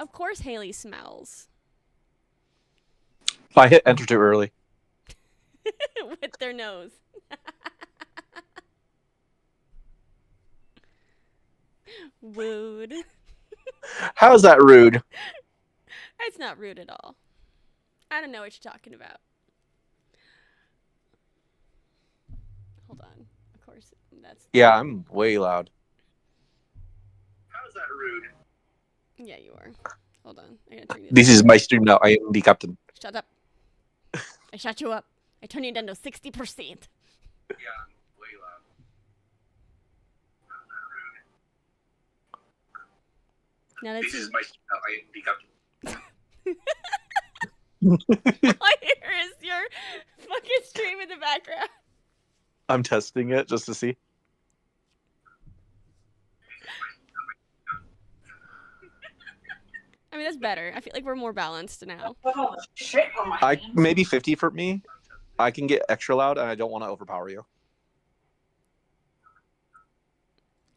Of course Haley smells. I hit enter too early. With their nose. Rude. How's that rude? It's not rude at all. I don't know what you're talking about. Hold on. Of course, that's... Yeah, I'm way loud. How's that rude? Yeah, you are. Hold on. I gotta turn you This is my stream now. I am the captain. Shut up. I shut you up. I turned you down to 60%. Yeah, I'm way loud. How's that rude? Now let's This see. is my stream now. I am the captain. All I hear is your fucking stream in the background. I'm testing it just to see. I mean, that's better. I feel like we're more balanced now. Oh, shit on my I hands. maybe 50 for me. I can get extra loud, and I don't want to overpower you.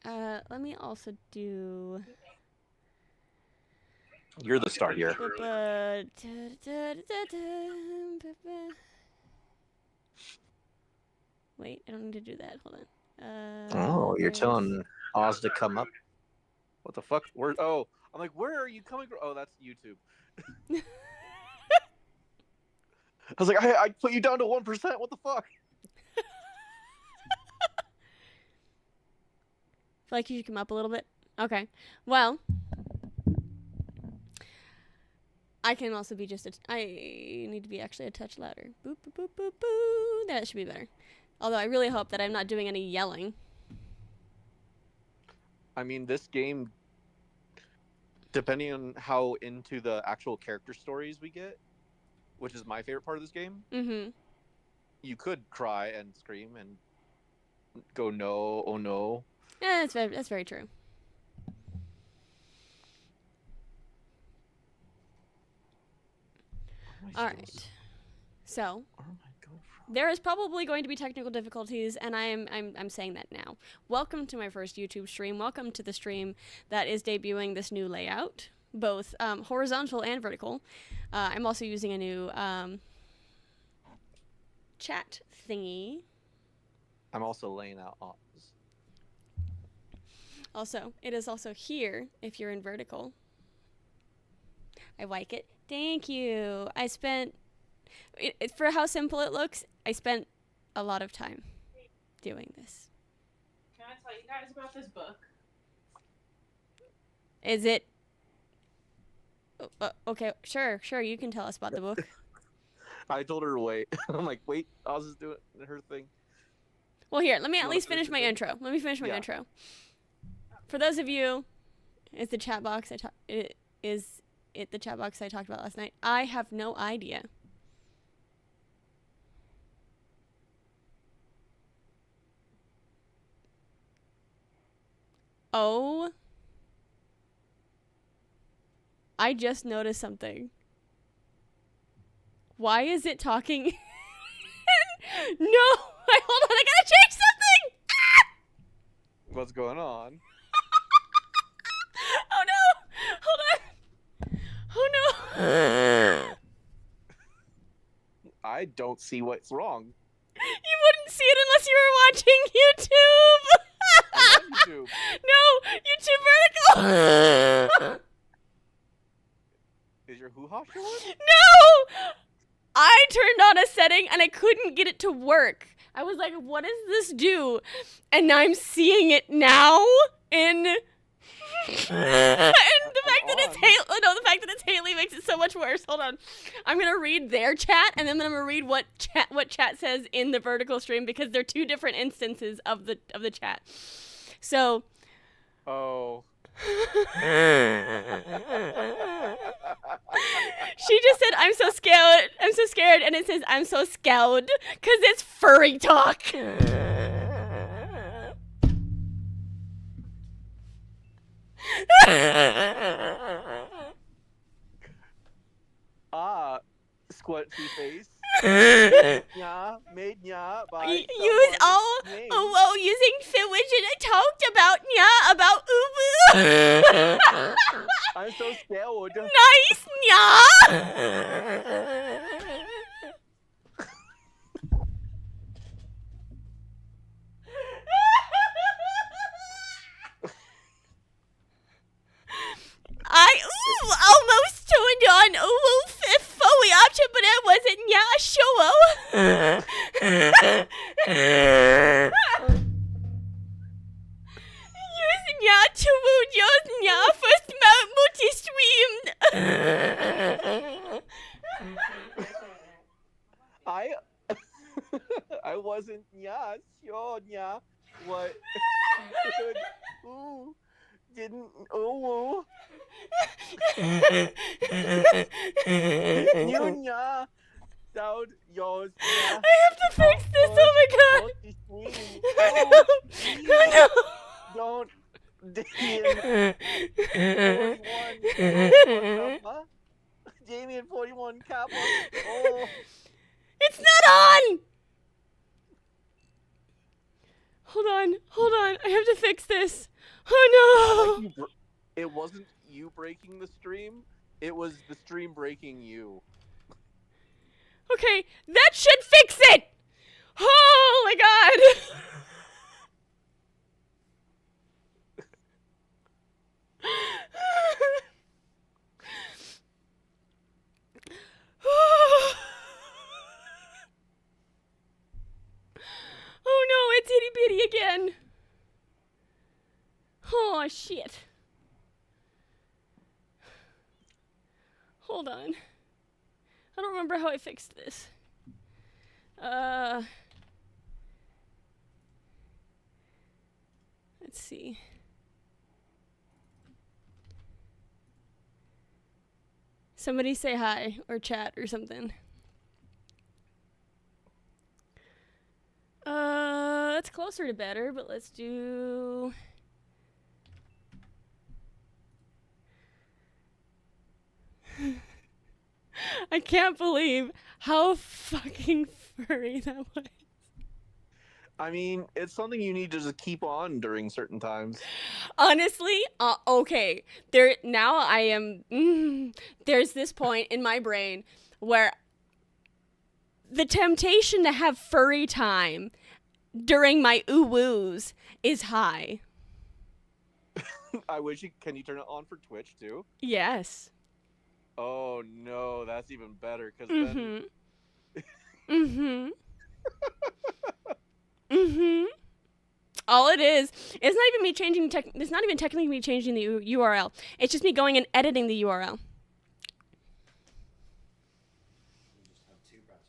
Let me also do... You're the star here. Wait, I don't need to do that. Hold on. Oh, you're there's- telling Oz to come up. What the fuck? Where? Oh, I'm like, where are you coming from? Oh, that's YouTube. I was like, I put you down to 1%. What the fuck? Feel like you should come up a little bit? Okay. Well, I can also be just I need to be actually a touch louder. Boop, boop, boop, boop, boop. That should be better. Although I really hope that I'm not doing any yelling. I mean, this game, depending on how into the actual character stories we get, which is my favorite part of this game, Mm-hmm. you could cry and scream and go, no, oh no. Yeah, that's very true. All right. So Where am I going from? there is probably going to be technical difficulties, and I'm saying that now. Welcome to my first YouTube stream. Welcome to the stream that is debuting this new layout, both horizontal and vertical. I'm also using a new chat thingy. I'm also laying out Oz. Also, it is also here if you're in vertical. I like it. Thank you. I spent, for how simple it looks, I spent a lot of time doing this. Can I tell you guys about this book? Is it... okay, sure, you can tell us about the book. I told her to wait. I'm like, wait, Oz is doing her thing. Well, here, let me at wanna least finish finish my your intro. Let me finish my Yeah. intro. For those of you, it's the chat box the chat box I talked about last night. I have no idea. Oh. I just noticed something. Why is it talking? No! Hold on, I gotta change something! Ah! What's going on? Oh no! Hold on! Oh no! I don't see what's wrong. You wouldn't see it unless you were watching YouTube! I'm on YouTube. No! YouTube vertical! Is your hoo-ha showing? No! I turned on a setting and I couldn't get it to work. I was like, what does this do? And I'm seeing it now in... and the fact that it's Haley... No, the fact that it's Haley makes it so much worse. Hold on. I'm going to read their chat and then I'm going to read what chat says in the vertical stream because they're two different instances of the chat. So... Oh. She just said, I'm so scared, and it says, I'm so scared, because it's furry talk. Squatchy face. Yeah, made nya by Use someone all, named- using the widget I talked about, yeah, about Ubu. I'm so scared. Nice, yeah. I almost turned on fifth fully option, but it wasn't. Yeah, sure. Using ya to using ya first multi-streamed. I wasn't sure what could didn't Nya sound yours I have to fix this. Oh my god. Don't Damien 41 Kappa. Oh, it's not on. Hold on. I have to fix this. Oh no. It wasn't you breaking the stream. It was the stream breaking you. Okay, that should fix it. Oh my god. Oh no, it's itty bitty again. Oh shit. Hold on. I don't remember how I fixed this. Let's see. Somebody say hi or chat or something. That's closer to better, but let's do... I can't believe how fucking furry that was. I mean, it's something you need to just keep on during certain times. Honestly, okay. Now I am... there's this point in my brain where the temptation to have furry time during my ooh-woos is high. I wish can you turn it on for Twitch too? Yes. Oh no, that's even better because then. All it is, it's not even me changing. It's not even technically me changing the URL. It's just me going and editing the URL.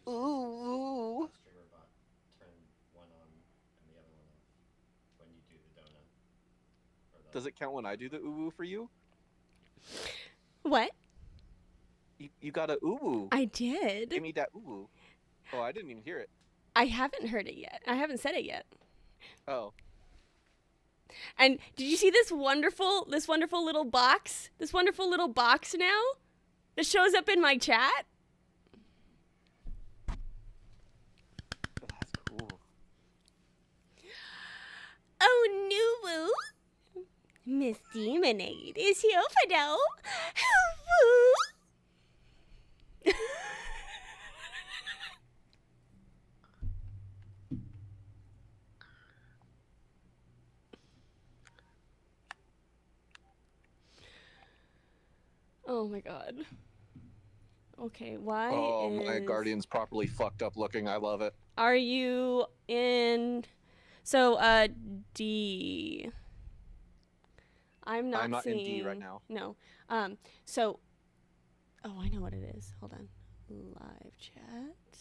Ooh. Does it count when I do the ooh for you? What? You got a ooh. I did. Give me that ooh. Oh, I didn't even hear it. I haven't heard it yet. I haven't said it yet. Oh. And did you see this wonderful little box? This wonderful little box now that shows up in my chat? That's cool. Oh, no. Miss Demonade is here for now. Oh my god. Okay, why my Guardian's properly fucked up looking. I love it. Are you in... So, D... I'm not seeing... in D right now. No. So... Oh, I know what it is. Hold on. Live chat.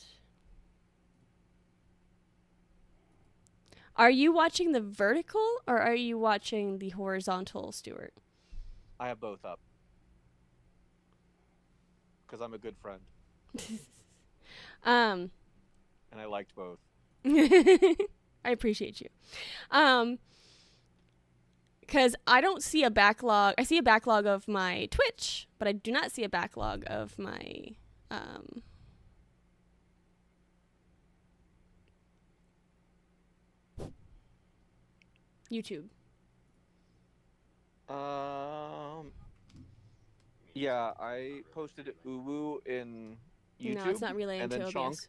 Are you watching the vertical or are you watching the horizontal, Stuart? I have both up. Because I'm a good friend. And I liked both. I appreciate you. Because I don't see a backlog. I see a backlog of my Twitch, but I do not see a backlog of my YouTube. Yeah, I posted Uwu in YouTube, No, it's not related and then to OBS.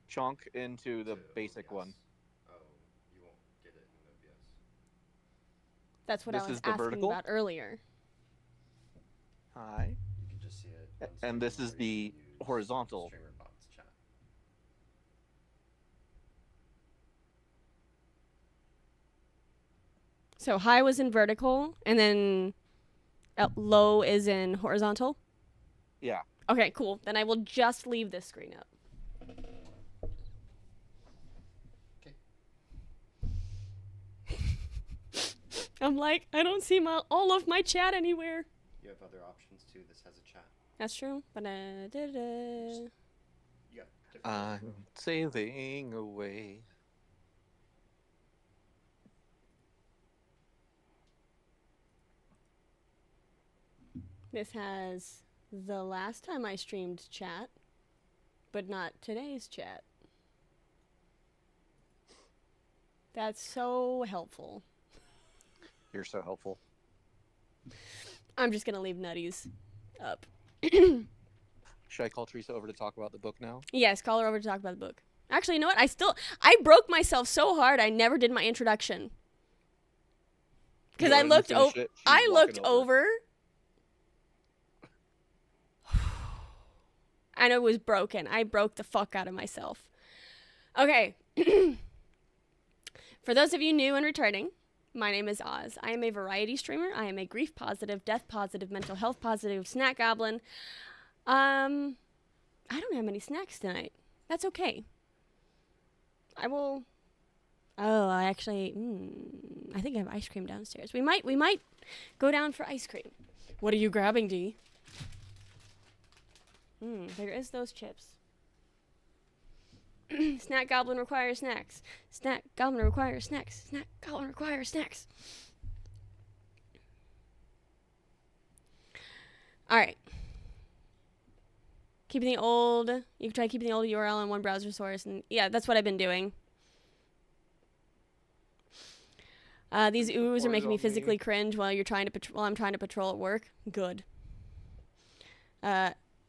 chonk into the basic one. Oh, you won't get it in OBS. That's what I This was is the asking vertical. about earlier. Hi. You can just see it on And this stream, is or you the can use horizontal. StreamerBot's chat. So high was in vertical, and then low is in horizontal. Yeah. Okay, cool. Then I will just leave this screen up. I'm like, I don't see all of my chat anywhere. You have other options too. This has a chat. That's true, but You got different I'm sailing away. this has the last time I streamed chat, but not today's chat. That's so helpful. You're so helpful. I'm just gonna leave Nutties up. Should I call Teresa over to talk about the book now? Yes, call her over to talk about the book. Actually, you know what? I broke myself so hard I never did my introduction. Because I looked over. I looked over. And it was broken. I broke the fuck out of myself. Okay. For those of you new and returning, my name is Oz. I am a variety streamer. I am a grief positive, death positive, mental health positive, snack goblin. I don't have many snacks tonight. That's okay. I will. Oh, I actually. I think I have ice cream downstairs. We might go down for ice cream. What are you grabbing, D? There is those chips. Snack goblin requires snacks. Snack goblin requires snacks. Snack goblin requires snacks. All right. Keeping the old. You can try keeping the old URL in one browser source, and yeah, that's what I've been doing. These oohs are making me physically cringe while I'm trying to patrol at work. Good.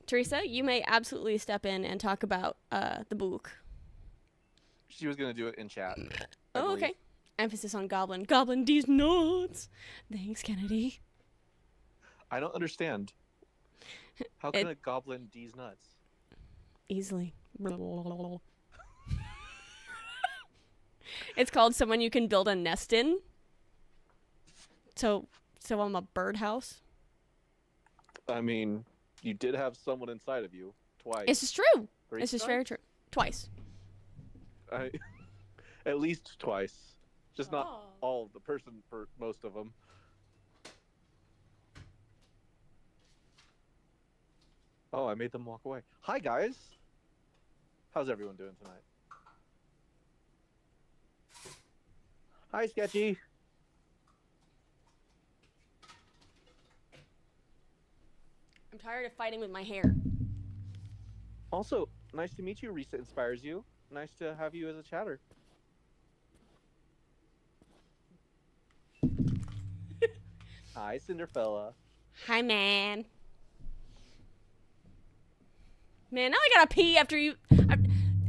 Teresa, you may absolutely step in and talk about the book. She was gonna do it in chat. Oh, okay. Emphasis on goblin. Goblin D's nuts. Thanks, Kennedy. I don't understand. How can a goblin D's nuts? Easily. It's called someone you can build a nest in. So I'm a birdhouse. I mean, you did have someone inside of you twice. This is true. Three This is very true. Twice. At least twice. Just not all of the person for most of them. Oh, I made them walk away. Hi, guys. How's everyone doing tonight? Hi, Sketchy. I'm tired of fighting with my hair. Also, nice to meet you. Risa inspires you. Nice to have you as a chatter. Hi, Cinderfella. Hi, man. Man, now I gotta pee after you.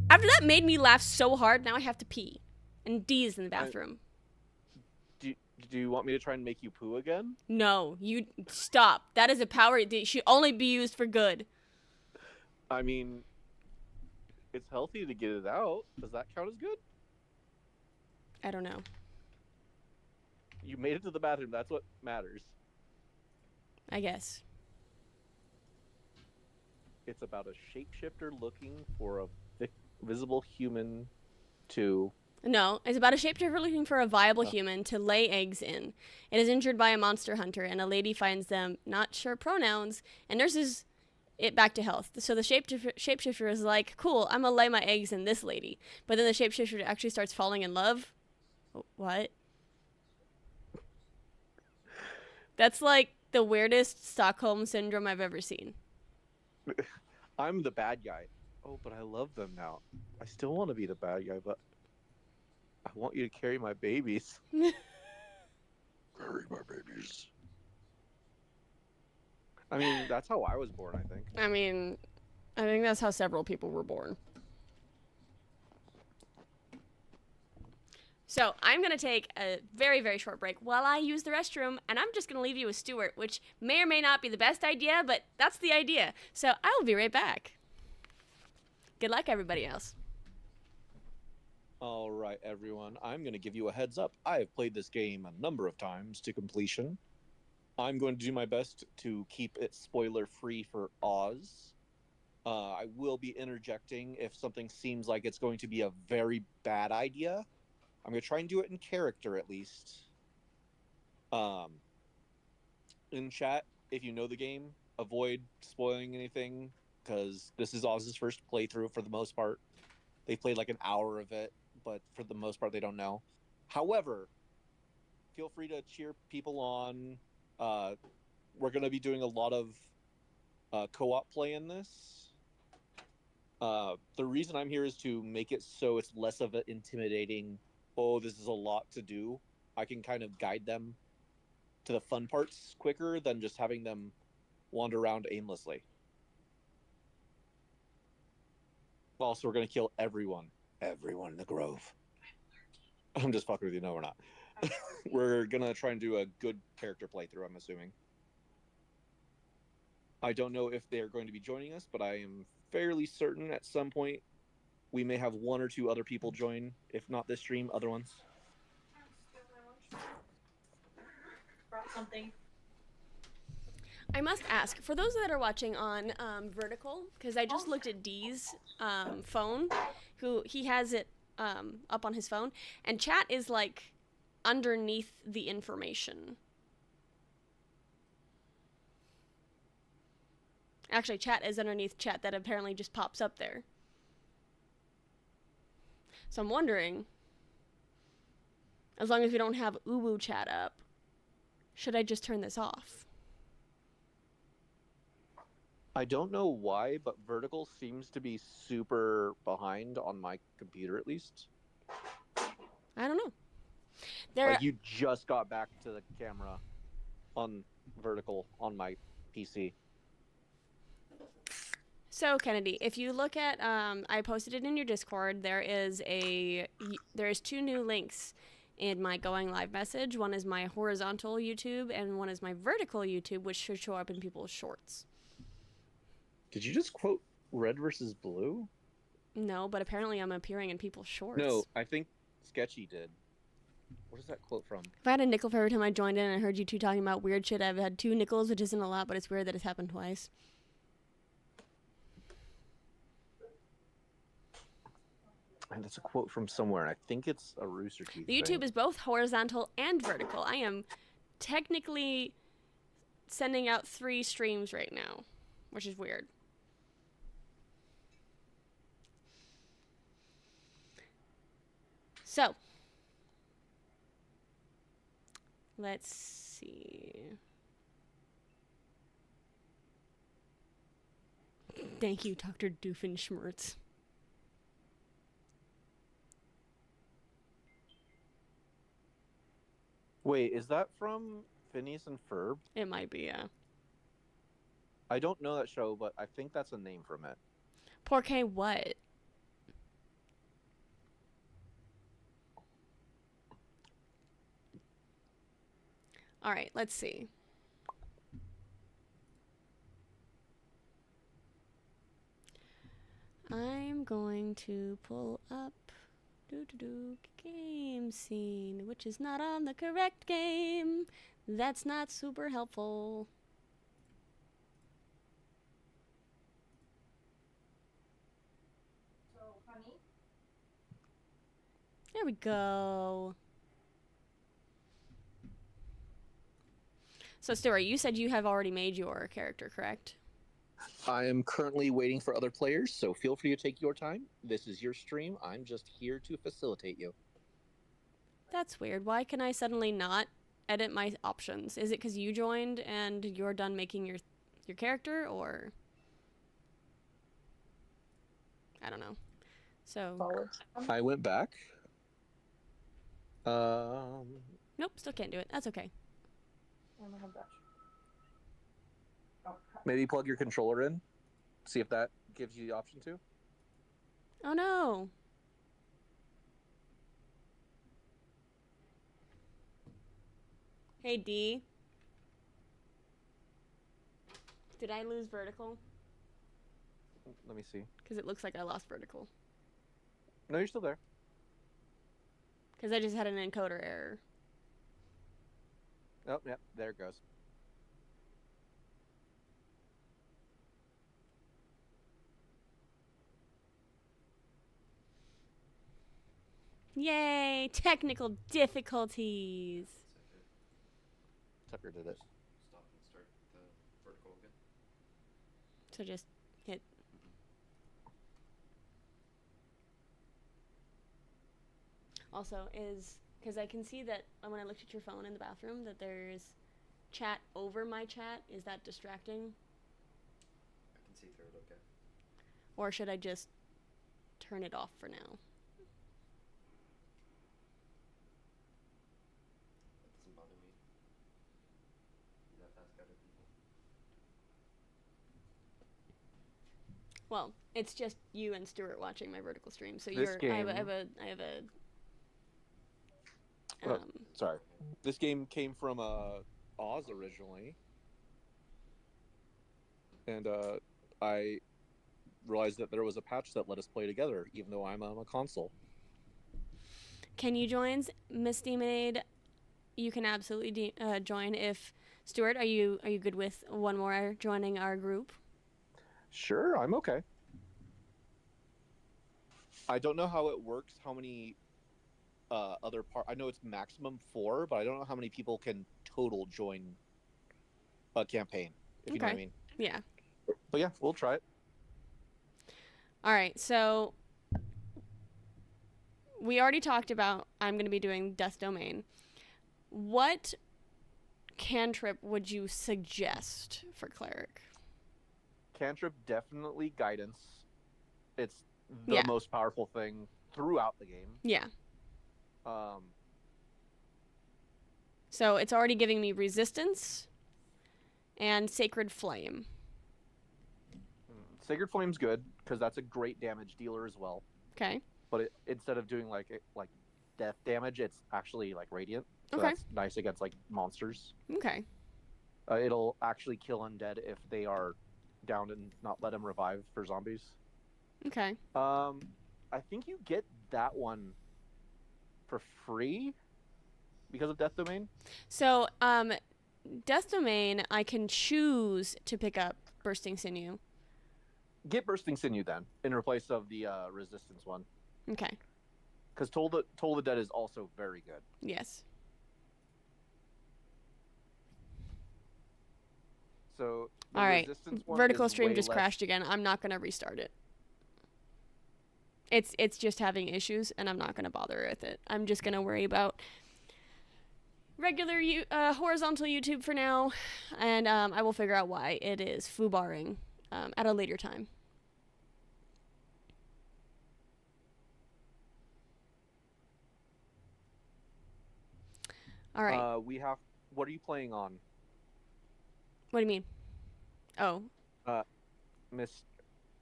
After that made me laugh so hard, now I have to pee. And D's in the bathroom. Do you want me to try and make you poo again? No, you stop. That is a power that should only be used for good. I mean, it's healthy to get it out. Does that count as good? I don't know. You made it to the bathroom. That's what matters. I guess. It's about a shapeshifter looking for a visible human to... No, it's about a shapeshifter looking for a viable human to lay eggs in. It is injured by a monster hunter, and a lady finds them, not sure pronouns, and nurses it back to health. So the shapeshifter is like, cool, I'm gonna lay my eggs in this lady. But then the shapeshifter actually starts falling in love. What? That's like the weirdest Stockholm syndrome I've ever seen. I'm the bad guy. Oh, but I love them now. I still want to be the bad guy, but I want you to carry my babies. Bury my babies. I mean, that's how I was born, I think. I mean, I think that's how several people were born. So I'm going to take a very, very short break while I use the restroom, and I'm just going to leave you with Stuart, which may or may not be the best idea, but that's the idea. So I will be right back. Good luck, everybody else. All right, everyone. I'm going to give you a heads up. I have played this game a number of times to completion. I'm going to do my best to keep it spoiler-free for Oz. I will be interjecting if something seems like it's going to be a very bad idea. I'm going to try and do it in character, at least. In chat, if you know the game, avoid spoiling anything, because this is Oz's first playthrough for the most part. They played like an hour of it, but for the most part, they don't know. However, feel free to cheer people on. We're going to be doing a lot of co-op play in this. The reason I'm here is to make it so it's less of an intimidating, oh, this is a lot to do. I can kind of guide them to the fun parts quicker than just having them wander around aimlessly. Also, we're going to kill everyone. Everyone in the Grove. I'm just fucking with you. No, we're not. We're going to try and do a good character playthrough, I'm assuming. I don't know if they're going to be joining us, but I am fairly certain at some point we may have one or two other people join. If not this stream, other ones. Brought something. I must ask, for those that are watching on Vertical, because I just looked at Dee's phone, he has it up on his phone, and chat is like underneath the information. Actually, chat is underneath chat that apparently just pops up there. So I'm wondering, as long as we don't have uwu chat up, should I just turn this off? I don't know why, but Vertical seems to be super behind on my computer, at least. I don't know. Like, you just got back to the camera on Vertical on my PC. So Kennedy, if you look at, I posted it in your Discord. There's two new links in my going live message. One is my horizontal YouTube, and one is my vertical YouTube, which should show up in people's shorts. Did you just quote Red versus Blue? No, but apparently I'm appearing in people's shorts. No, I think Sketchy did. What is that quote from? If I had a nickel for every time I joined in and I heard you two talking about weird shit, I've had 2 nickels, which isn't a lot, but it's weird that it's happened twice. And it's a quote from somewhere, and I think it's a Rooster Teeth The YouTube is both horizontal and vertical. I am technically sending out 3 streams right now, which is weird. So, let's see. Thank you, Dr. Doofenshmirtz. Wait, is that from Phineas and Ferb? It might be, yeah. I don't know that show, but I think that's a name from it. Porque what? All right, let's see. I'm going to pull up game scene, which is not on the correct game. That's not super helpful. So, honey? There we go. So, Stuart, you said you have already made your character, correct? I am currently waiting for other players, so feel free to take your time. This is your stream. I'm just here to facilitate you. That's weird. Why can I suddenly not edit my options? Is it because you joined and you're done making your character, or I don't know. So I went back. nope, still can't do it. That's okay. I don't have that. Oh, crap. Maybe plug your controller in. See if that gives you the option to. Oh no. Hey D. Did I lose vertical? Let me see. Because it looks like I lost vertical. No, you're still there. Because I just had an encoder error. Oh, yep, there it goes. Yay! Technical difficulties. Tucker did it. Stop and start the vertical again. So just hit. Also, because I can see that when I looked at your phone in the bathroom that there's chat over my chat. Is that distracting? I can see through it, okay. Or should I just turn it off for now? That doesn't bother me. You have to ask other people. Well, it's just you and Stuart watching my vertical stream, so This I have game- I have a Oh, sorry. This game came from Oz originally. And I realized that there was a patch that let us play together, even though I'm on a console. Can you join Miss Demonade? You can absolutely join. If Stuart, are you good with one more joining our group? Sure, I'm okay. I don't know how it works, how many other I know it's maximum 4, but I don't know how many people can total join a campaign, if you know what I Okay. mean. Yeah. But yeah, we'll try it. All right. So we already talked about I'm going to be doing Death Domain. What cantrip would you suggest for cleric? Cantrip, definitely guidance. It's the Yeah. most powerful thing throughout the game. Yeah. Um, So it's already giving me resistance and Sacred Flame. Sacred Flame's good because that's a great damage dealer as well. Okay. But instead of doing like death damage, it's actually like radiant. So Okay. that's nice against like monsters. Okay. It'll actually kill undead if they are downed and not let them revive for zombies. Okay. I think you get that one for free because of Death Domain. So, Death Domain, I can choose to pick up Bursting Sinew. Get Bursting Sinew then in place of the Resistance one. Okay. Because Toll the Dead is also very good. Yes. So the All right. Resistance one Vertical is stream way just less... crashed again. I'm not going to restart it. It's just having issues, and I'm not going to bother with it. I'm just going to worry about regular horizontal YouTube for now, and I will figure out why it is foobarring at a later time. All right. we have... What are you playing on? What do you mean? Oh. Miss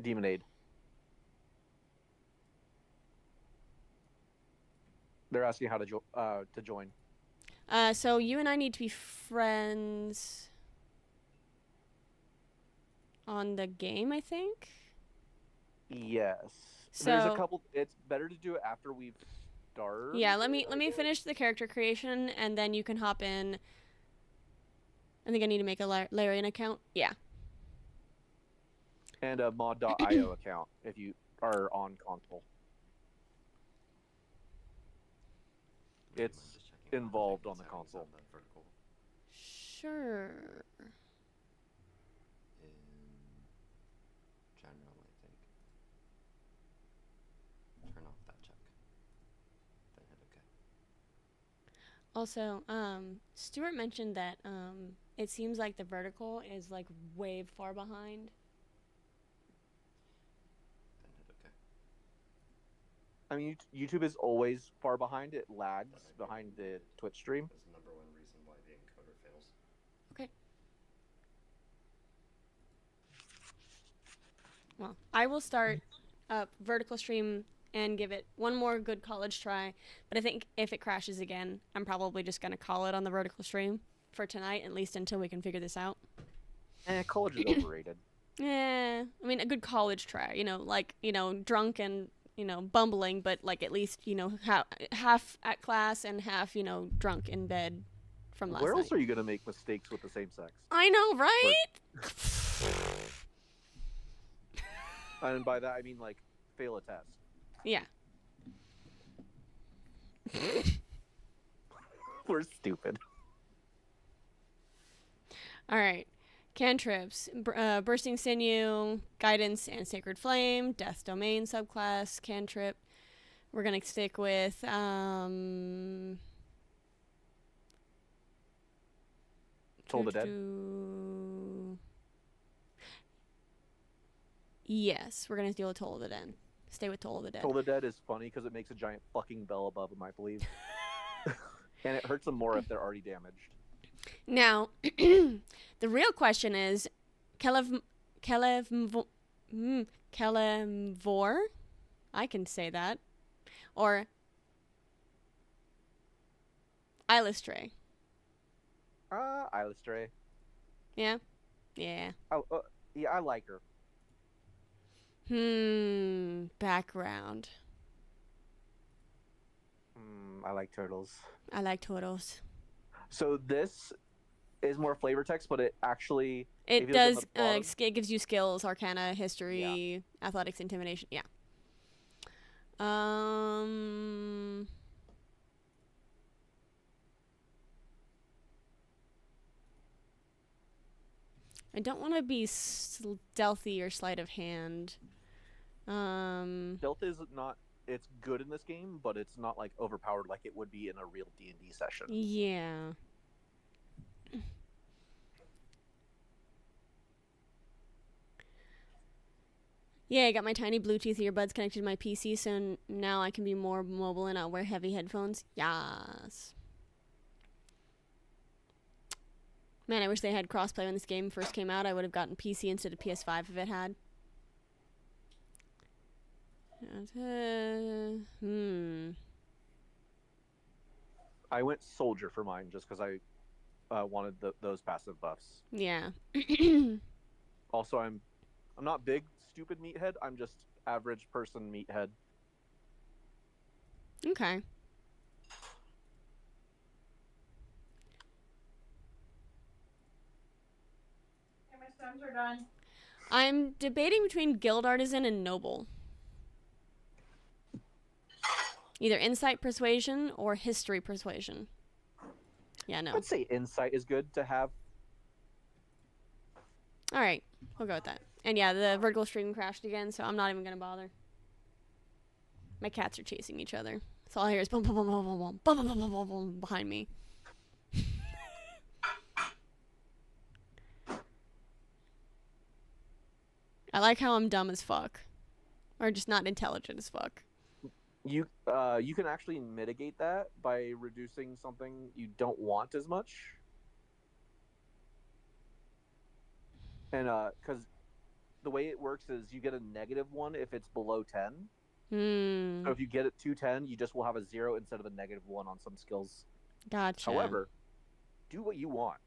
Demonade. They're asking how to join. So you and I need to be friends on the game, I think. Yes. So There's a couple. It's better to do it after we've started. yeah, let me finish the character creation, and then you can hop in. I think I need to make a Larian account. Yeah. And a mod.io account if you are on console. It's I'm just checking involved the on the settings console. the vertical Sure. in general, I think. Turn off that check. Then hit OK. Also, Stuart mentioned that it seems like the vertical is like way far behind. Then hit OK. I mean, YouTube is always far behind. It lags behind the Twitch stream. That's the #1 reason why the encoder fails. well, I will start up vertical stream and give it one more good college try. But I think if it crashes again, I'm probably just gonna call it on the vertical stream for tonight, at least until we can figure this out. College is overrated. Yeah, I mean a good college try. Like drunk and bumbling, but like at least half at class and half drunk in bed from last Where night. else are you gonna make mistakes with the same sex? I know, right? And by that I mean like fail a test. Yeah. We're stupid. All right. Cantrips. Bursting Sinew, Guidance and Sacred Flame, Death Domain subclass, Cantrip. We're going to stick with... Toll the Dead? Yes, we're going to deal with Toll of the Dead. Stay with Toll of the Dead. Toll the Dead is funny because it makes a giant fucking bell above them, I believe. And it hurts them more if they're already damaged. Now, the real question is, Kelevvor? I can say that. Or Illustrae. Illustrae. Yeah? Yeah. Yeah, I like her. Background. I like turtles. I like turtles. So this is more flavor text, but it actually... It does, it gives you skills, arcana, history, athletics, intimidation. Yeah. I don't want to be stealthy or sleight of hand. Stealth is not... It's good in this game, but it's not like overpowered like it would be in a real D&D session. Yeah. Yeah, I got my tiny Bluetooth earbuds connected to my PC, so now I can be more mobile and I'll wear heavy headphones. Yes. Man, I wish they had crossplay when this game first came out. I would have gotten PC instead of PS5 if it had. I went soldier for mine just because I wanted those passive buffs. Yeah. Also, I'm not big stupid meathead. I'm just average person meathead. Okay. Okay, my stems are done. I'm debating between Guild Artisan and Noble. Either Insight Persuasion or History Persuasion. Yeah, no. I'd say insight is good to have. Alright, we'll go with that. And yeah, the vertical stream crashed again, so I'm not even gonna bother. My cats are chasing each other. So all I hear is boom, boom, boom, boom, boom, boom, boom, boom, boom, boom, boom behind me. I like how I'm dumb as fuck. Or just not intelligent as fuck. You can actually mitigate that by reducing something you don't want as much. And because the way it works is you get a -1 if it's below 10. So if you get it to 10, you just will have a 0 instead of a -1 on some skills. Gotcha. However, do what you want.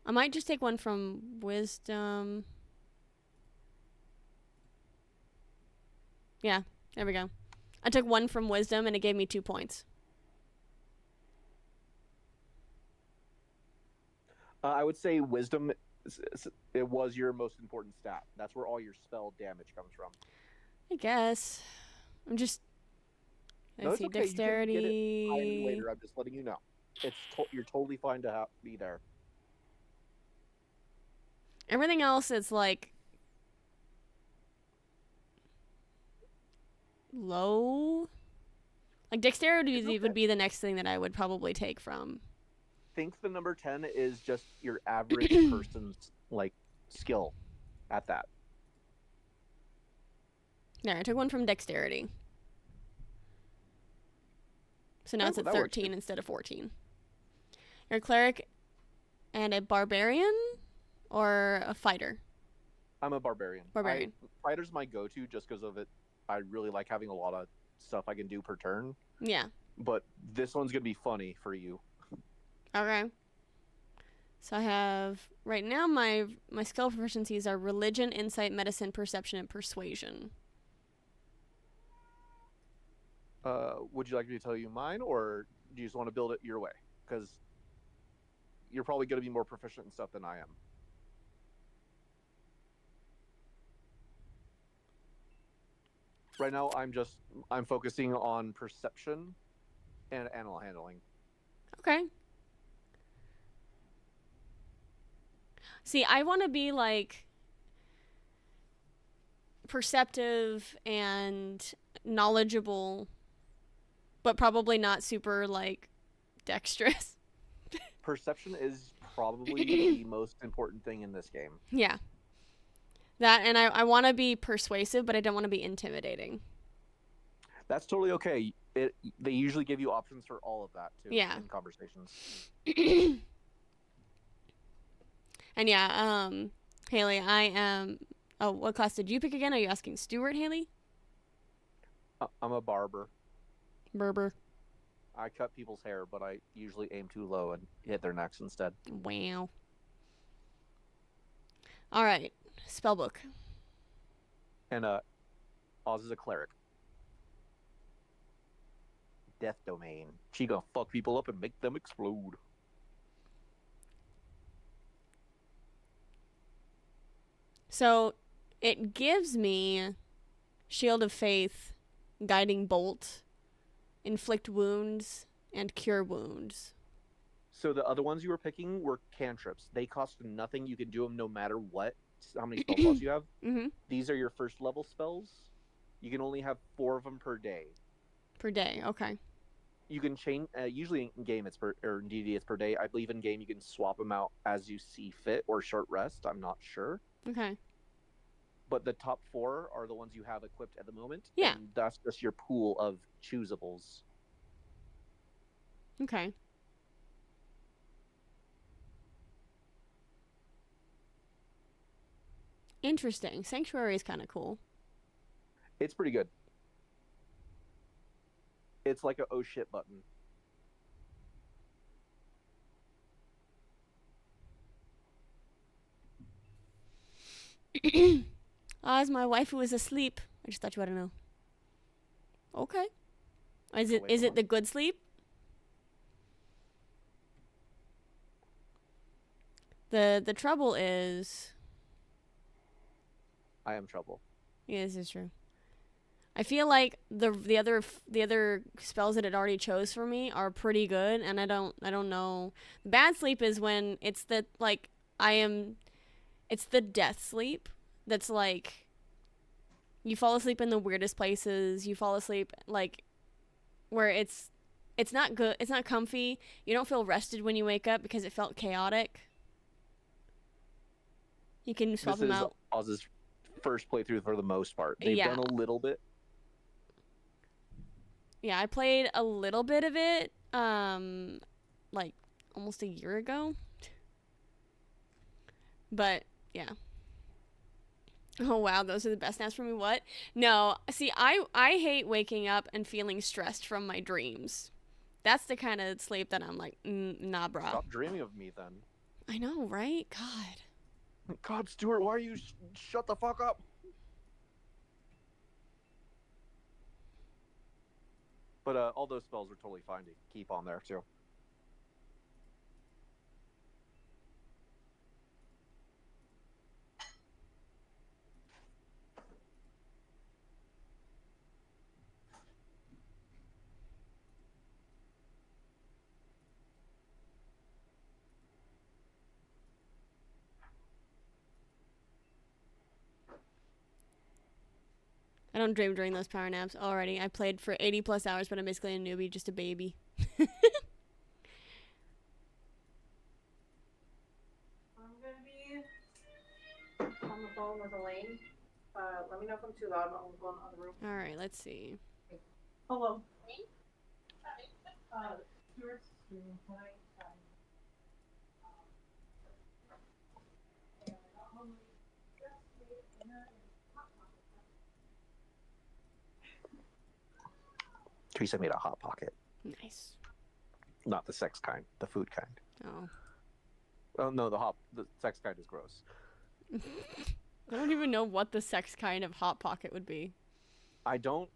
I might just take one from Wisdom. Yeah, there we go. I took one from Wisdom and it gave me 2 points. I would say Wisdom, it was your most important stat. That's where all your spell damage comes from. I guess. I'm just... No, Let's it's see, okay. You can get it dexterity... higher later. I'm just letting you know. You're totally fine to be there. Everything else is like... low? Like dexterity would be the next thing that I would probably take from. Think the number 10 is just your average person's like skill at that. There, I took one from dexterity. So now it's at That works 13 too. instead of 14. You're a cleric and a barbarian or a fighter? I'm a barbarian. Barbarian. Fighter's my go-to just because of it. I really like having a lot of stuff I can do per turn. Yeah. But this one's gonna be funny for you. Okay. So I have right now my skill proficiencies are religion, insight, medicine, perception, and persuasion. Would you like me to tell you mine, or do you just want to build it your way? Because you're probably going to be more proficient in stuff than I am. Right now, I'm focusing on perception and animal handling. Okay. See, I want to be like perceptive and knowledgeable, but probably not super like dexterous. Perception is probably the most important thing in this game. Yeah. That, and I want to be persuasive, but I don't want to be intimidating. That's totally okay. They usually give you options for all of that too. Yeah. In conversations. And yeah, Haley, I am. Oh, what class did you pick again? Are you asking Stuart, Haley? I'm a barber. Berber. I cut people's hair, but I usually aim too low and hit their necks instead. Wow. All right, spellbook. And Oz is a cleric. Death domain. She gonna fuck people up and make them explode. So it gives me Shield of Faith, Guiding Bolt, Inflict Wounds, and Cure Wounds. So the other ones you were picking were cantrips. They cost nothing. You can do them no matter what. How many spell slots you have. Mm-hmm. These are your first level spells. You can only have 4 of them per day. Per day, okay. You can change. Usually in game it's or in DD it's per day. I believe in game you can swap them out as you see fit or short rest. I'm not sure. Okay. But the top 4 are the ones you have equipped at the moment. Yeah. And that's just your pool of choosables. Okay. Interesting. Sanctuary is kind of cool. It's pretty good. It's like a oh shit button. Oz, my waifu is asleep. I just thought you ought to know. Okay. Is Wait, it hold the good sleep? The trouble is, I am trouble. yeah, this is true. I feel like the other spells that it already chose for me are pretty good, and I don't know. Bad sleep is when it's the like it's the death sleep that's like you fall asleep in the weirdest places. You fall asleep like where it's not good. It's not comfy. You don't feel rested when you wake up because it felt chaotic. You can swap them out. This is Oz's first playthrough for the most part. They've done a little bit. Yeah, I played a little bit of it, like almost a year ago. But yeah. Oh wow, those are the best naps for me. What? No, see, I hate waking up and feeling stressed from my dreams. That's the kind of sleep that I'm like, nah, brah. Stop dreaming of me then. I know, right? God. God, Stuart, why are you shut the fuck up? But all those spells are totally fine to keep on there too. I don't dream during those power naps already. I played for 80 plus hours, but I'm basically a newbie, just a baby. I'm gonna be on the phone with Elaine. Let me know if I'm too loud. I'll go in the other room. All right, let's see. Hello. Stuart's streaming tonight. And I got home yesterday Teresa made a hot pocket. Nice. Not the sex kind, the food kind. Oh. Oh no, the sex kind is gross. I don't even know what the sex kind of hot pocket would be. I don't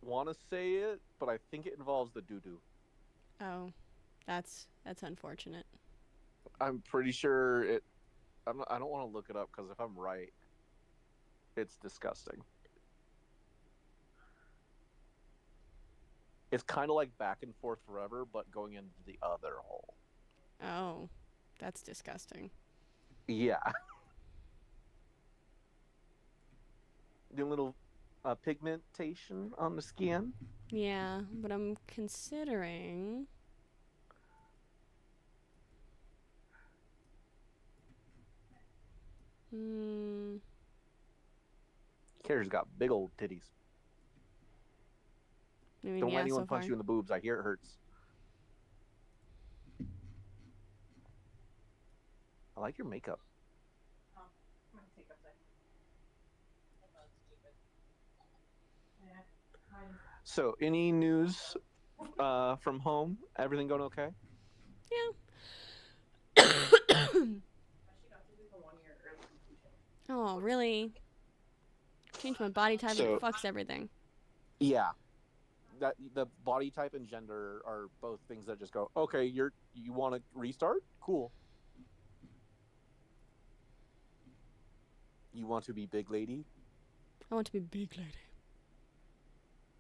want to say it, but I think it involves the doo-doo. Oh, that's unfortunate. I'm pretty sure it. I don't want to look it up because if I'm right, it's disgusting. It's kind of like back and forth forever, but going into the other hole. Oh, that's disgusting. Yeah. The little pigmentation on the skin. Yeah, but I'm considering. Carrie's got big old titties. I mean, Don't yeah, let anyone so punch far. you in the boobs. I hear it hurts. I like your makeup. Oh, I'm gonna take up that. I thought it was stupid. Yeah. So, any news from home? Everything going okay? Yeah. I actually got to do the 1 year early completion. Oh, really? Change my body type and So- it fucks everything. Yeah. That the body type and gender are both things that just go, okay, you want to restart? Cool. You want to be big lady? I want to be big lady.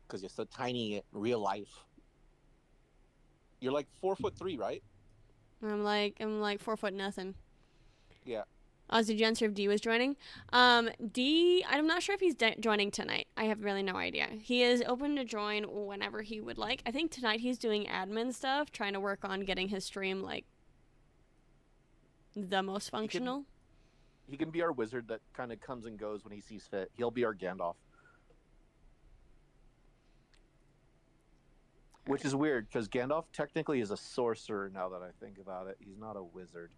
Because you're so tiny in real life. You're like 4'3", right? I'm like 4 foot nothing. Yeah. Did you answer if D was joining? D, I'm not sure if he's joining tonight. I have really no idea. He is open to join whenever he would like. I think tonight he's doing admin stuff, trying to work on getting his stream, like, the most functional. He can be our wizard that kind of comes and goes when he sees fit. He'll be our Gandalf. Which is weird, because Gandalf technically is a sorcerer now that I think about it. He's not a wizard.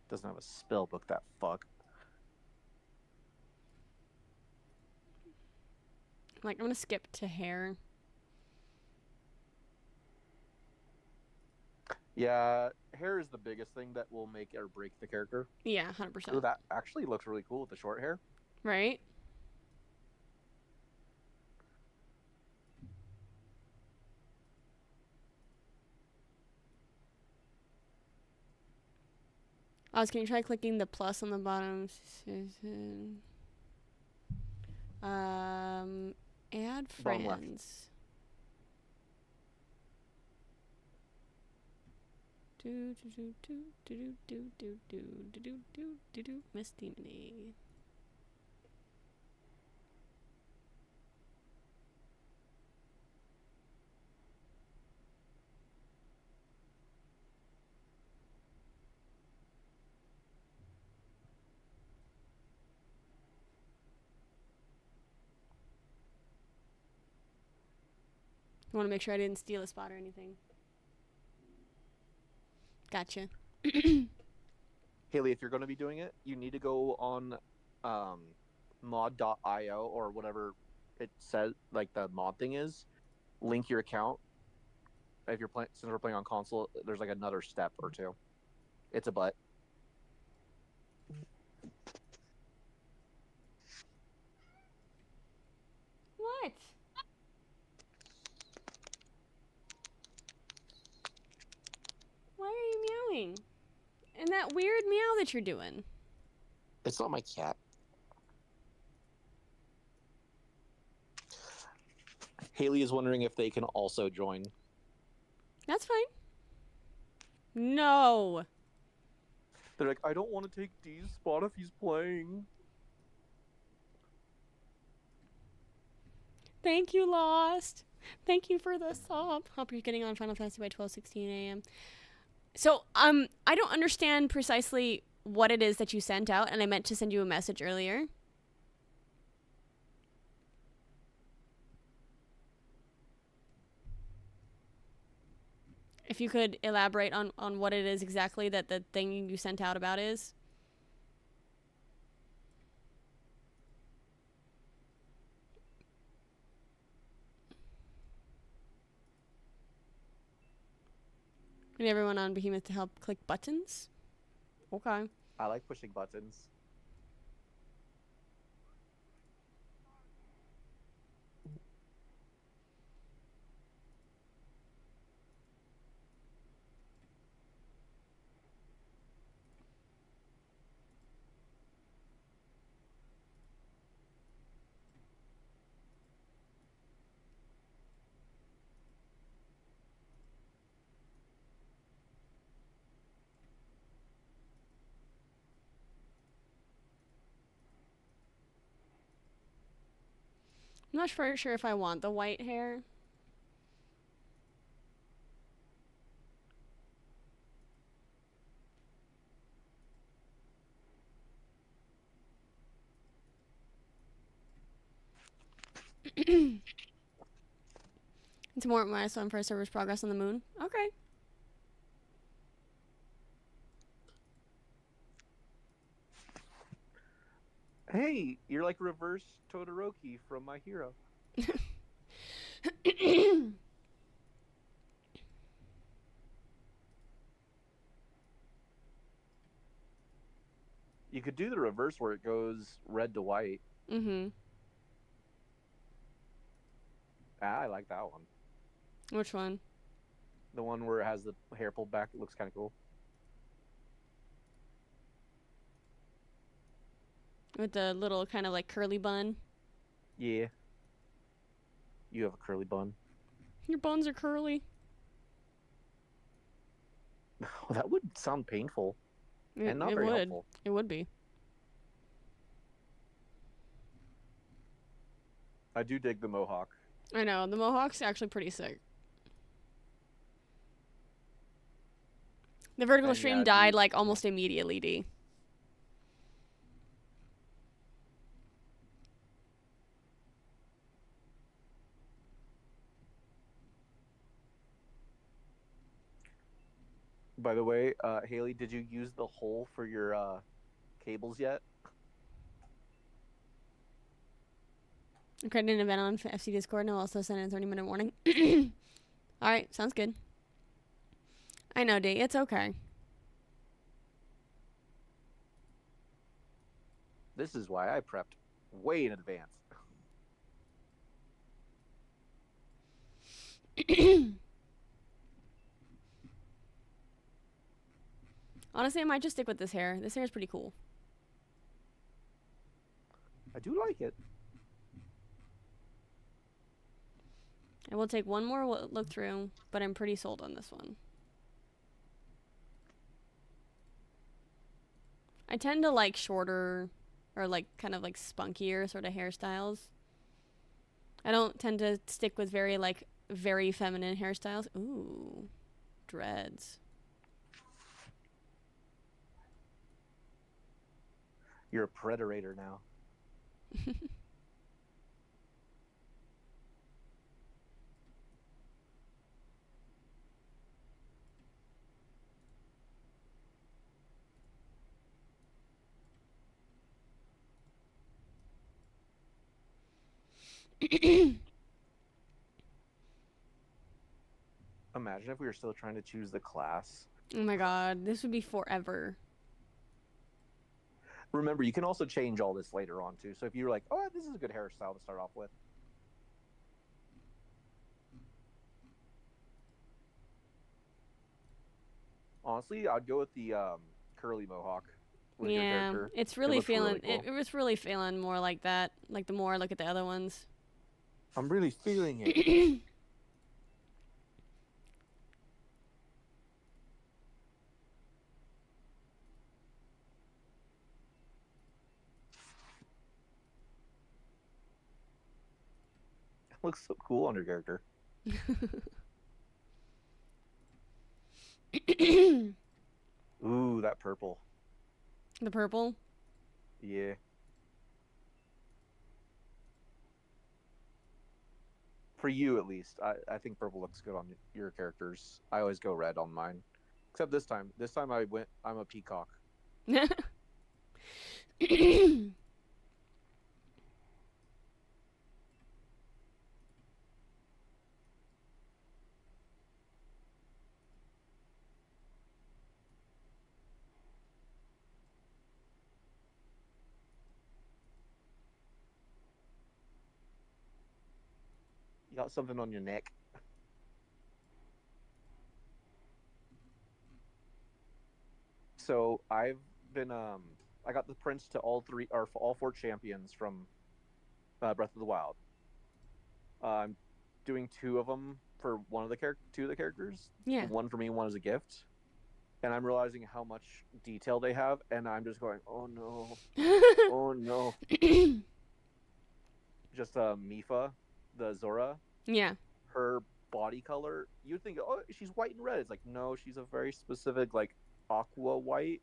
Doesn't have a spell book, that fuck. Like, I'm gonna skip to hair. Yeah, hair is the biggest thing that will make or break the character. Yeah, Ooh, 100%. that actually looks really cool with the short hair. Right? Can you try clicking the plus on the bottom? Add Bottom left. friends. Do do do do do do do do do do do do do Miss Demony. I want to make sure I didn't steal a spot or anything. Gotcha. Haley, if you're going to be doing it, you need to go on mod.io or whatever it says, like the mod thing is. Link your account. If you're playing, since we're playing on console, there's like another step or two. It's a butt. What? Why are you meowing? And that weird meow that you're doing. It's not my cat. Haley is wondering if they can also join. That's fine. No. They're like, I don't want to take D's spot if he's playing. Thank you, Lost. Thank you for the sub. Hope you're getting on Final Fantasy by 12:16 a.m. So, I don't understand precisely what it is that you sent out, and I meant to send you a message earlier. If you could elaborate on what it is exactly that the thing you sent out about is. We need everyone on Behemoth to help click buttons. Okay. I like pushing buttons. I'm not sure if I want the white hair. It's more milestone for server's progress on the moon. Okay. Hey, you're like reverse Todoroki from My Hero. You could do the reverse where it goes red to white. Mm-hmm. I like that one. Which one? The one where it has the hair pulled back. It looks kind of cool. With the little kind of like curly bun. Yeah. You have a curly bun. Your buns are curly. Oh, that would sound painful and not It very would. helpful. It would be. I do dig the mohawk. I know. The mohawk's actually pretty sick. The vertical And stream yeah, died dude, like almost immediately, D. By the way, Haley, did you use the hole for your cables yet? I created an event on FC Discord and I'll also send a 30-minute warning. Alright, sounds good. I know, D. It's okay. This is why I prepped way in advance. Honestly, I might just stick with this hair. This hair is pretty cool. I do like it. I will take one more look through, but I'm pretty sold on this one. I tend to like shorter or like kind of like spunkier sort of hairstyles. I don't tend to stick with very feminine hairstyles. Ooh, dreads. You're a predator now. Imagine if we were still trying to choose the class. Oh my god, this would be forever. Remember, you can also change all this later on too. So if you're like, oh, this is a good hairstyle to start off with. Honestly, I'd go with the curly mohawk. With your Yeah, character. it's really looks really feeling. cool. It was really feeling more like that. Like the more I look at the other ones. I'm really feeling it. Looks so cool on your character. Ooh, that purple. The purple. Yeah. For you, at least. I think purple looks good on your characters. I always go red on mine. Except this time. This time I'm a peacock. got something on your neck. So I've been I got the prints to all three or all four champions from Breath of the Wild. I'm doing two of them for two of the characters. Yeah. One for me, one as a gift. And I'm realizing how much detail they have, and I'm just going, oh no, oh no. Just Mifa, the Zora, Yeah. her body color, you'd think, oh, she's white and red. It's like, no, she's a very specific, like, aqua white,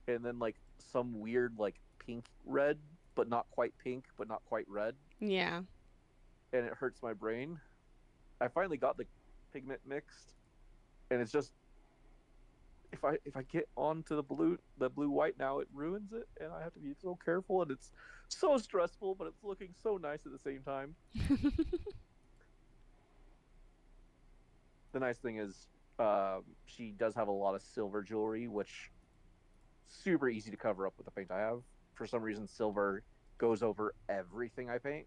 and then, like, some weird, like, pink red, but not quite pink, but not quite red. Yeah. And it hurts my brain. I finally got the pigment mixed, and it's just, if I get onto the blue white now, it ruins it, and I have to be so careful, and it's so stressful, but it's looking so nice at the same time. The nice thing is, she does have a lot of silver jewelry, which super easy to cover up with the paint I have. For some reason, silver goes over everything I paint.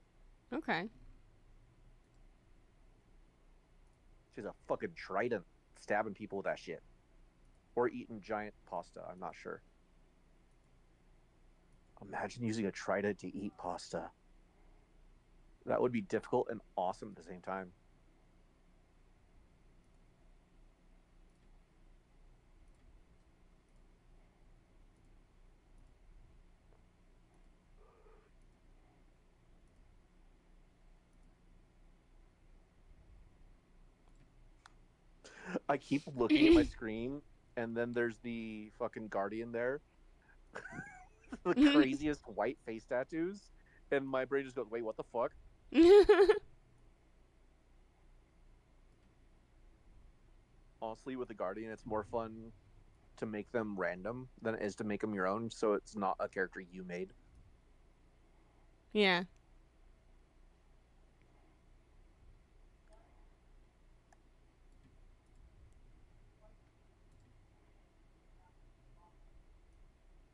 Okay. She's a fucking trident, stabbing people with that shit. Or eating giant pasta, I'm not sure. Imagine using a trident to eat pasta. That would be difficult and awesome at the same time. I keep looking at my screen, and then there's the fucking Guardian there. The craziest white face tattoos. And my brain just goes, wait, what the fuck? Honestly, with the Guardian, it's more fun to make them random than it is to make them your own, so it's not a character you made. Yeah.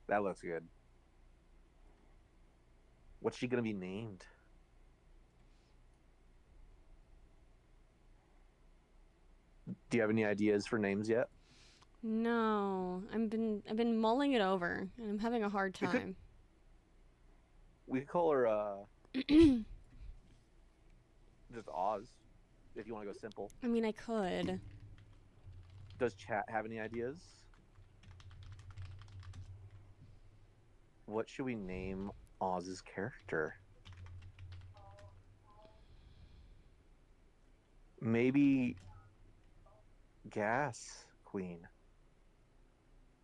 That looks good. What's she gonna be named? Do you have any ideas for names yet? No, I've been mulling it over, and I'm having a hard time. We could call her just Oz, if you want to go simple. I mean, I could. Does chat have any ideas? What should we name Oz's character? Maybe Gas Queen.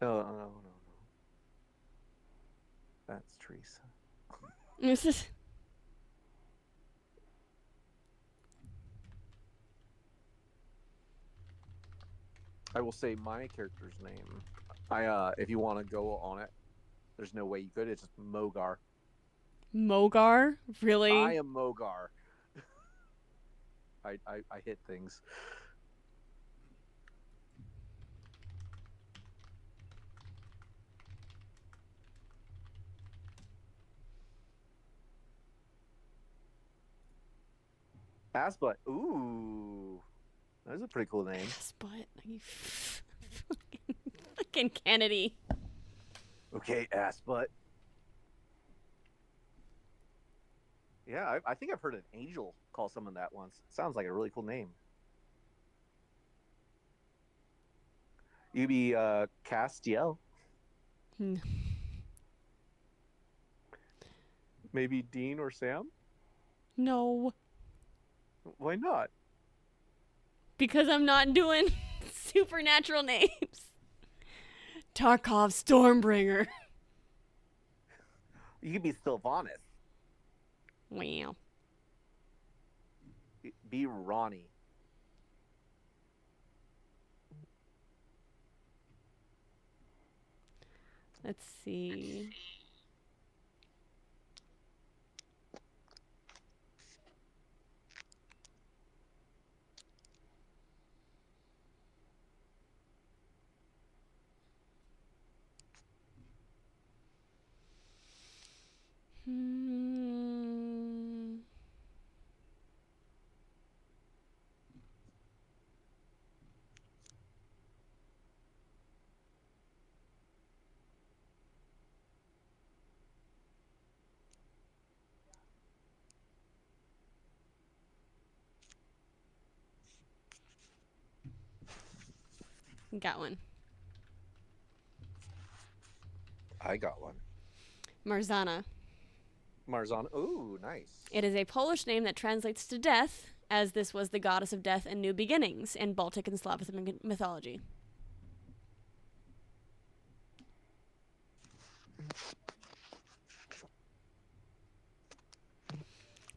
No. That's Teresa. This is. I will say my character's name. If you want to go on it, there's no way you could. It's just Mogar. Mogar? Really? I am Mogar. I hit things. Assbutt. Ooh. That's a pretty cool name. But you fucking Kennedy. Okay, Assbutt. Yeah, I think I've heard an angel call someone that once. It sounds like a really cool name. You be Castiel. Maybe Dean or Sam? No. Why not? Because I'm not doing supernatural names. Tarkov Stormbringer. You could be Sylvanas. Wow. Be Ronnie. Let's see. Got one. I got one. Marzana. Marzana. Ooh, nice. It is a Polish name that translates to death, as this was the goddess of death and new beginnings in Baltic and Slavic mythology.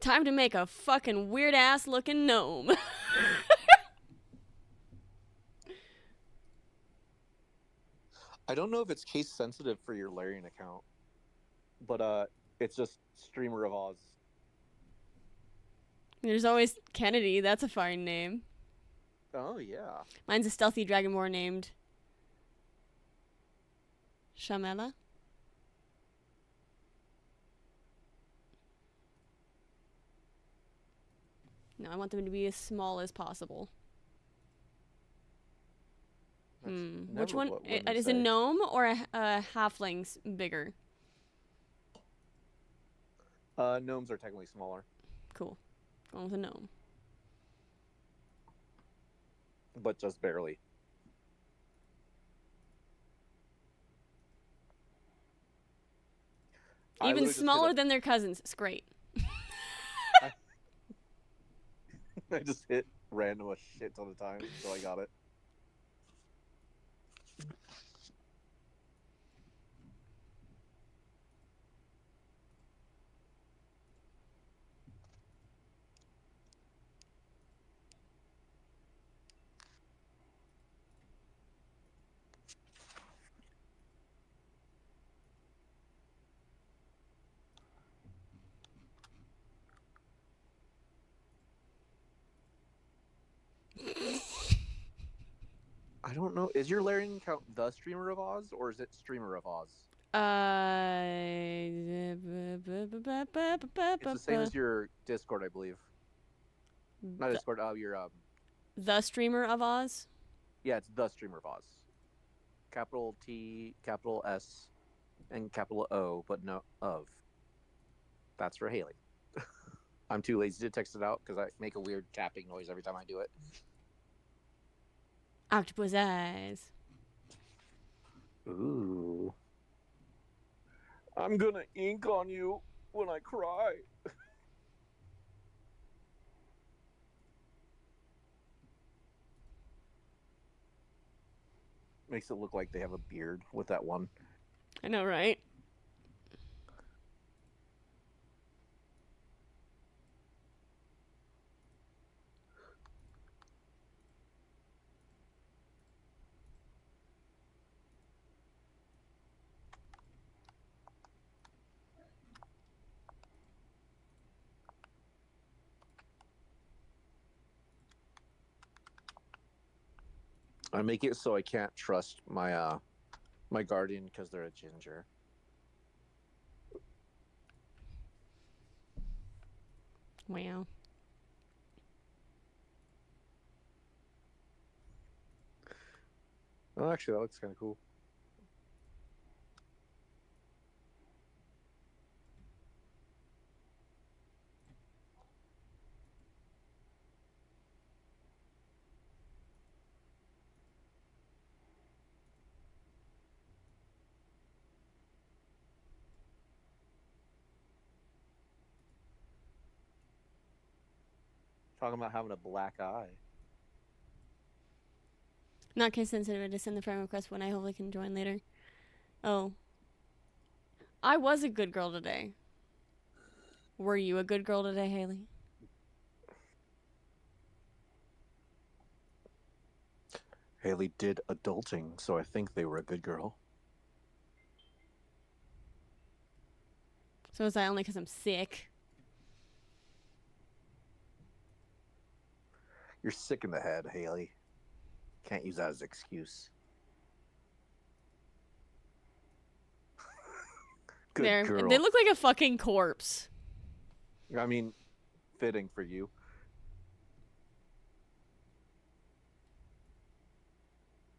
Time to make a fucking weird-ass looking gnome. I don't know if it's case sensitive for your Larian account, but it's just Streamer of Oz. There's always Kennedy. That's a fine name. Oh yeah. Mine's a stealthy dragonborn named Shamela. No, I want them to be as small as possible. That's Which never one? what women Is say. a gnome or a halfling's bigger? Gnomes are technically smaller, Cool. Going with a gnome. but just barely. I Even literally just hit smaller than their cousins. It's great. I just hit random a shit ton of times, so I got it. I don't know. Is your Larian account the Streamer of Oz, or is it Streamer of Oz? It's the same as your Discord, I believe. Not Discord. Your The Streamer of Oz. Yeah, it's the Streamer of Oz. Capital T, capital S, and capital O, but no of. That's for Haley. I'm too lazy to text it out because I make a weird tapping noise every time I do it. Octopus eyes. Ooh. I'm gonna ink on you when I cry. Makes it look like they have a beard with that one. I know, right? I make it so I can't trust my my guardian because they're a ginger. Wow. Oh, actually, that looks kind of cool. Talking about having a black eye. Not case sensitive. I just send the friend request when I hopefully can join later. Oh. I was a good girl today. Were you a good girl today, Haley? Haley did adulting, so I think they were a good girl. So was I only because I'm sick? You're sick in the head, Haley. Can't use that as an excuse. Good girl. They look like a fucking corpse. I mean, fitting for you.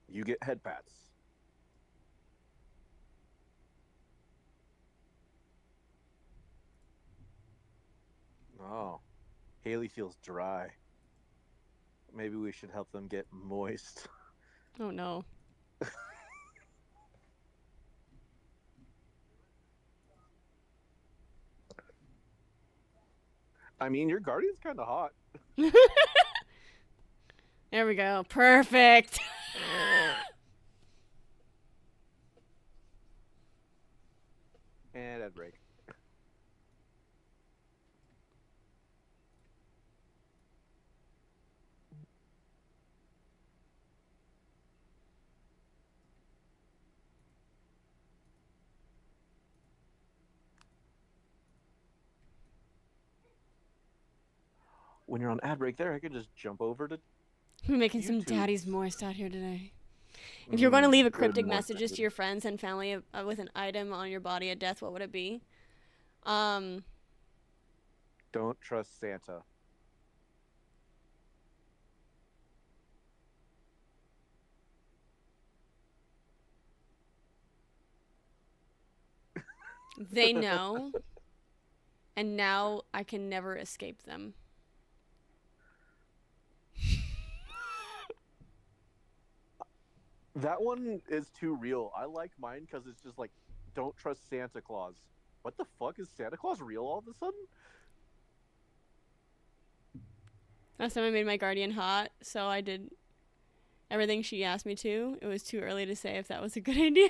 You get head pats. Oh, Haley feels dry. Maybe we should help them get moist. Oh no. I mean, your guardian's kind of hot. There we go. Perfect. And ad break. When you're on ad break there, I could just jump over to We're making some YouTube. daddy's moist out here today. If you're going to leave a good cryptic moist messages daddy. to your friends and family with an item on your body at death, what would it be? Don't trust Santa. They know, and now I can never escape them. That one is too real. I like mine because it's just like, don't trust Santa Claus. What the fuck? Is Santa Claus real all of a sudden? Last time I made my guardian hot, so I did everything she asked me to. It was too early to say if that was a good idea.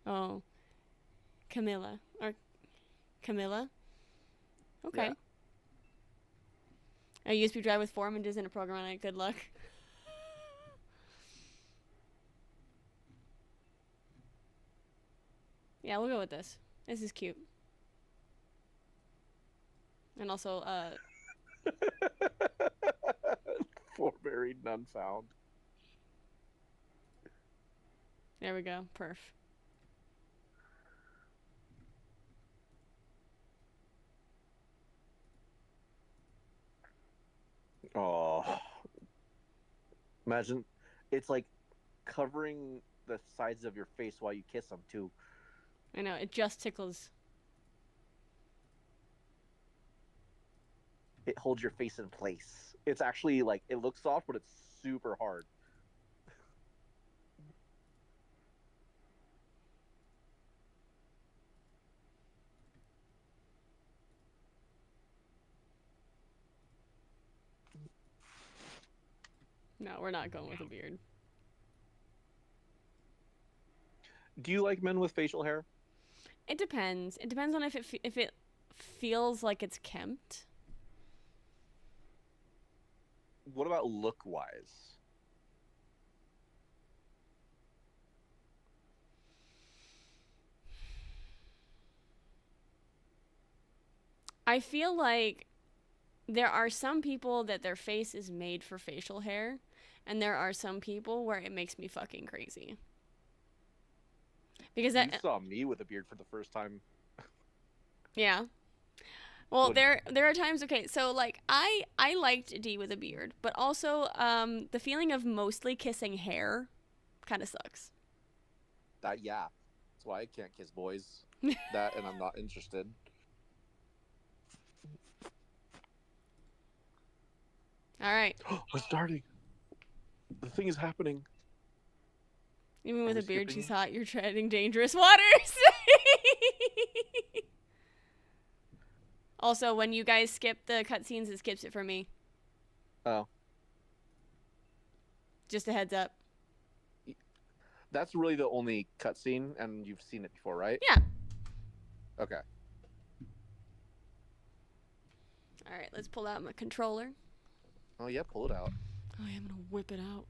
Oh. Camilla. Or Camilla? Okay. Yeah. A USB drive with 4 images and a program on it. Good luck. Yeah, we'll go with this. This is cute. And also, Four buried, none found. there we go. Perf. Oh. Imagine it's like covering the sides of your face while you kiss them too. I know, it just tickles. It holds your face in place. It's actually like, it looks soft, but it's super hard. No, we're not going with a beard. Do you like men with facial hair? It depends. It depends on if it feels like it's kempt. What about look-wise? I feel like there are some people that their face is made for facial hair, and there are some people where it makes me fucking crazy. Because You saw me with a beard for the first time. yeah. Well, Would- there are times. Okay, so like I liked D with a beard, but also the feeling of mostly kissing hair, kind of sucks. Yeah. That's why I can't kiss boys. That, and I'm not interested. All right. We're starting. The thing is happening. Even Are with we a beard, skipping? she's hot. You're treading dangerous waters. Also, when you guys skip the cutscenes, it skips it for me. Oh. Just a heads up. That's really the only cutscene, and you've seen it before, right? Yeah. Okay. All right, let's pull out my controller. Oh yeah, pull it out. Oh, yeah, I'm gonna whip it out.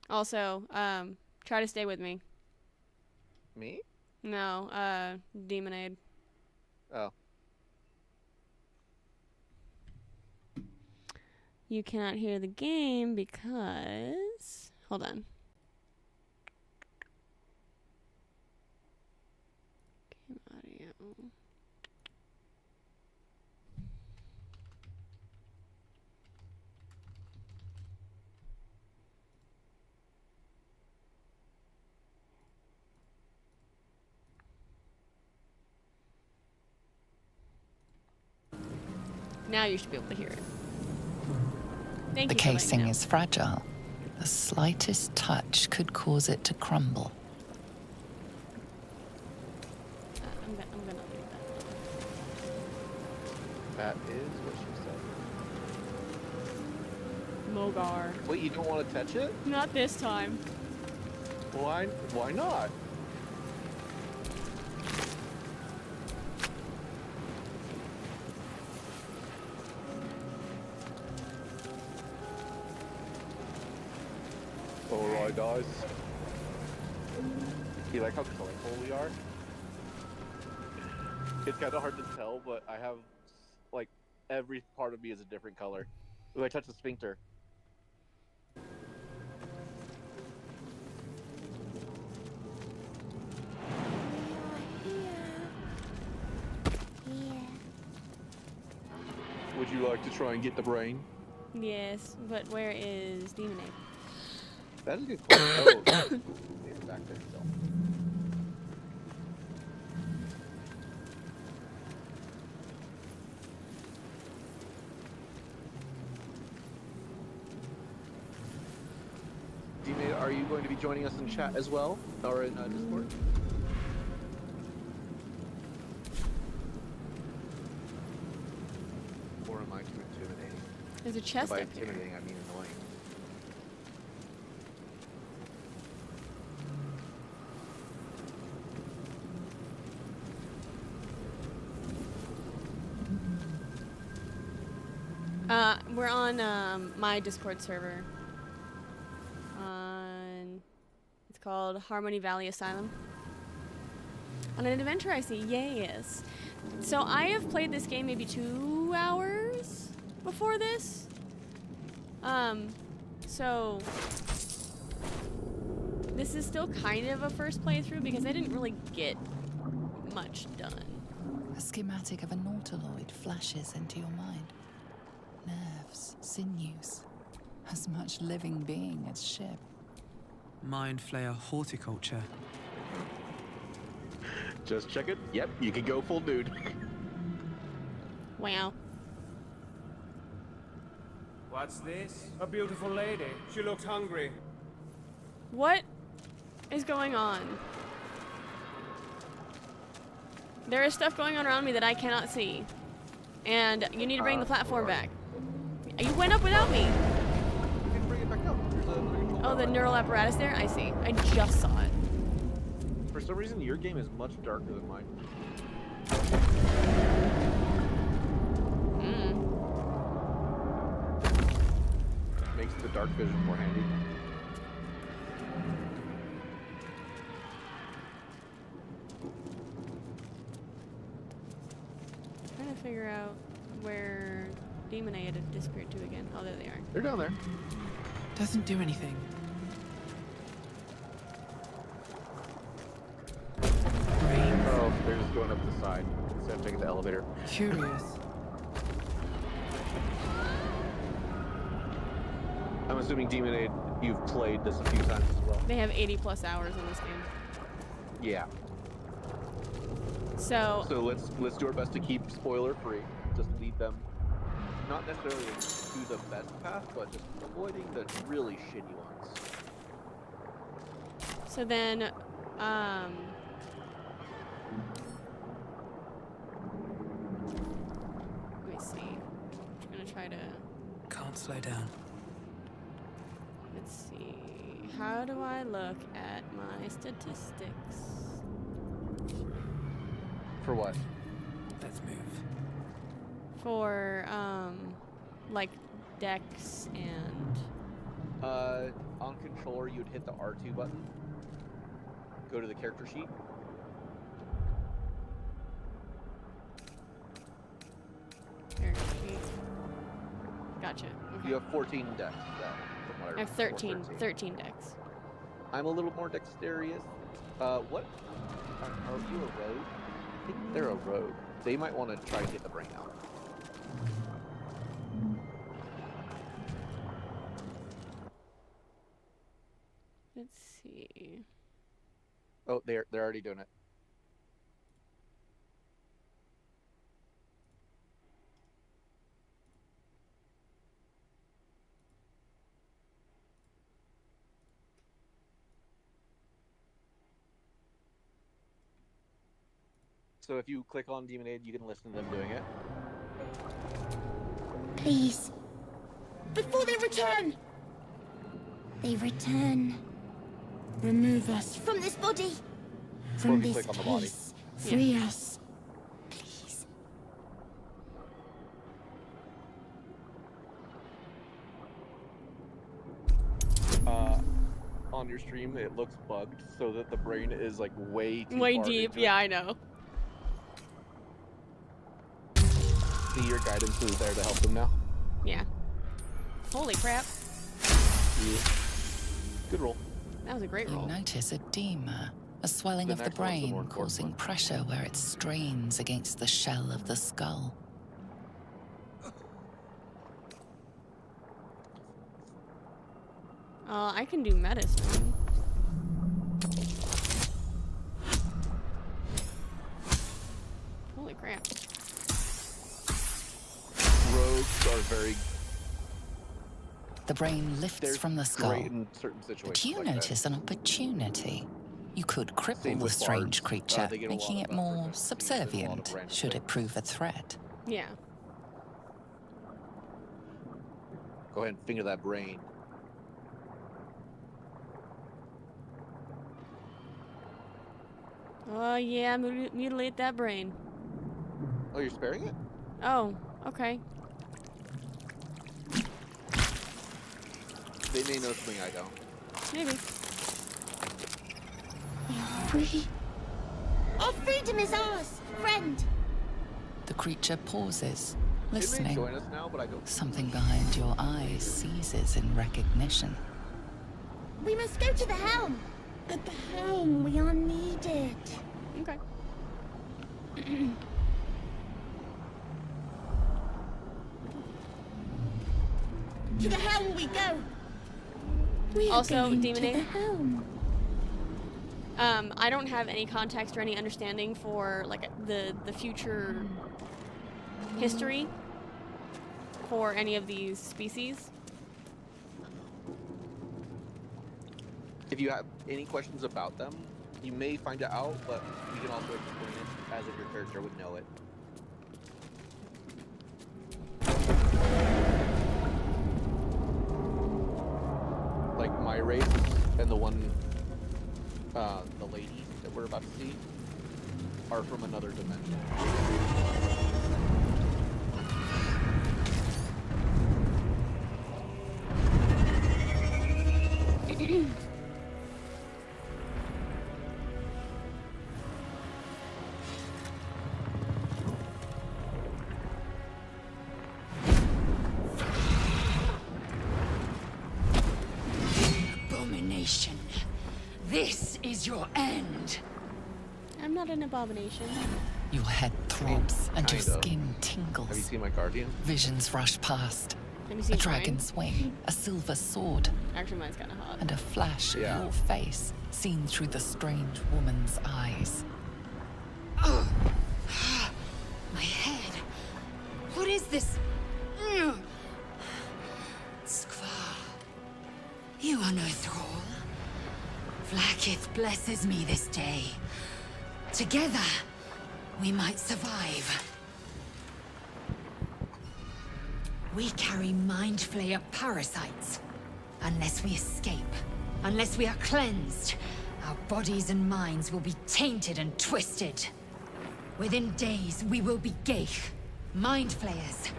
Also, try to stay with me. Me? No, Demonade. Oh. You cannot hear the game because... Hold on. Now you should be able to hear it. Thank The you for letting me casing know. is fragile. The slightest touch could cause it to crumble. I'm gonna leave That is what she said. that. Mogar. Wait, you don't want to touch it? Not this time. Why? Why not? Alright, guys. You like how colorful we are? It's kind of hard to tell, but I have, like, every part of me is a different color. Ooh, I touched the sphincter. Would you like to try and get the brain? Yes, but where is Demon Ape? That is a good question. Oh, it's back there still. D-Mate, are you going to be joining us in chat as well? Or in Discord? Or am I too intimidating? There's a chest By up here. intimidating, I mean annoying. We're on my Discord server. It's called Harmony Valley Asylum. On an adventure I see, yes. So I have played this game maybe 2 hours before this. So this is still kind of a first playthrough because I didn't really get much done. A schematic of a nautiloid flashes into your mind. Nerves, sinews, as much living being as ship. Mind flayer horticulture. Just check it. Yep, you can go full nude. Wow. What's this? A beautiful lady. She looks hungry. What is going on? There is stuff going on around me that I cannot see. And you need to bring the platform back. You went up without me. You can bring it back up. There's a Oh, the neural apparatus there? I see. I just saw it. For some reason, your game is much darker than mine. Makes the dark vision more handy. Trying to figure out where Demon Ape had disappeared to again. Oh, there they are. They're down there. Doesn't do anything. Brain. Oh, they're just going up the side instead of taking the elevator. Curious. I'm assuming Demon Aid, you've played this a few times as well. They have 80 plus hours in this game. Yeah. So So let's do our best to keep spoiler free. Just lead them, not necessarily to the best path, but just avoiding the really shitty ones. So then, let me see. I'm gonna try to, Can't slow down. let's see. How do I look at my statistics? For what? Let's move. For, like, dex and, On controller, you'd hit the R2 button. Go to the character sheet. character sheet. Gotcha. Okay. You have 14 dex. From what I have 13 dex. I'm a little more dexterous. What? Are you a rogue? think they're a rogue. They might want to try to get the brain out. Let's see. Oh, they're already doing it. So if you click on Demon Aid, you can listen to them doing it. Please. Before they return! They return. Remove us from this body. From if you this click on the body. place. Free us. Please. On your stream, it looks bugged so that the brain is like way too Way far deep. into Yeah, it. I know. See, your guidance is there to help them now. Yeah. Holy crap. Yeah. Good roll. That was a great You roll. notice edema, a swelling The of the next one's the more brain, important causing one. pressure where it strains against the shell of the skull. I can do medicine. Holy crap. Rogues are very The brain lifts they're from the skull. great in certain situations. But you like that. notice an opportunity. You could cripple Same the with strange bards. creature, They get a lot making of it more frequencies and a lot of subservient random should it things. prove a threat. Yeah. Go ahead and finger that brain. Oh, yeah, mutilate that brain. Oh, you're sparing it? Oh, okay. They may know something I don't. Maybe. Free. Our freedom is ours, friend. The creature pauses, They may listening. join us now, but I don't. Something behind your eyes seizes in recognition. We must go to the helm. At the helm, we are needed. Okay. To the helm we go. We are Also, going Demon to Aid? the helm. I don't have any context or any understanding for like the future history for any of these species. If you have any questions about them, you may find it out, but we can also explain it as if your character would know it. Like my race and the one, the lady that we're about to see, are from another dimension. Abomination. This is your end. I'm not an abomination. Your head throbs and your Kinda. skin Have you tingles. seen my guardian? Visions rush past. Have you A seen dragon's wing, a silver sword, mine? Actually, mine's kind of hot. and a flash of Yeah. your face seen through the strange woman's eyes. My head. What is this? Skvar. You are no thrall. Vlaakith blesses me this day. Together, we might survive. We carry mind flayer parasites. Unless we escape, unless we are cleansed, our bodies and minds will be tainted and twisted. Within days, we will be Geich, mind flayers.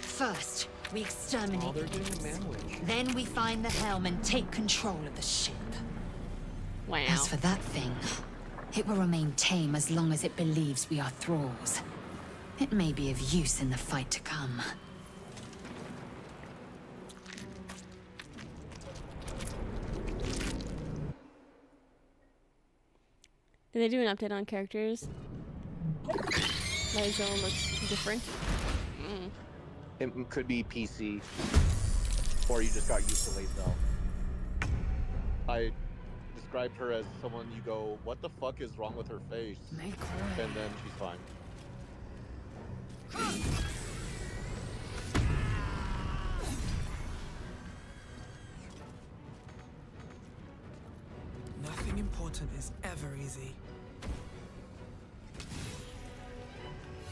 First, we exterminate Oh, they're the doing a Geeks. man witch. Then we find the helm and take control of the ship. Wow. As for that thing, it will remain tame as long as it believes we are thralls. It may be of use in the fight to come. Did they do an update on characters? Lyzone looks different. It could be PC, or you just got used to Lae'zel. I described her as someone you go, what the fuck is wrong with her face? Make way. And then she's fine. Nothing important is ever easy.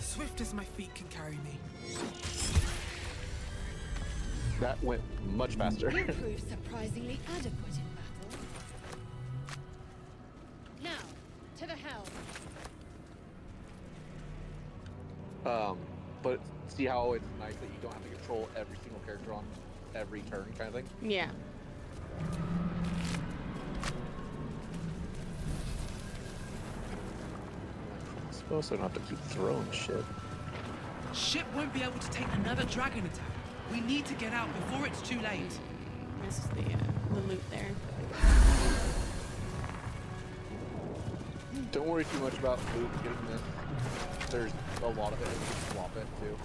Swift as my feet can carry me. That went much faster. You proved surprisingly adequate in battle. Now, to the helm. But see how it's nice that you don't have to control every single character on every turn kind of thing? Yeah. I suppose I don't have to keep throwing shit. Ship won't be able to take another dragon attack. We need to get out before it's too late. Missed the loot there. Don't worry too much about loot getting this. There's a lot of it, and you can swap it too.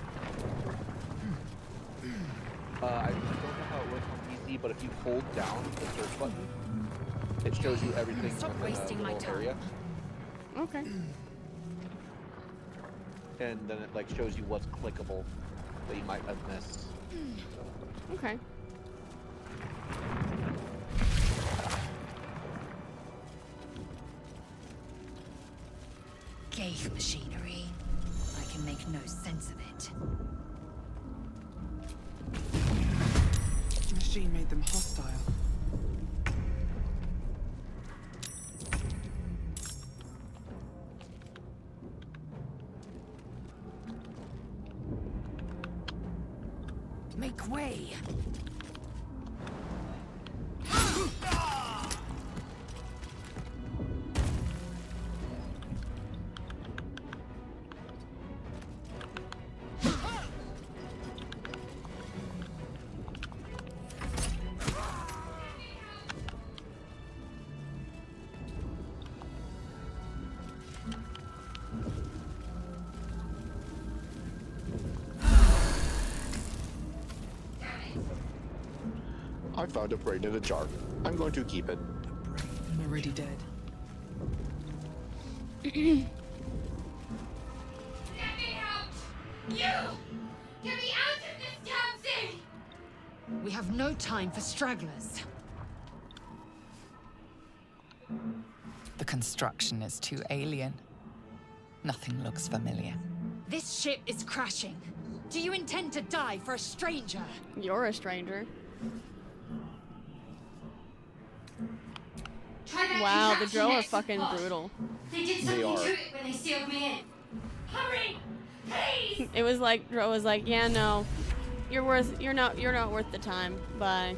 I don't know how it works on PC, but if you hold down the search button, it shows you everything Stop within wasting a my little time. area. Okay. And then it like shows you what's clickable that you might have missed. Okay. Ghaik machinery. I can make no sense of it. The machine made them hostile. Make way! I found a brain in a jar. I'm going to keep it. I'm already dead. Let me out! You! Get me out of this damn thing! We have no time for stragglers. The construction is too alien. Nothing looks familiar. This ship is crashing. Do you intend to die for a stranger? You're a stranger. Wow, the Drow are fucking brutal. They did They something are. to it when they sealed me in. Hurry! Please! It was like Drow was like, yeah, no, you're not worth the time. Bye.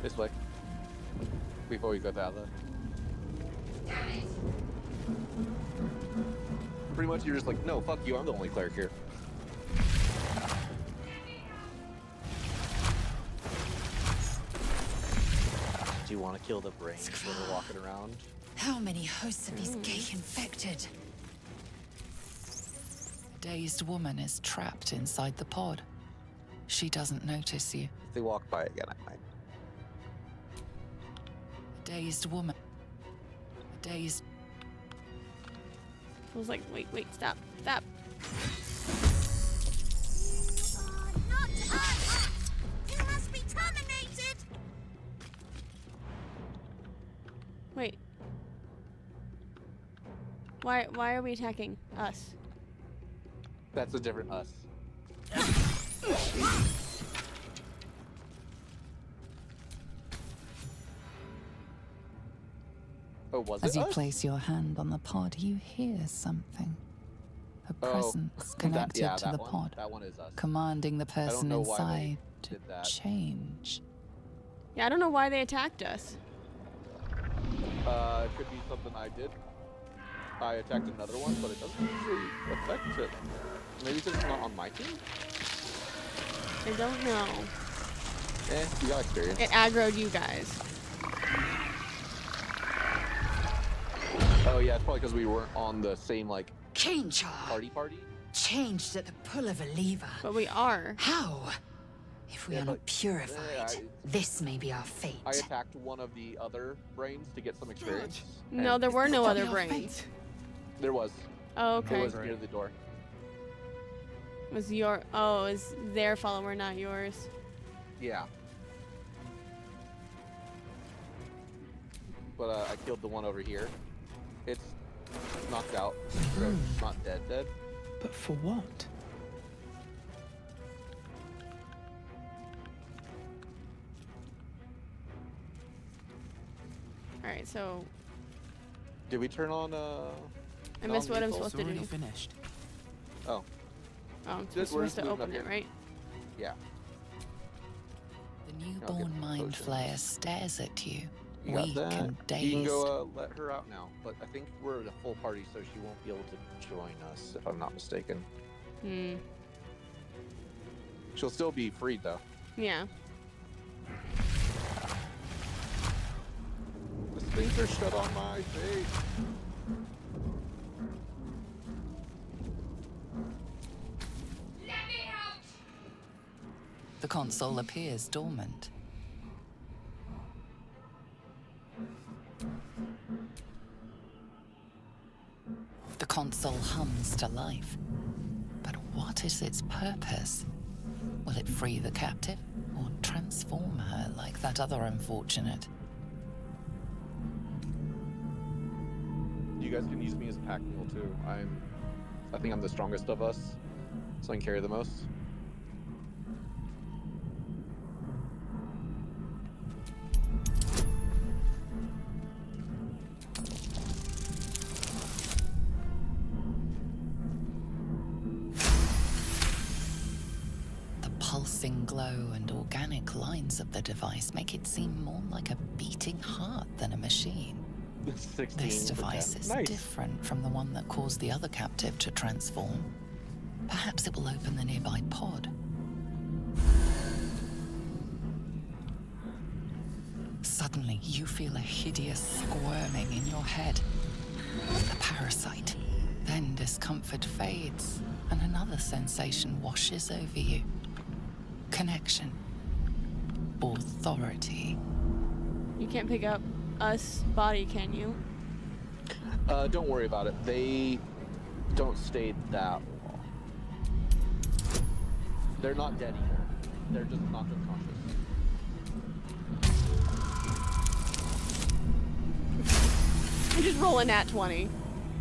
This way. Before we go down there. Damn it! Pretty much you're just like, no, fuck you, I'm the only cleric here. Do you want to kill the brains that are walking around? How many hosts are these Ghaik infected? A dazed woman is trapped inside the pod. She doesn't notice you. If they walk by again, I might. A dazed woman. A dazed... I was like, wait, stop. Not us! You must be terminated! Wait. Why are we attacking us? That's a different us. Oh, was As it you us? place your hand on the pod, you hear something. A Oh, presence connected yeah, to that the one. pod, That one is us. commanding the person know why they inside to did that. change. Yeah, I don't know why they attacked us. It could be something I did. I attacked another one, but it doesn't usually affect it. Maybe it's just not on my team? I don't know. You got experience. It aggroed you guys. yeah, it's probably because we weren't on the same like Change party. changed at the pull of a lever. But we are. How? If we Yeah, are but- not purified, this may be our fate. I attacked one of the other brains to get some experience. No, and there were no other Your brains. fate. there was. Oh, It okay. was near the door. Was your is their follower, not yours? Yeah. But I killed the one over here. It's knocked out, so it's not dead. But for what? All right, so Did we turn on I missed what I'm non-lethal? supposed to do. finished. Oh, Oh, I'm Just- we're supposed to just moving open up it, here. right? yeah. The newborn mind potions. flayer stares at you, You got weak that. and You dazed. can go let her out now, but I think we're at a full party, so she won't be able to join us, if I'm not mistaken. Hmm. She'll still be freed, though. Yeah. The things are shut on my face. The console appears dormant. The console hums to life. But what is its purpose? Will it free the captive or transform her like that other unfortunate? You guys can use me as a pack mule, too. I think I'm the strongest of us, so I can carry the most. The pulsing glow and organic lines of the device make it seem more like a beating heart than a machine. 16 This for device 10. is Nice. different from the one that caused the other captive to transform. Perhaps it will open the nearby pod. Suddenly, you feel a hideous squirming in your head. The parasite. Then discomfort fades, and another sensation washes over you. Connection. Authority. You can't pick up us body, can you? Don't worry about it. They don't stay that long. They're not dead either. They're just knocked unconscious. I'm just rolling at 20.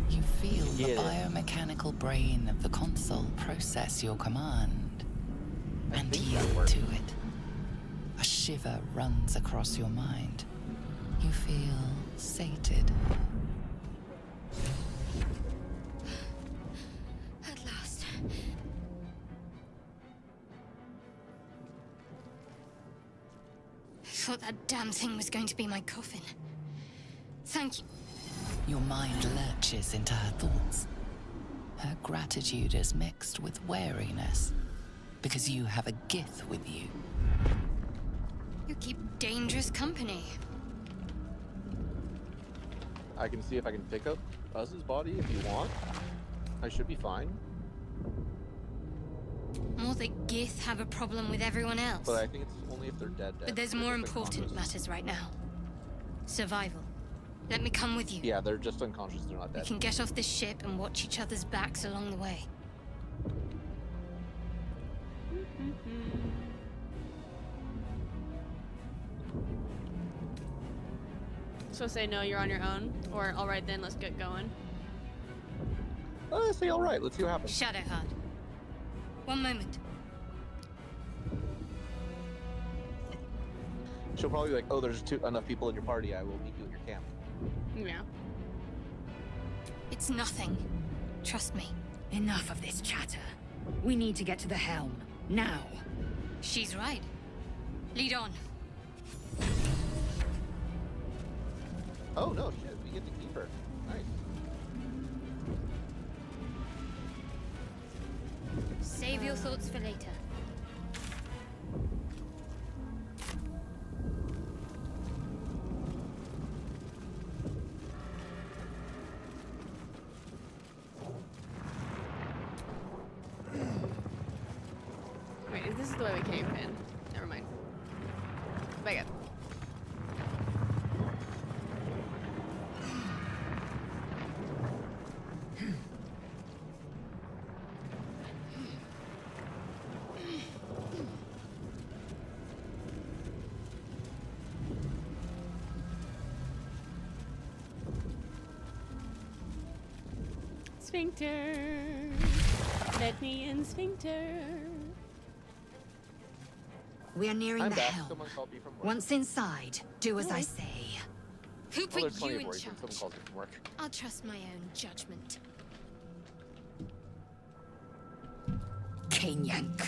You feel the Yeah. biomechanical brain of the console process your command and think that yield worked. to it. A shiver runs across your mind. You feel sated. At last. I thought that damn thing was going to be my coffin. Thank you. Your mind lurches into her thoughts. Her gratitude is mixed with wariness, because you have a gith with you. You keep dangerous company. I can see if I can pick up Uzz's body if you want. I should be fine. More that Gith have a problem with everyone else. But I think it's only if they're dead. But there's They're more just important unconscious. matters right now. Survival. Let me come with you. Yeah, they're just unconscious. They're not We dead. can get off this ship and watch each other's backs along the way. So say no, you're on your own, or all right then, let's get going. Say all right. Let's see what happens. Shadowheart. One moment. She'll probably be like, "Oh, there's enough people in your party. I will meet you at your camp." Yeah. It's nothing. Trust me. Enough of this chatter. We need to get to the helm. Now. She's right. Lead on. Oh no, shit! We get to keep her. Nice. Save your thoughts for later. the way we came in. Never mind. Back up. Sphincter. Let me in, sphincter. We are nearing I'm the back. helm. Someone called me from work. Once inside, do as I say. Who Well, put there's plenty you of in reasons. Someone charge? calls me from work. I'll trust my own judgment. Cane yank.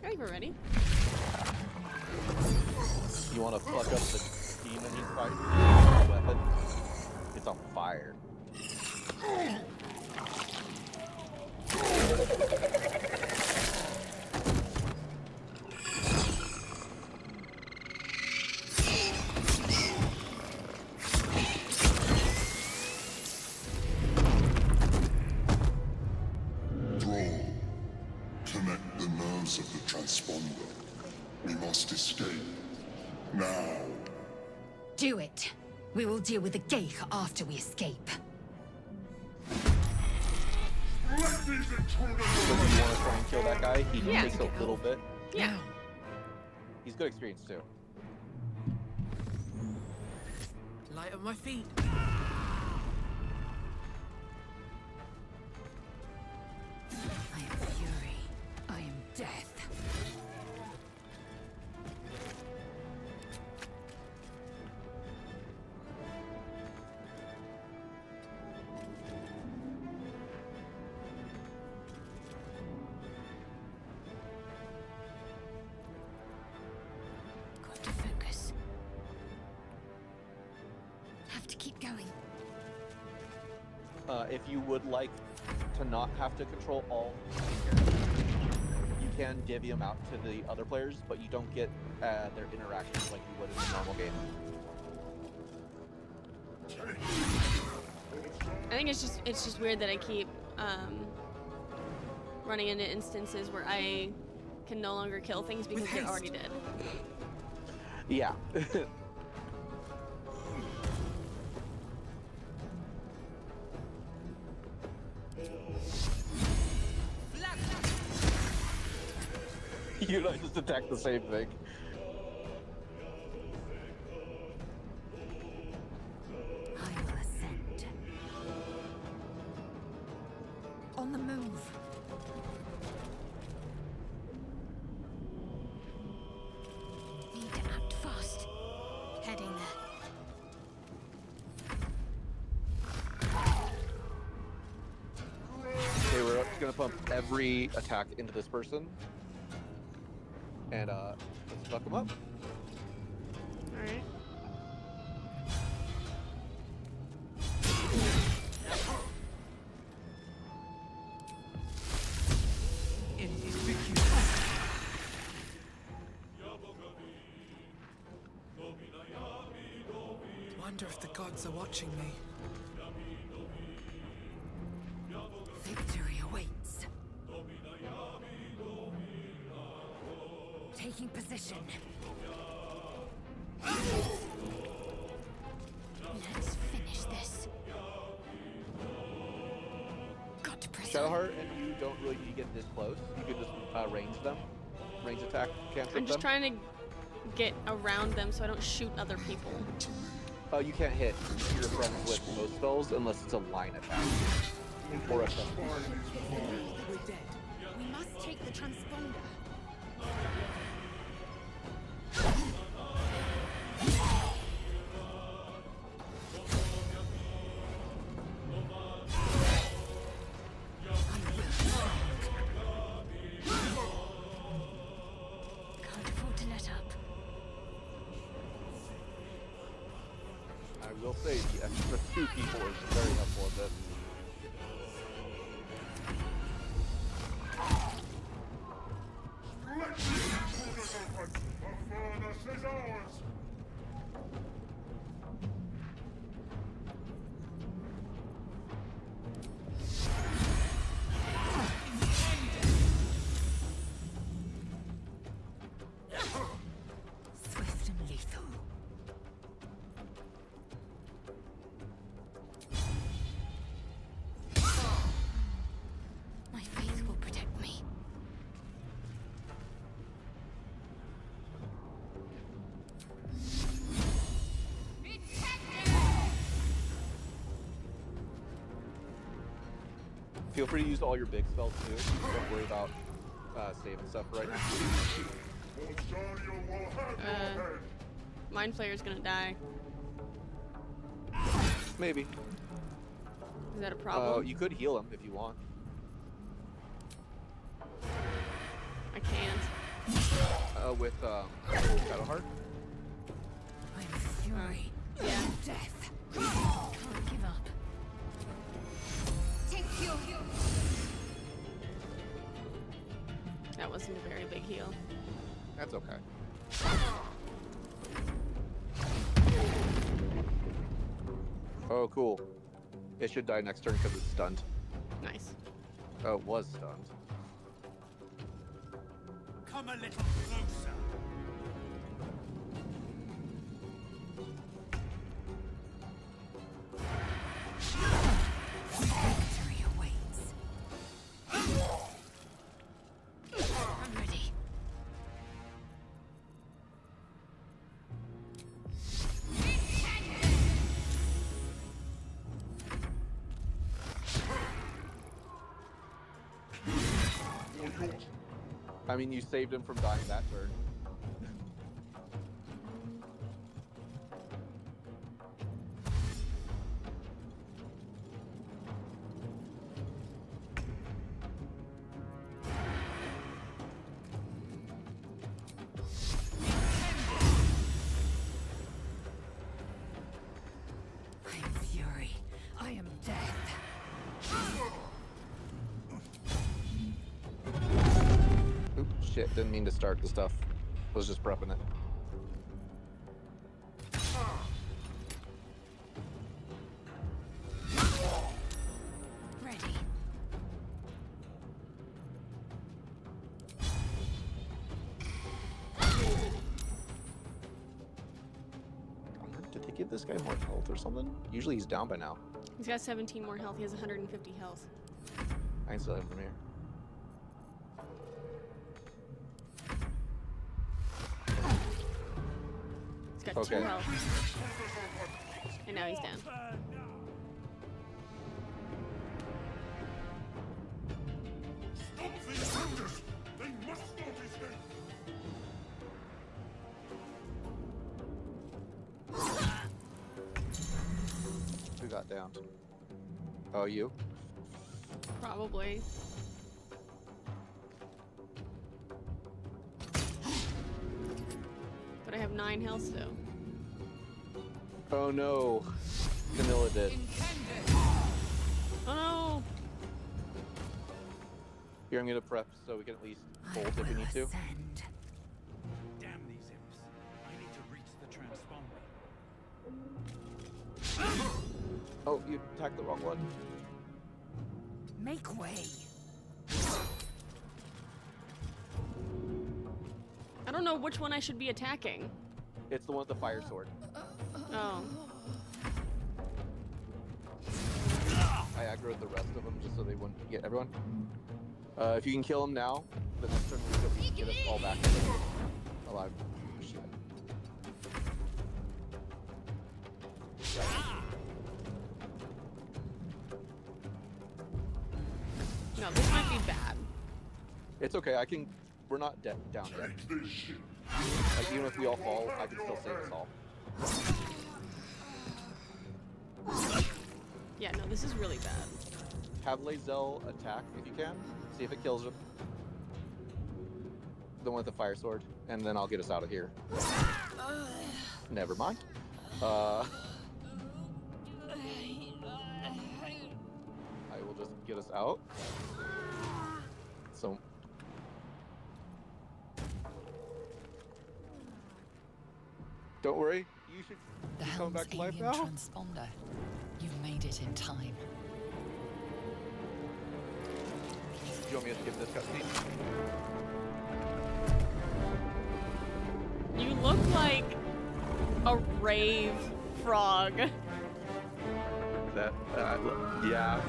I think we're ready. You want to fuck up the demon he's fighting? Weapon? It's on fire. Thrall, connect the nerves of the transponder. We must escape. Now. Do it. We will deal with the Geich after we escape. Let these intruders So you want to try and kill that guy? He Yeah. takes a little bit. Yeah. He's good experience too. Light on my feet. I am fury. I am death. Got to focus. Have to keep going. If you would like to not have to control all characters, you can divvy them out to the other players, but you don't get their interactions like you would in a normal game. I think it's just weird that I keep running into instances where I can no longer kill things because they're already dead. Yeah. You and I just attacked the same thing. I will ascend. On the move. Need to act fast. Heading there. Okay, we're gonna pump every attack into this person. And let's fuck them up. Alright. Wonder if the gods are watching me. Victory awaits. Taking position. Let's finish this. Got to press on. Shadowheart and you don't really need to get this close. You can just range them. Range attack, cancel I'm just them. trying to get around them so I don't shoot other people. You can't hit your friends with most spells unless it's a line attack. Or a We're dead. We must take the transponder. Can't afford to let up. I will say the extra 2 people is very helpful in this. let these intruders open. A furnace is ours. Feel free to use all your big spells too. Don't worry about saving stuff right now. Mind Flayer's gonna die. Maybe. Is that a problem? You could heal him if you want. I can't. With Shadowheart. I'm fury. Yeah. Death. Can't give up. Take your heal. That wasn't a very big heal. That's okay. Oh, cool. It should die next turn because it's stunned. Nice. Oh, it was stunned. Come a little closer. Victory awaits. I'm ready. I mean, you saved him from dying that turn. I am fury. I am death. Oops, shit, didn't mean to start the stuff. Was just prepping it. Ready. Did they give this guy more health or something? Usually he's down by now. He's got 17 more health. He has 150 health. I can still hit him from here. He's got Okay. 2 health. And now he's down. Stop these soldiers! They must not escape! Who got downed? Oh, you? Probably. But I have 9 health still. Oh no. Camilla did. Oh no! Here, I'm gonna prep so we can at least bolt if we need to. Ascend. Damn these imps. I need to reach the transponder. Oh, you attacked the wrong one. Make way. I don't know which one I should be attacking. It's the one with the fire sword. Oh. I aggroed the rest of them just so they wouldn't get everyone. If you can kill him now, the next turn we can get us all back alive. Shit. No, this might be bad. It's okay. I can. We're not down yet. Like even if we all fall, I can still save us all. Yeah, no, this is really bad. Have Lae'zel attack if you can. See if it kills him. The one with the fire sword, and then I'll get us out of here. Never mind. I will just get us out. So. Don't worry, you should The be coming helm's back to life alien now. transponder. You've made it in time. Do you want me to skip this cutscene? You look like a rave frog. That, yeah.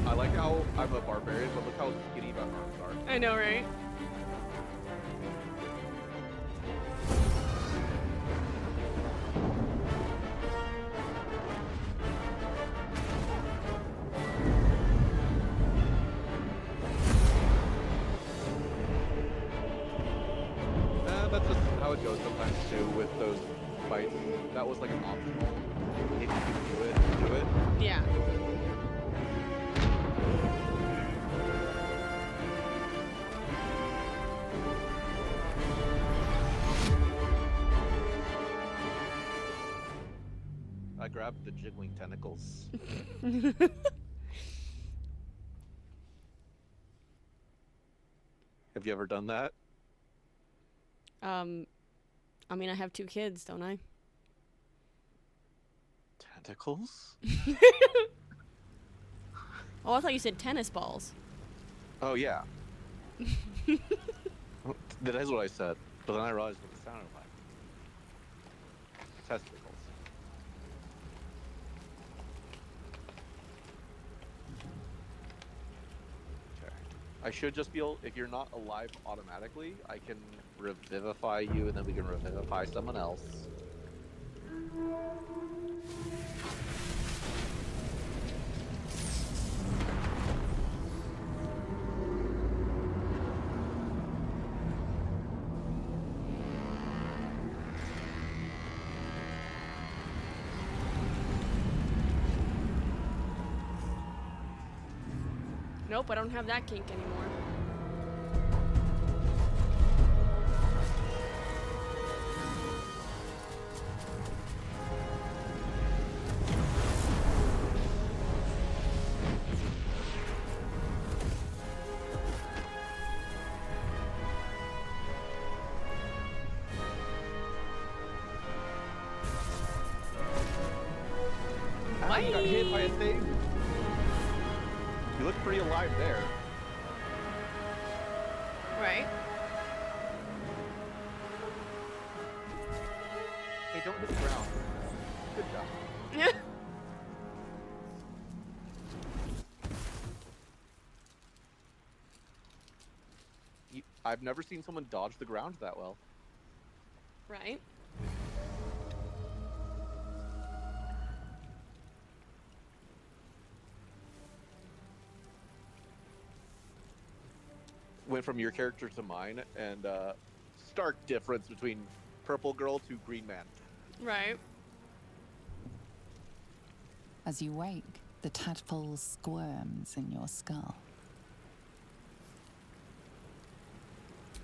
I like how I'm a barbarian, but look how skinny my arms are. I know, right? how it goes sometimes too with those fights. That was like an optional. If you can do it, do it. Yeah. I grabbed the jiggling tentacles. Have you ever done that? I mean, I have 2 kids, don't I? Tentacles? Oh, I thought you said tennis balls. Oh yeah. That is what I said, but then I realized what it sounded like. Testicles. Okay. I should just be able, if you're not alive automatically, I can revivify you and then we can revivify someone else. Nope, I don't have that kink anymore. Ah, you got hit by a thing. You look pretty alive there. Right. Hey, don't hit the ground. Good job. Yeah. I've never seen someone dodge the ground that well. Right. Went from your character to mine, and stark difference between purple girl to green man. Right. As you wake, the tadpole squirms in your skull.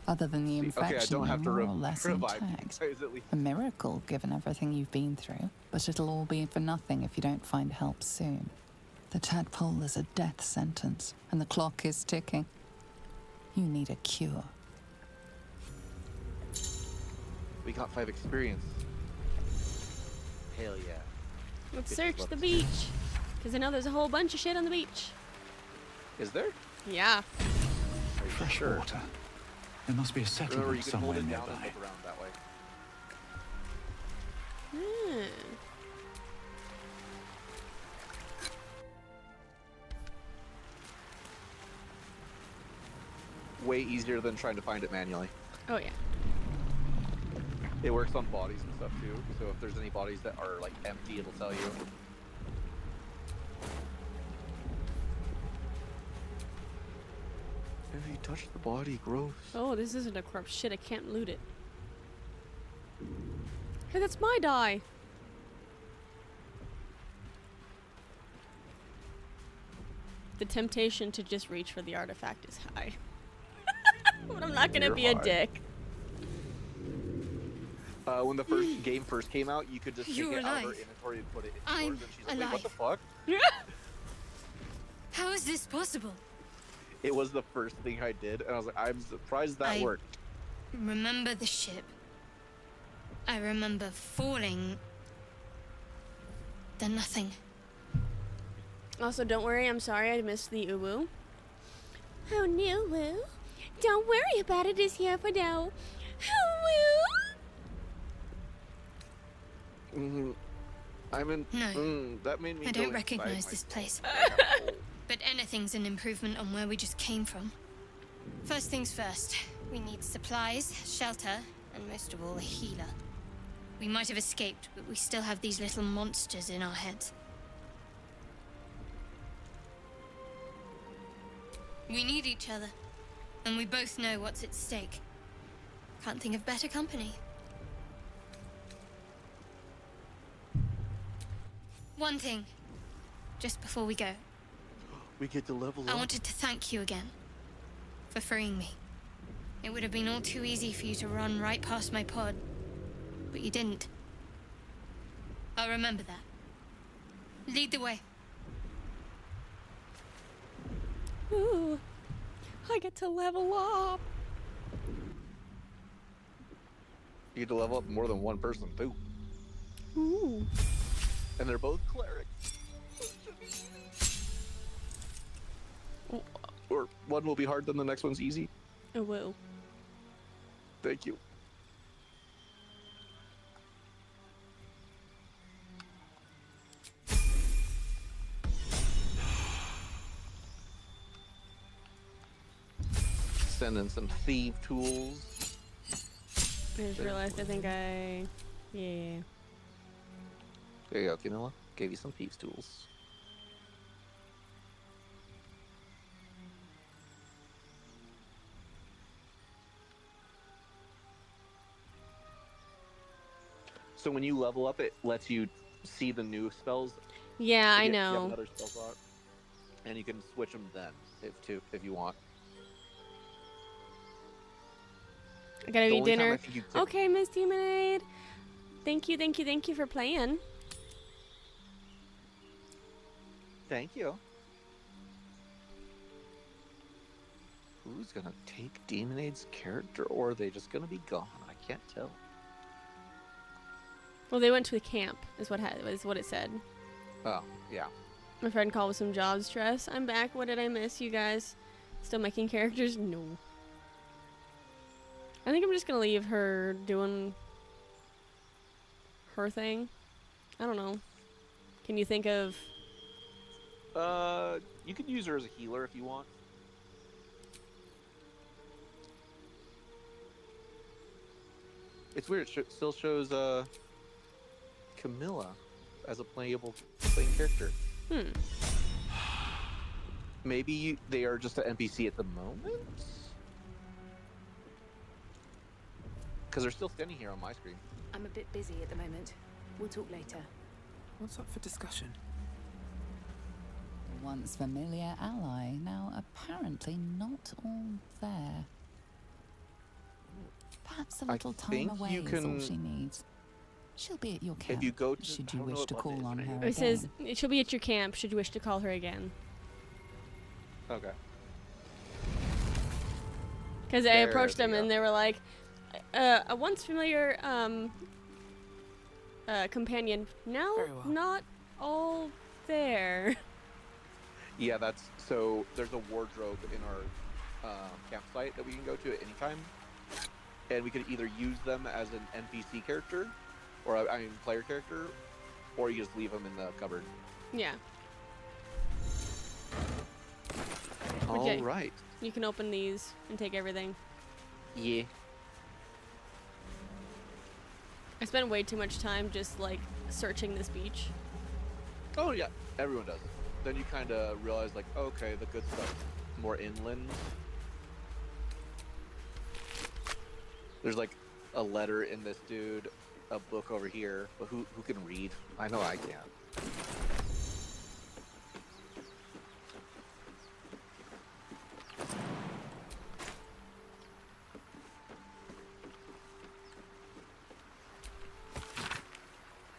Other than the infection, okay, I don't have to you're more or less revive you intact. guys at least. A miracle, given everything you've been through. But it'll all be for nothing if you don't find help soon. The tadpole is a death sentence, and the clock is ticking. You need a cure. We got 5 experience. Hell yeah. Let's Bitches search love the to- beach. Because I know there's a whole bunch of shit on the beach. Is there? Yeah. Are you Fresh sure? water. There must be a Remember, settlement you can hold somewhere it down and nearby. look around that way. Hmm. Way easier than trying to find it manually. Oh, yeah. It works on bodies and stuff too, so if there's any bodies that are like empty, it'll tell you. If you touch the body, gross. Oh, this isn't a corpse. Shit, I can't loot it. Hey, that's my die. The temptation to just reach for the artifact is high. But I'm not gonna You're be a high. dick. When the game first came out, you could just take You're it out of her alive. inventory and put it in I'm yours, and she's like, wait, what the fuck? How is this possible? It was the first thing I did, and I was like, I'm surprised that I- worked. Remember the ship. I remember falling. Then nothing. Also, don't worry, I'm sorry I missed the uwu. Oh no, woo. Don't worry about it, it's here for now. Oh, woo. I'm in. No. That made me. I go don't inside recognize my- this place. But anything's an improvement on where we just came from. First things first, we need supplies, shelter, and most of all, a healer. We might have escaped, but we still have these little monsters in our heads. We need each other, and we both know what's at stake. Can't think of better company. One thing, just before we go. We get to level I up. wanted to thank you again for freeing me. It would have been all too easy for you to run right past my pod, but you didn't. I'll remember that. Lead the way. Ooh, I get to level up. You get to level up more than one person too. Ooh. And they're both clerics. Or one will be hard, then the next one's easy. It will. Thank you. Send in some thief tools. I just realized I think yeah. There you go, Camilla. Gave you some thieves tools. So when you level up, it lets you see the new spells. Yeah, I You know. have another spell slot, and you can switch them then, if you want. I gotta The eat only time dinner. I think you could- Okay, Miss Demonade. Thank you for playing. Thank you. Who's gonna take Demonade's character, or are they just gonna be gone? I can't tell. Well, they went to a camp, is what it said. Oh, yeah. My friend called with some job stress. I'm back. What did I miss, you guys? Still making characters? No. I think I'm just gonna leave her doing her thing. I don't know. Can you think of... You could use her as a healer if you want. It's weird. It still shows Camilla as a playing character. Maybe they are just an NPC at the moment? Because they're still standing here on my screen. I'm a bit busy at the moment. We'll talk later. What's up for discussion? Once familiar ally, now apparently not all there. Perhaps a little time think away you is all can- she needs. She'll be at your camp, If you go to, should I you don't know wish what to button call on is her right again. It says she'll be at your camp should you wish to call her again. here. Okay. Because I There approached we them go. and they were like, a once familiar companion, now Very well. not all there. Yeah, so there's a wardrobe in our campsite that we can go to at any time. And we could either use them as an NPC character, or player character, or you just leave them in the cupboard. Yeah. All right. You can open these and take everything. Yeah. I spent way too much time just like searching this beach. Oh yeah, everyone does. Then you kind of realize like, okay, the good stuff more inland. There's like a letter in this dude, a book over here, but who can read? I know I can't.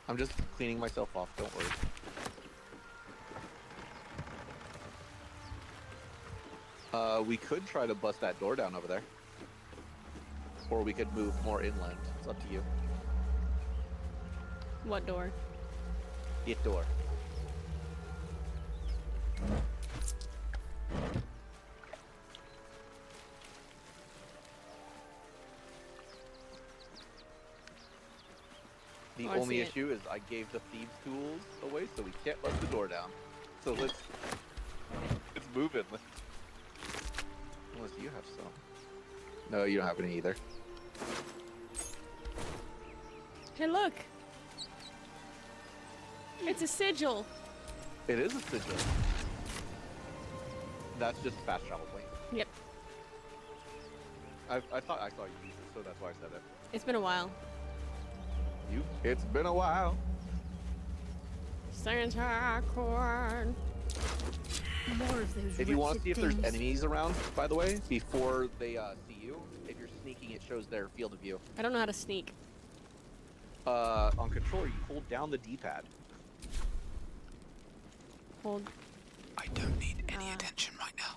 I'm just cleaning myself off, don't worry. We could try to bust that door down over there. Or we could move more inland. It's up to you. What door? It door. The I only see it. issue is I gave the thieves tools away, so we can't bust the door down. So it's moving. Unless you have some. No, you don't have any either. Hey, look! It's a sigil. It is a sigil. That's just fast travel point. Yep. I thought I saw you use it, so that's why I said it. It's been a while. It's been a while. Santa cord. More of those. If you want to see if there's things. enemies around, by the way, before they see you, if you're sneaking, it shows their field of view. I don't know how to sneak. On controller, you hold down the D-pad. Hold. I don't need any attention right now.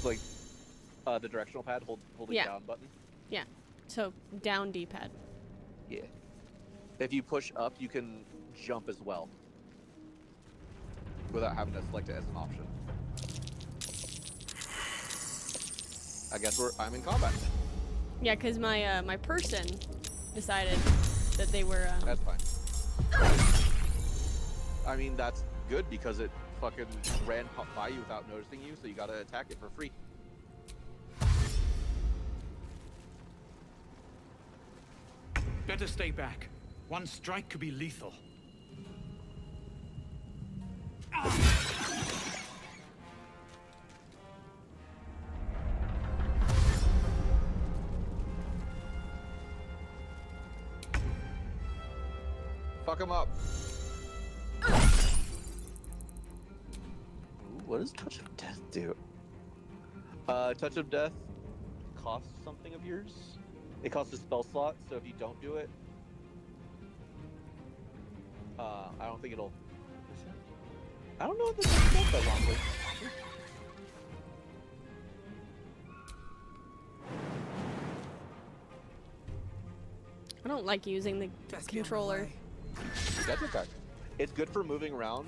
Like, the directional pad, holding Yeah. down button. Yeah. So down D-pad. Yeah. If you push up, you can jump as well, without having to select it as an option. I guess I'm in combat. Yeah, because my my person decided that they were. That's fine. I mean, that's good because it fucking ran by you without noticing you, so you gotta attack it for free. Better stay back. One strike could be lethal. Fuck him up. Ooh, what does Touch of Death do? Touch of Death costs something of yours. It costs a spell slot, so if you don't do it, I don't think it'll. I don't know if this does that wrongly. I don't like using the controller. That's okay. It's good for moving around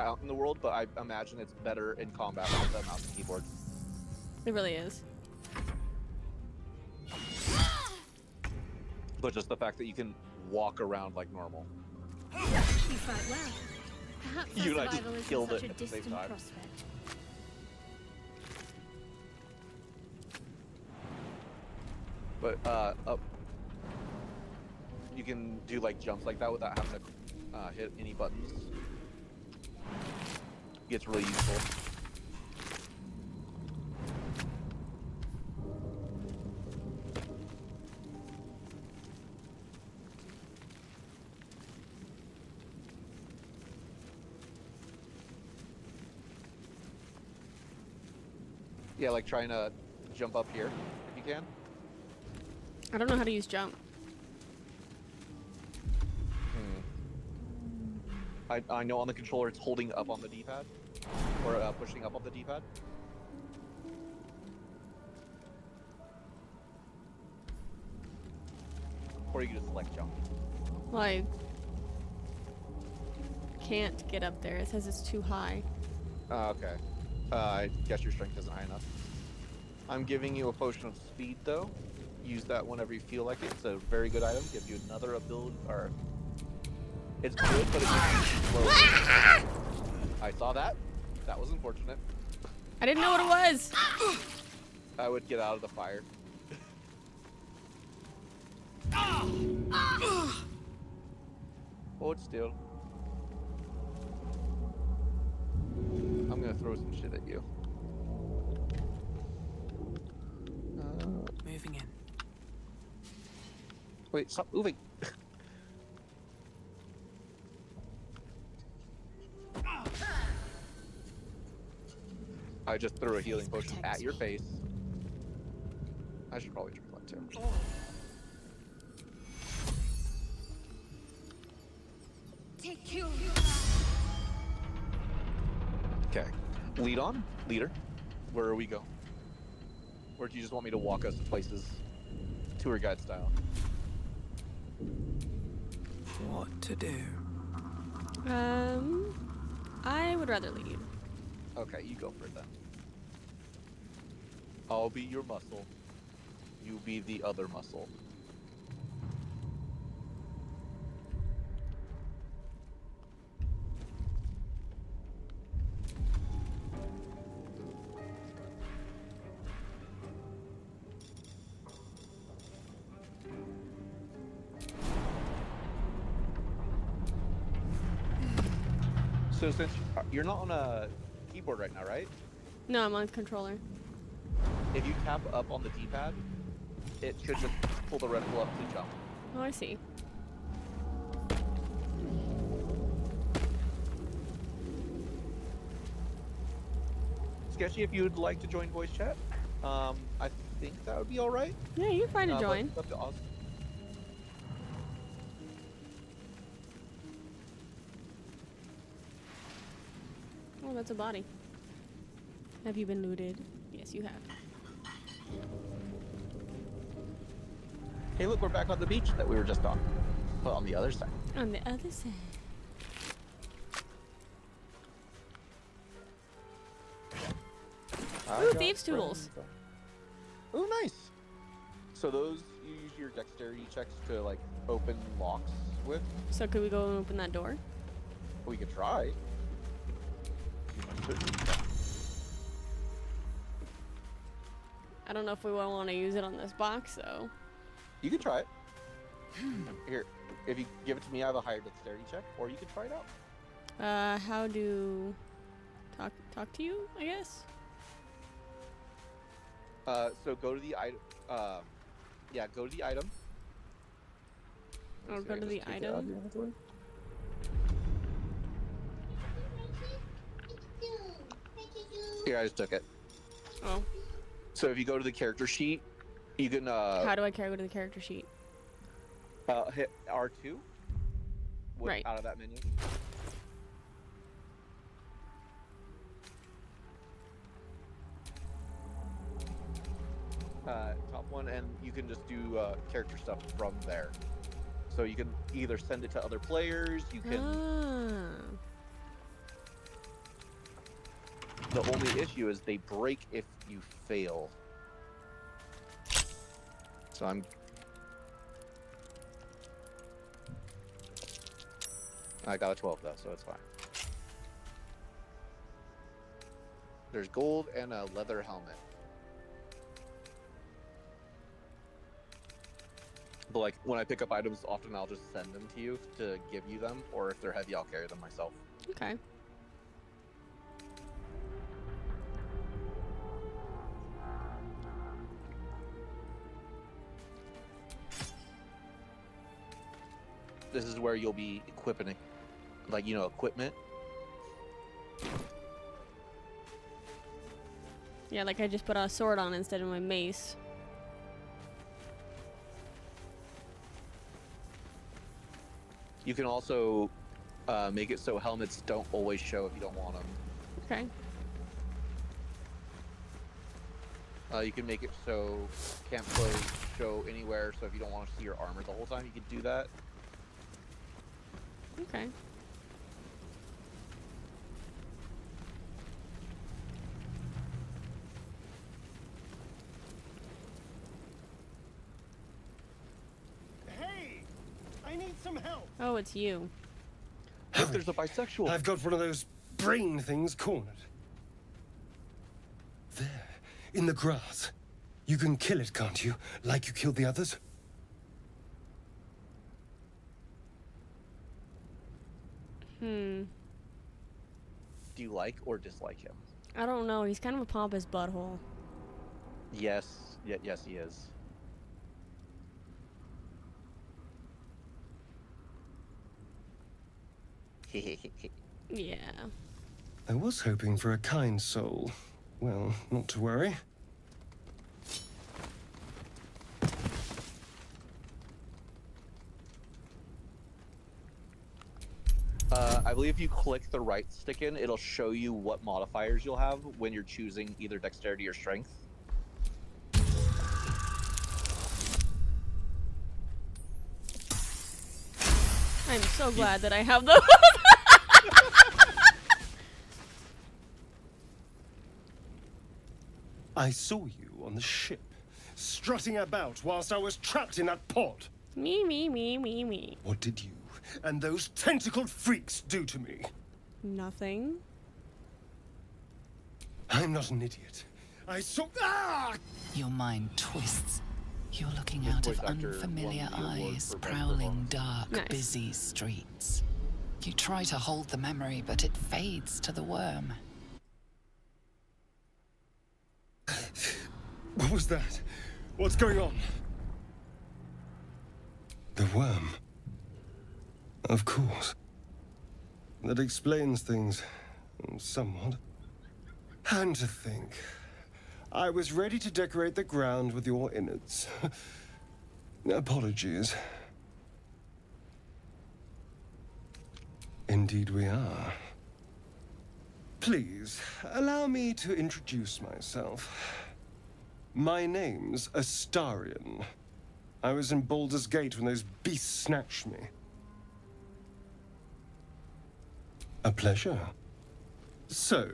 out in the world, but I imagine it's better in combat with the mouse and keyboard. It really is. But just the fact that you can walk around like normal. You fight well. Perhaps our You and I just survival isn't killed such it a at the same distant time. prospect. But up, you can do like jumps like that without having to hit any buttons. Gets really useful. Yeah, like trying to jump up here if you can. I don't know how to use jump. I know on the controller it's holding up on the D-pad, or pushing up on the D-pad. Or you can just select jump. Well, I can't get up there. It says it's too high. Okay. I guess your strength isn't high enough. I'm giving you a potion of speed, though. Use that whenever you feel like it. It's a very good item. Gives you another ability, or it's good, but it gives you slow. I saw that. That was unfortunate. I didn't know what it was. I would get out of the fire. Hold still. I'm gonna throw some shit at you. Moving in. Wait, stop moving. I just threw a healing potion at your face. I should probably drink one too. Take you. Okay. Lead on, leader. Where are we going? Or do you just want me to walk us to places, tour guide style? What to do? I would rather lead. Okay, you go for it then. I'll be your muscle. You be the other muscle. So since you're not on a keyboard right now, right? No, I'm on controller. If you tap up on the D-pad, it should just pull the reticle up to jump. Oh, I see. sketchy if you would like to join voice chat. I think that would be all right. Yeah, you're fine to but join. it's up to Oz. Oh, that's a body. Have you been looted? Yes, you have. Hey, look, we're back on the beach that we were just on. But on the other side. On the other side. Ooh, thieves' tools. Ooh, nice. So those you use your dexterity checks to like open locks with. So could we go and open that door? We could try. I don't know if we want to use it on this box, though. You can try it. Here, if you give it to me, I have a higher dexterity check, or you can try it out. How do talk to you? I guess. So go to the item. Yeah, go to the item. Or go to the item. Here, I just took it. Oh. So if you go to the character sheet, you can. How do I go to the character sheet? Hit R2. Right. Out of that menu. Top one, and you can just do character stuff from there. So you can either send it to other players. You can. The only issue is they break if you fail. So I got a 12 though, so it's fine. There's gold and a leather helmet. But like when I pick up items, often I'll just send them to you to give you them, or if they're heavy, I'll carry them myself. Okay. This is where you'll be equipping, like, you know, equipment. Yeah, like I just put a sword on instead of my mace. You can also make it so helmets don't always show if you don't want them. Okay. You can make it so camp clothes show anywhere, so if you don't want to see your armor the whole time, you can do that. Okay. Hey! I need some help! Oh, it's you. Look, there's a bisexual. I've got one of those brain things cornered. There, in the grass. You can kill it, can't you? Like you killed the others? Hmm. Do you like or dislike him? I don't know. He's kind of a pompous butthole. Yes. Yes, he is. Yeah. I was hoping for a kind soul. Well, not to worry. I believe if you click the right stick in, it'll show you what modifiers you'll have when you're choosing either dexterity or strength. I'm so glad that I have those. I saw you on the ship, strutting about whilst I was trapped in that pod. Me. What did you and those tentacled freaks do to me? Nothing. I'm not an idiot. I saw. Ah! Your mind twists. You're looking out of unfamiliar eyes, prowling dark, busy streets. You try to hold the memory, but it fades to the worm. What was that? What's going on? The worm. Of course. That explains things somewhat. And to think, I was ready to decorate the ground with your innards. Apologies. Indeed we are. Please, allow me to introduce myself. My name's Astarion. I was in Baldur's Gate when those beasts snatched me. A pleasure. So,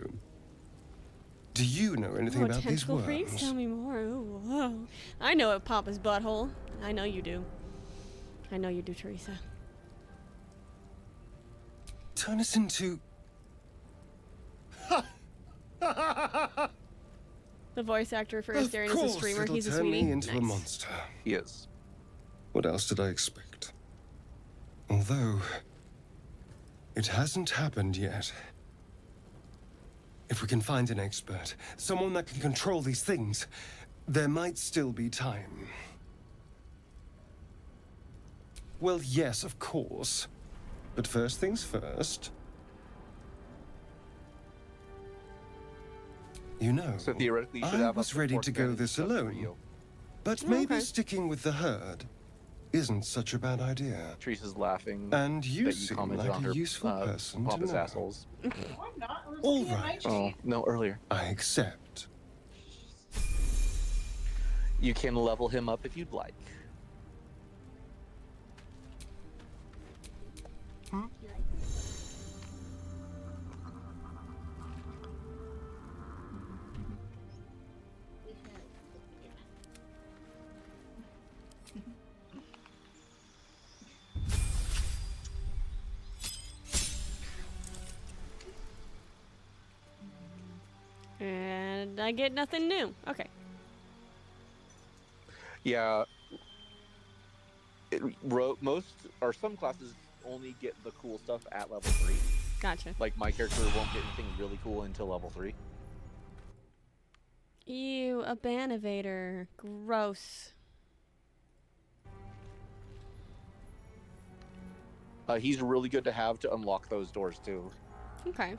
do you know anything about these tentacle worms? freaks? Tell me more. Ooh, whoa. I know of Papa's butthole. I know you do. I know you do, Teresa. Turn us into... The voice actor for Astarion is a streamer. He's a turn sweetie. me into a Nice. monster. He is. What else did I expect? Although, it hasn't happened yet. If we can find an expert, someone that can control these things, there might still be time. Well, yes, of course. But first things first. You know, So theoretically, you should I have was up to ready 4 to go cannons this just for alone. you. But Oh, maybe okay. sticking with the herd isn't such a bad idea. Teresa's laughing. And you that you seem commented like on a her useful person to pompous know. assholes. I'm not. I was All looking at my right. sheet. Oh, no, earlier. I accept. You can level him up if you'd like. And I get nothing new. Okay. Yeah. Most or some classes only get the cool stuff at level 3. Gotcha. Like my character won't get anything really cool until level 3. Ew, a Banivator. Gross. He's really good to have to unlock those doors too. Okay.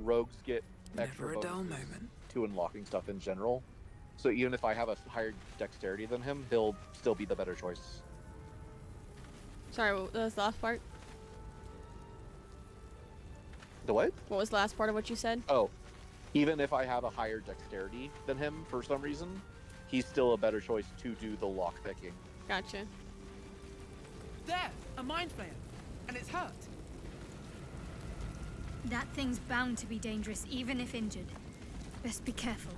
Rogues get extra Never a dull bonuses moment. to unlocking stuff in general. So even if I have a higher dexterity than him, he'll still be the better choice. Sorry, what was the last part? The what? What was the last part of what you said? Oh, even if I have a higher dexterity than him for some reason, he's still a better choice to do the lock picking. Gotcha. There, a mind flayer, and it's hurt. That thing's bound to be dangerous, even if injured. Best be careful.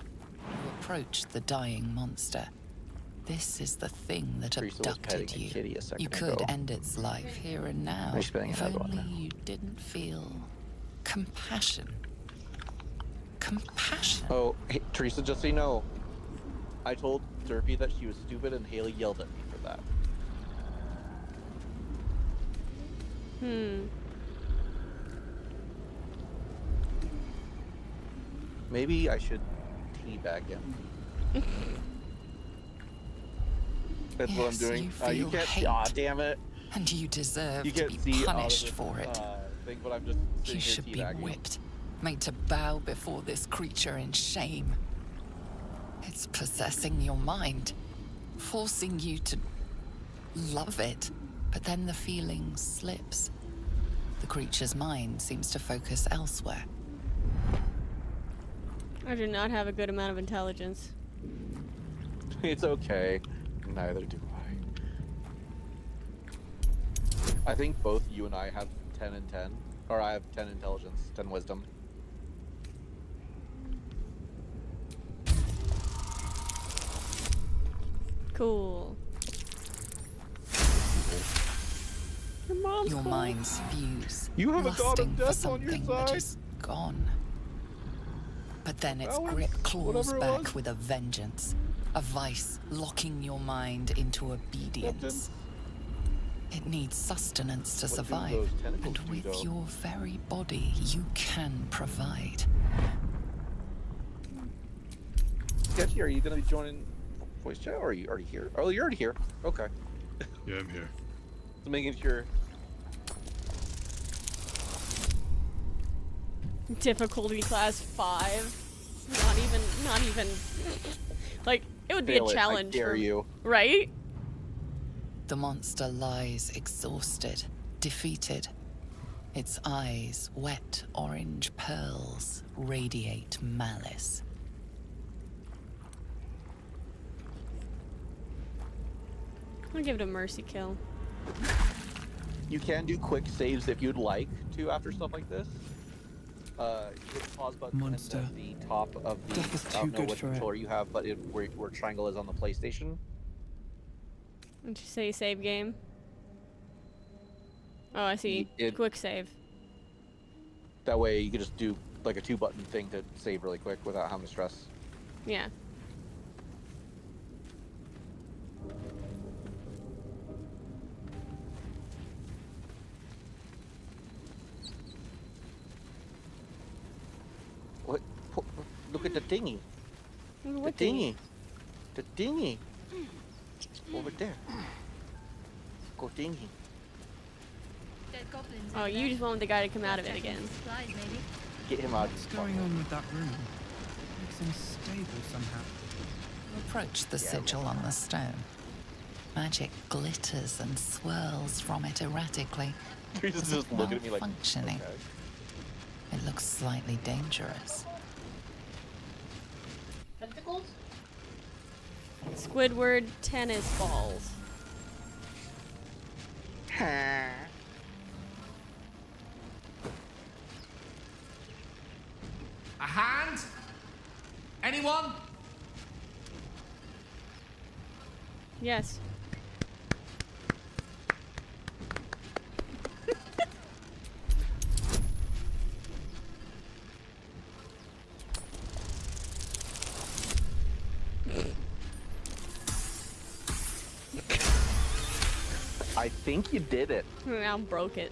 You approach the dying monster. This is the thing that Teresa was petting abducted a you. kitty a second You could ago. end its life here and now, Nice petting if another one. only you didn't feel compassion. Compassion? Oh, hey, Teresa, just so you know, I told Derpy that she was stupid and Haley yelled at me for that. Maybe I should teabag him. That's what I'm Yes, doing. you You feel can't see. hate. Aw, damn it. And you deserve You to can't be see punished out of for this, it. thing, but I'm just sitting You here should be teabagging. whipped, made to bow before this creature in shame. It's possessing your mind, forcing you to love it, but then the feeling slips. The creature's mind seems to focus elsewhere. I do not have a good amount of intelligence. It's okay. Neither do I. I think both you and I have 10 and 10. Or I have 10 intelligence, 10 wisdom. Cool. Your mom's Your cool. minds fuse, You have a god of lusting for death on your something that side. is gone. But then its Balance, grip claws whatever it back was. with a vengeance, a vice locking your mind into obedience. It needs sustenance to What do survive, those tentacles and do, with though? your very body, you can provide. Sketchy, are you going to be joining voice chat, or are you already here? Oh, you're already here. Okay. Yeah, I'm here. Just making sure. Difficulty class 5. Not even. Like, it would be Fail a it, I challenge. dare for, you. Right? The monster lies exhausted, defeated. Its eyes, wet orange pearls, radiate malice. I'm gonna give it a mercy kill. You can do quick saves if you'd like to after stuff like this. You hit the pause button Monster. and then the top of the, Death is I too don't know good which for it. controller you have, but where triangle is on the PlayStation. Did you say save game? Oh, I see. Quick save. That way you can just do like a 2-button thing to save really quick without having to stress. Yeah. What? Look at the dinghy. What the dinghy. The dinghy. Over there. Go dinghy. Oh, you just want the guy to come out of it again. Get him out. What's going on with that room? Makes him stable somehow. Approach the sigil on the stone. Magic glitters and swirls from it erratically. He's as just if looking at me like, malfunctioning. okay. It looks slightly dangerous. Tentacles? Squidward tennis balls. A hand? Anyone? Yes. I think you did it. I broke it.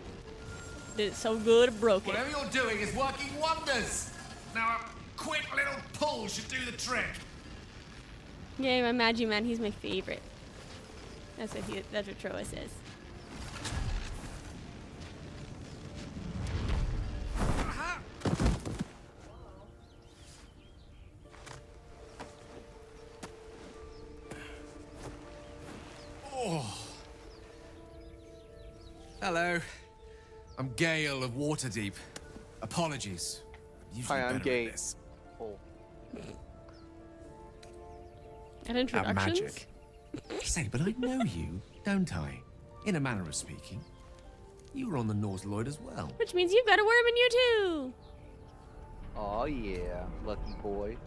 Did it so good, it broke it. Whatever you're doing is working wonders. Now a quick little pull should do the trick. Yay, my Magi Man, he's my favorite. That's what Troa says. Oh. Hello. I'm Gale of Waterdeep. Apologies. Usually Hi, I'm better at Gay. this. Oh. An introductions? Magic. Say, but I know you, don't I? In a manner of speaking. You were on the Norse Lloyd as well. Which means you've got a worm in you too. Oh yeah, lucky boy.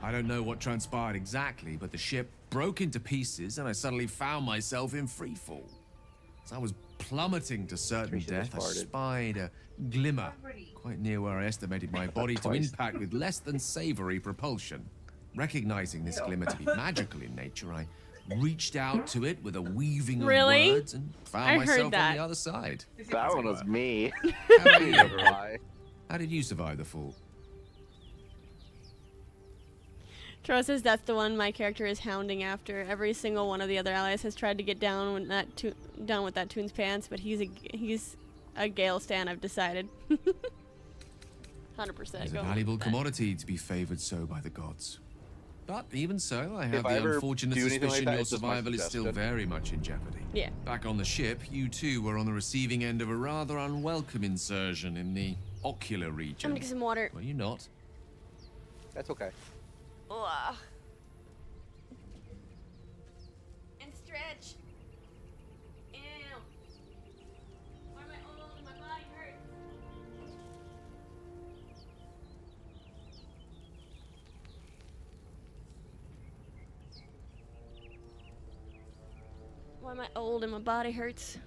I don't know what transpired exactly, but the ship broke into pieces and I suddenly found myself in freefall. As I was plummeting to certain death, I spied a glimmer quite near where I estimated my body to impact with less than savory propulsion. Recognizing this glimmer to be magical in nature, I reached out to it with a weaving of words and found myself on the other side. That one was me. How did you survive the fall? Troa says that's the one my character is hounding after. Every single one of the other allies has tried to get down with that Toon's pants, but he's a Gale stan, I've decided. 100%. It's a valuable commodity to be favored so by the gods. But even so, I have I the ever unfortunate do anything like suspicion that, your it's just my survival is still suggestion. very much in jeopardy. Yeah. Back on the ship, you too were on the receiving end of a rather unwelcome insertion in the ocular region. I'm gonna get some water. Were you not? That's okay. Ugh. And stretch. Ew. Why am I old and my body hurts? Why am I old and my body hurts?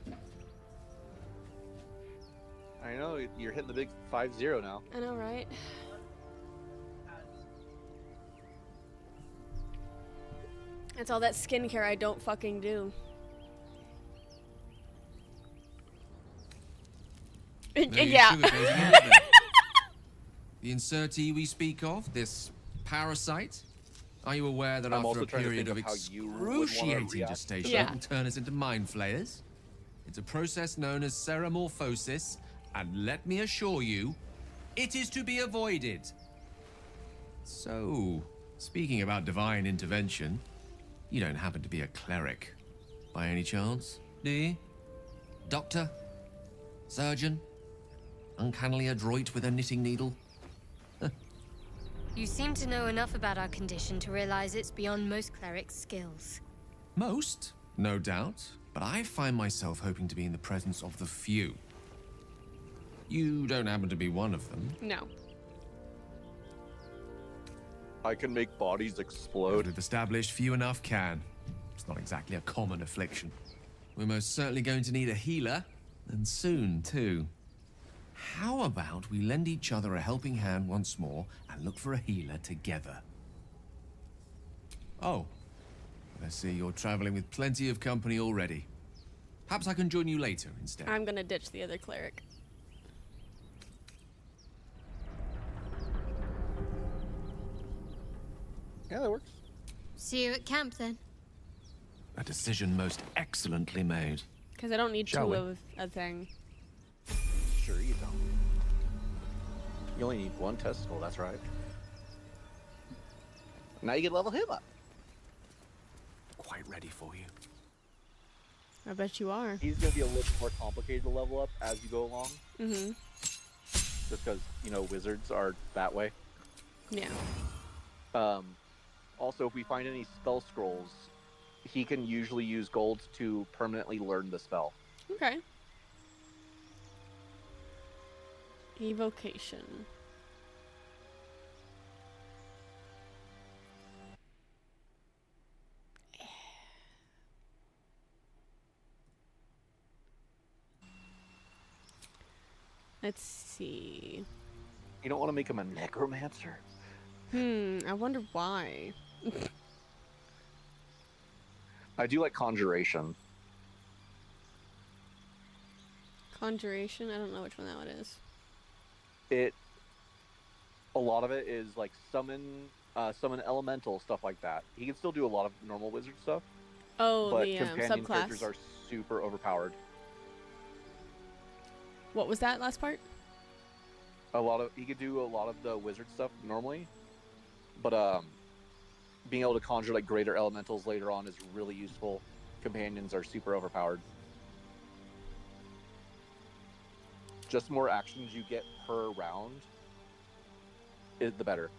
I know, you're hitting the big 5-0 now. I know, right? It's all that skincare I don't fucking do. No Yeah. sugarcoating anything. The insertee we speak of, this parasite, are you aware that I'm after also a trying to period think of of how you would wanna excruciating react to gestation, that. it will turn us into mind flayers? It's a process known as ceramorphosis, and let me assure you, It is to be avoided. So, speaking about divine intervention, you don't happen to be a cleric, by any chance, do you? Doctor? Surgeon? Uncannily adroit with a knitting needle? You seem to know enough about our condition to realize it's beyond most clerics' skills. Most, no doubt, but I find myself hoping to be in the presence of the few. You don't happen to be one of them. No. I can make bodies explode. We've established few enough can. It's not exactly a common affliction. We're most certainly going to need a healer, and soon, too. How about we lend each other a helping hand once more and look for a healer together? Oh, I see you're traveling with plenty of company already. Perhaps I can join you later instead. I'm gonna ditch the other cleric. Yeah, that works. See you at camp then. A decision most excellently made. Because I don't need Shall two we? of a thing. Sure you don't. You only need one testicle, that's right. Now you can level him up. Quite ready for you. I bet you are. He's going to be a little more complicated to level up as you go along. Mm-hmm. Just because, you know, wizards are that way. Yeah. Also, if we find any spell scrolls, he can usually use gold to permanently learn the spell. Okay. Evocation. Let's see. You don't want to make him a necromancer? I wonder why. I do like conjuration. Conjuration? I don't know which one that one is. A lot of it is like summon elemental, stuff like that. He can still do a lot of normal wizard stuff. Oh, but the companion characters subclass. are super overpowered. What was that last part? He could do a lot of the wizard stuff normally, but being able to conjure like greater elementals later on is really useful. Companions are super overpowered. Just more actions you get per round, the better.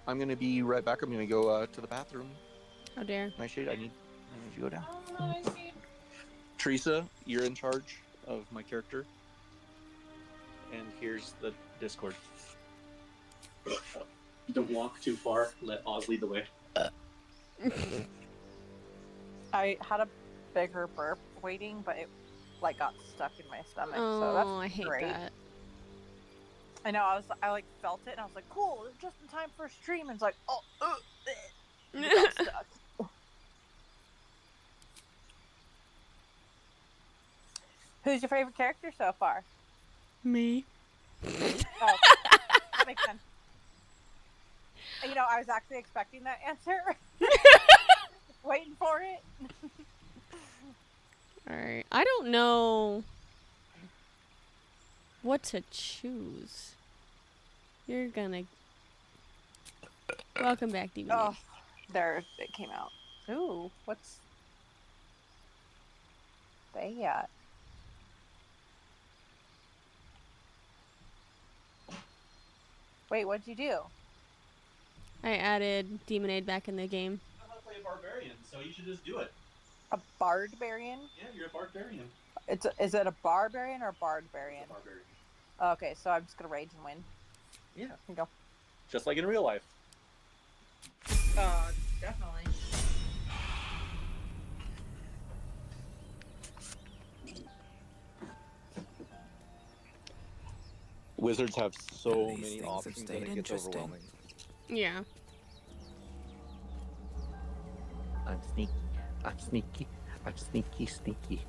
I'm gonna be right back. I'm gonna go to the bathroom. How dare. Nice shade. I need you to go down. Teresa, you're in charge of my character. And here's the Discord. Don't walk too far. Let Oz lead the way. I had a bigger burp waiting, but it like got stuck in my stomach. Oh, so that's I hate great. that. I know. I like felt it, and I was like, "Cool, just in time for a stream." And it's like, "Oh, it got stuck." Who's your favorite character so far? Me. Oh, that makes sense. You know, I was actually expecting that answer. Waiting for it. Alright. I don't know what to choose. You're gonna... Welcome back, DVD. Oh, there it came out. Ooh, what's they at? Wait, what'd you do? I added Demonade back in the game. I want to play a barbarian, so you should just do it. A bardbarian? Yeah, you're a barbarian. Is it a barbarian or a bardbarian? A barbarian. Okay, so I'm just gonna rage and win. Yeah. Here you go. Just like in real life. Definitely. Wizards have so These many things have options that stayed it gets interesting. overwhelming. Yeah. I'm sneaky. I'm sneaky. I'm sneaky, sneaky.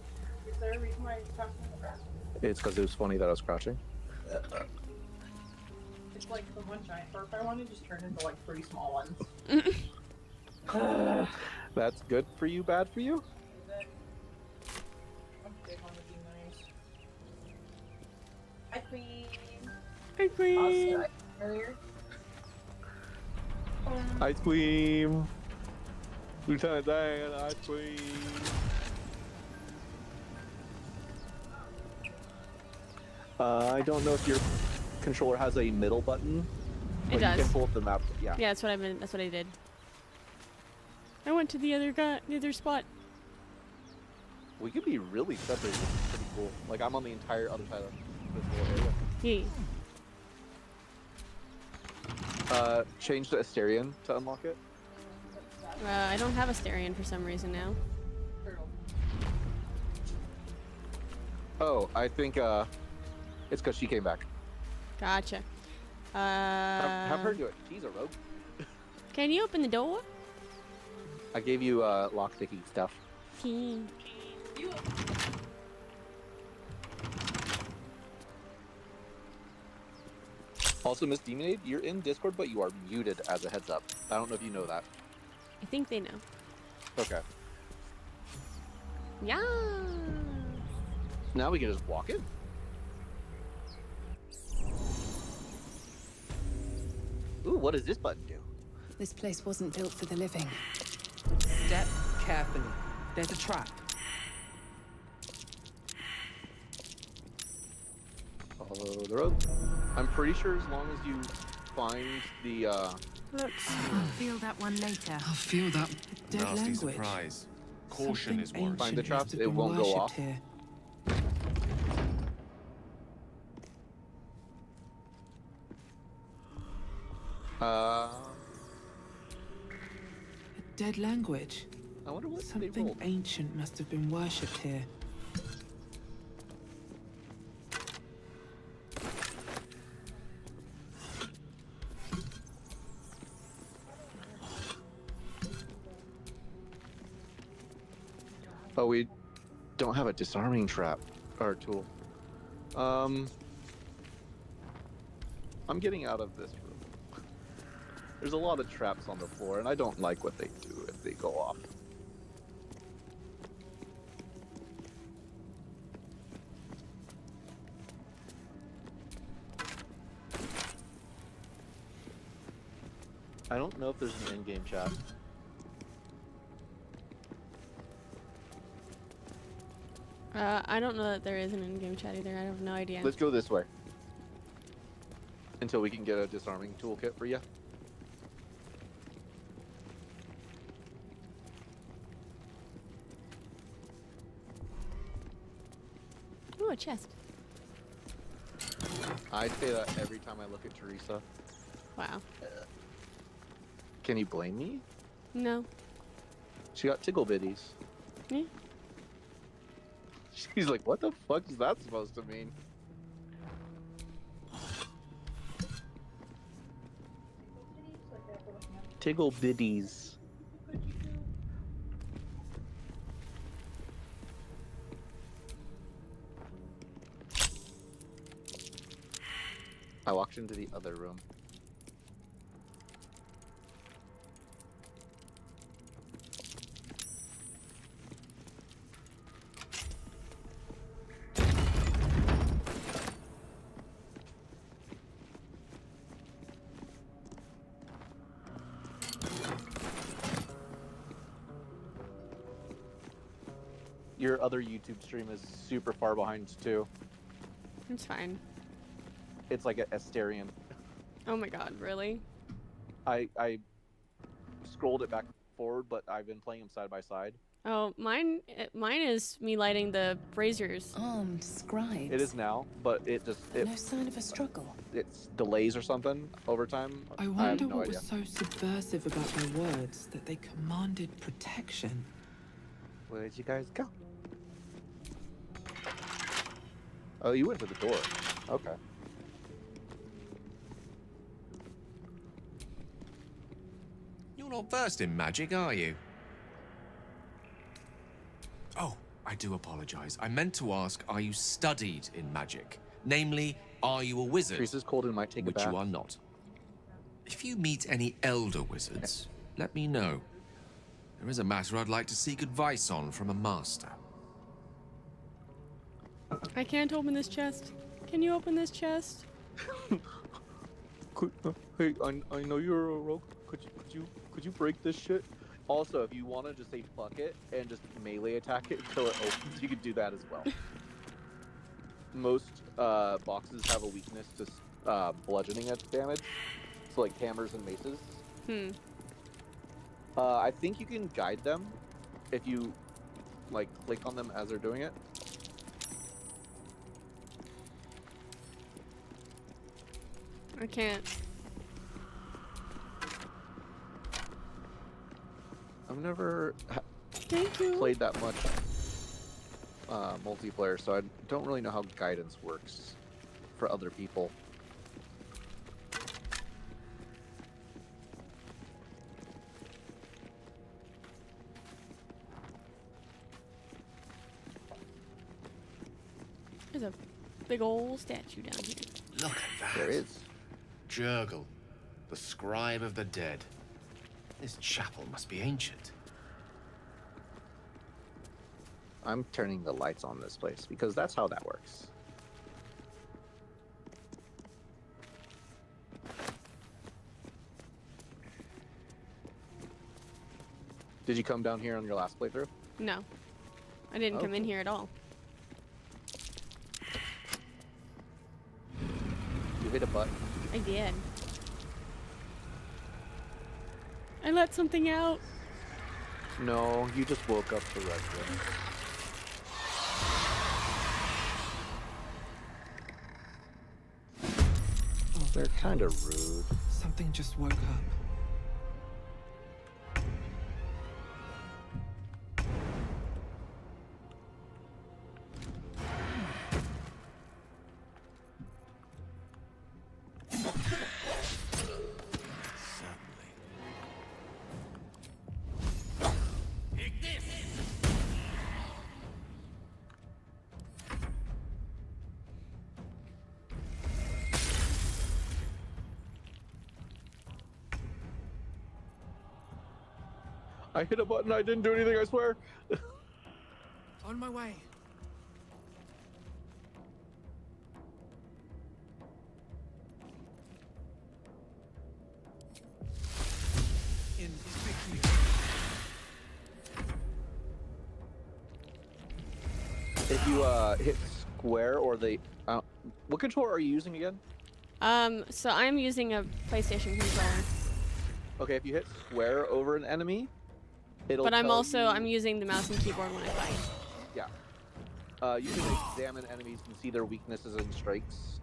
Is there a reason why you're talking about that? It's because it was funny that I was crouching. It's like the one giant burp I wanted just turned into like 3 small ones. That's good for you, bad for you? Is it? A big one would be nice. Hi, Queen. Hi, Queen. Earlier. Ice cream. Lieutenant Dan, ice cream. I don't know if your controller has a middle button. It but does. You can pull up the map. Yeah. Yeah, that's what I did. I went to the other spot. We could be really separated. It's pretty cool. Like I'm on the entire other side of this little area. Yeah. Change to Asterion to unlock it. I don't have a Asterion for some reason now. Oh, I think it's because she came back. Gotcha. Have her do it. She's a rogue. Can you open the door? I gave you lockpicking stuff. Also, Miss Demonade, you're in Discord, but you are muted as a heads up. I don't know if you know that. I think they know. Okay. Yeah. Now we can just walk in. Ooh, what does this button do? This place wasn't built for the living. Step carefully. There's a trap. Follow the road. I'm pretty sure as long as you find the Let's feel that one later. I'll feel that. Dead Nasty language. surprise. Caution is Something warranted. Find the ancient traps, must have it been won't go worshipped off. Here. A dead language. I wonder what Something ancient must have been worshipped here. Oh, we don't have a disarming trap or tool. I'm getting out of this room. There's a lot of traps on the floor, and I don't like what they do if they go off. I don't know if there's an in-game chat. I don't know that there is an in-game chat either. I have no idea. Let's go this way. Until we can get a disarming toolkit for you. Ooh, a chest. I say that every time I look at Teresa. Wow. Can you blame me? No. She got tickle bitties. Yeah. She's like, what the fuck is that supposed to mean? Tickle bitties. I walked into the other room. Your other YouTube stream is super far behind too. It's fine. It's like a Asterion. Oh my god, really? I scrolled it back forward, but I've been playing them side by side. Oh, mine is me lighting the braziers. Armed scribes. It is now, but it No sign of a struggle. it's delays or something over time. I have wonder no what idea. was so subversive about their words that they commanded protection. Where'd you guys go? Oh, you went to the door. Okay. You're not versed in magic, are you? Oh, I do apologize. I meant to ask, are you studied in magic? Namely, are you a wizard? Teresa's cold and might take a Which bath. you are not. If you meet any elder wizards, let me know. There is a matter I'd like to seek advice on from a master. I can't open this chest. Can you open this chest? Hey, I know you're a rogue. Could you break this shit? Also, if you want to just say fuck it and just melee attack it until it opens, you could do that as well. Most boxes have a weakness to bludgeoning damage, so like hammers and maces. I think you can guide them if you like click on them as they're doing it. I can't. I've never Thank you. played that much multiplayer, so I don't really know how guidance works for other people. There's a big old statue down here. Look at that. There is. Jurgle, the scribe of the dead. This chapel must be ancient. I'm turning the lights on this place because that's how that works. Did you come down here on your last playthrough? No. I didn't come in here at all. You hit a button. I did. I let something out. No, you just woke up the resident. Oh, they're kind of rude. Something just woke up. I hit a button, I didn't do anything, I swear. On my way. If you hit square or the what controller are you using again? So I'm using a PlayStation controller. Okay, if you hit square over an enemy, it'll But I'm tell also you... I'm using the mouse and keyboard when I fight. Yeah. You can examine enemies and see their weaknesses and strengths.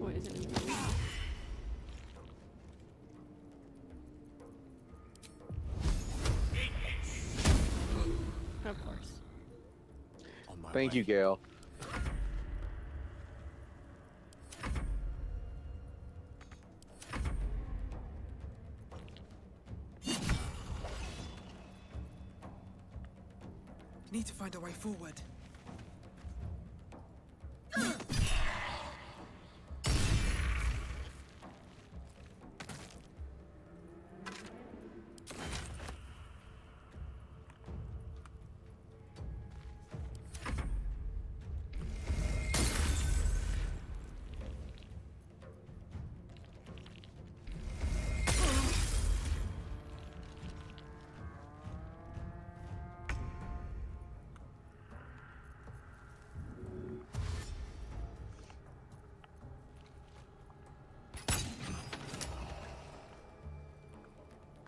Poison. Of course. Thank you, Gail. Need to find a way forward.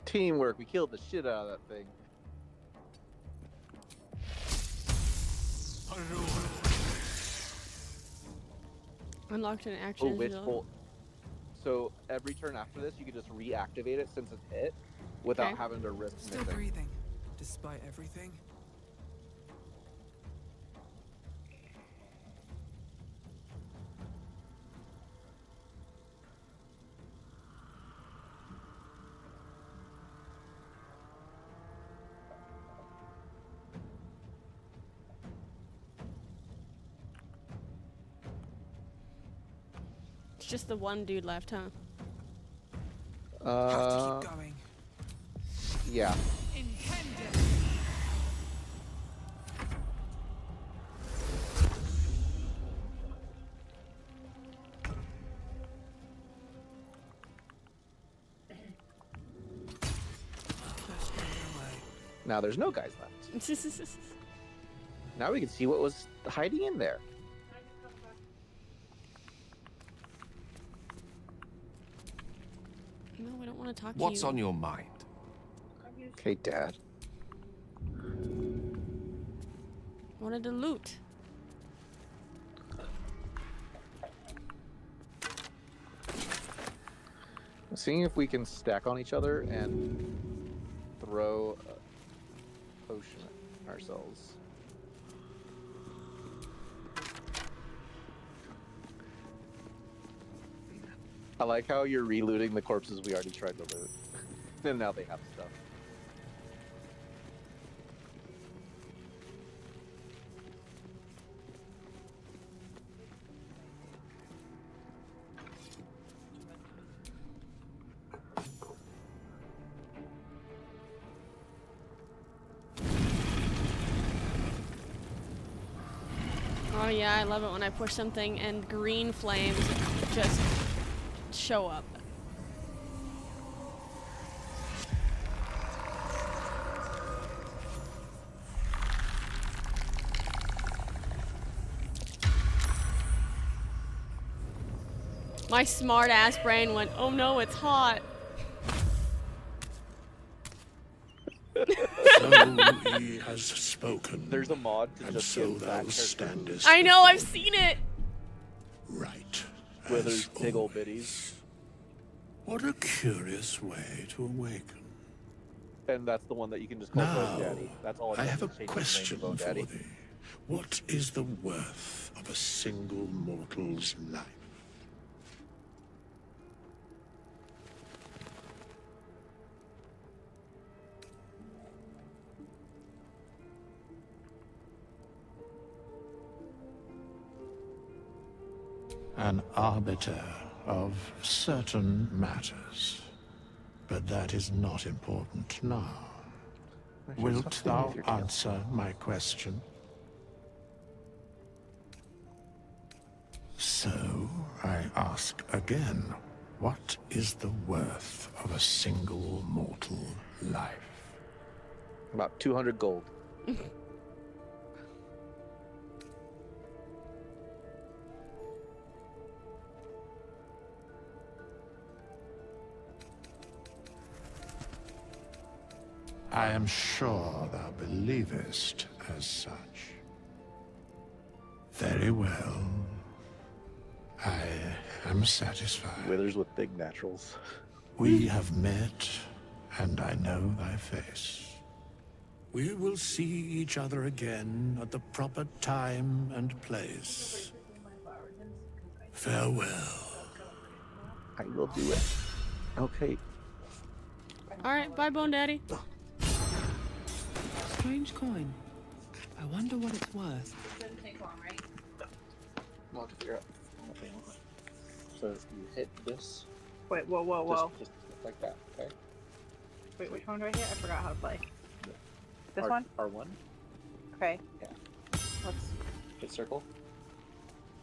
Teamwork, we killed the shit out of that thing. Unlocked an action. Oh, witch bolt. So every turn after this, you can just reactivate it since it's hit, without having to risk Still missing. breathing, despite everything. It's just the one dude left, huh? Have to keep going. Yeah. Now there's no guys left. Now we can see what was hiding in there. No, we don't want to talk What's to you. on your mind? Okay, Dad. Wanted to loot. Seeing if we can stack on each other and throw a potion at ourselves. I like how you're relooting the corpses we already tried to loot. And now they have stuff. Oh yeah, I love it when I push something and green flames just show up. My smart ass brain went, oh no, it's hot. So he has spoken. There's a mod to and just so give thou that standest. I know, I've seen it. Right. Withers Tiggle Bitties. What a curious way to awaken. And that's the one that you can just call Now, Bone Daddy. That's all it I does have a is change his name to question Bone for Daddy. thee. What is the worth of a single mortal's life? An arbiter of certain matters. But that is not important now. Wilt thou answer my question? So, I ask again, what is the worth of a single mortal life? About 200 gold. I am sure thou believest as such. Very well. I am satisfied. Withers with big naturals. We have met, and I know thy face. We will see each other again at the proper time and place. Farewell. I will do it. Okay. Alright, bye, Bone Daddy. Strange coin. I wonder what it's worth. Doesn't take long, right? We'll have to figure out. So if you hit this. Wait, whoa. Just like that, okay? Wait, which one do I hit? I forgot how to play. This R- one? R1? Okay. Yeah. Let's Hit circle.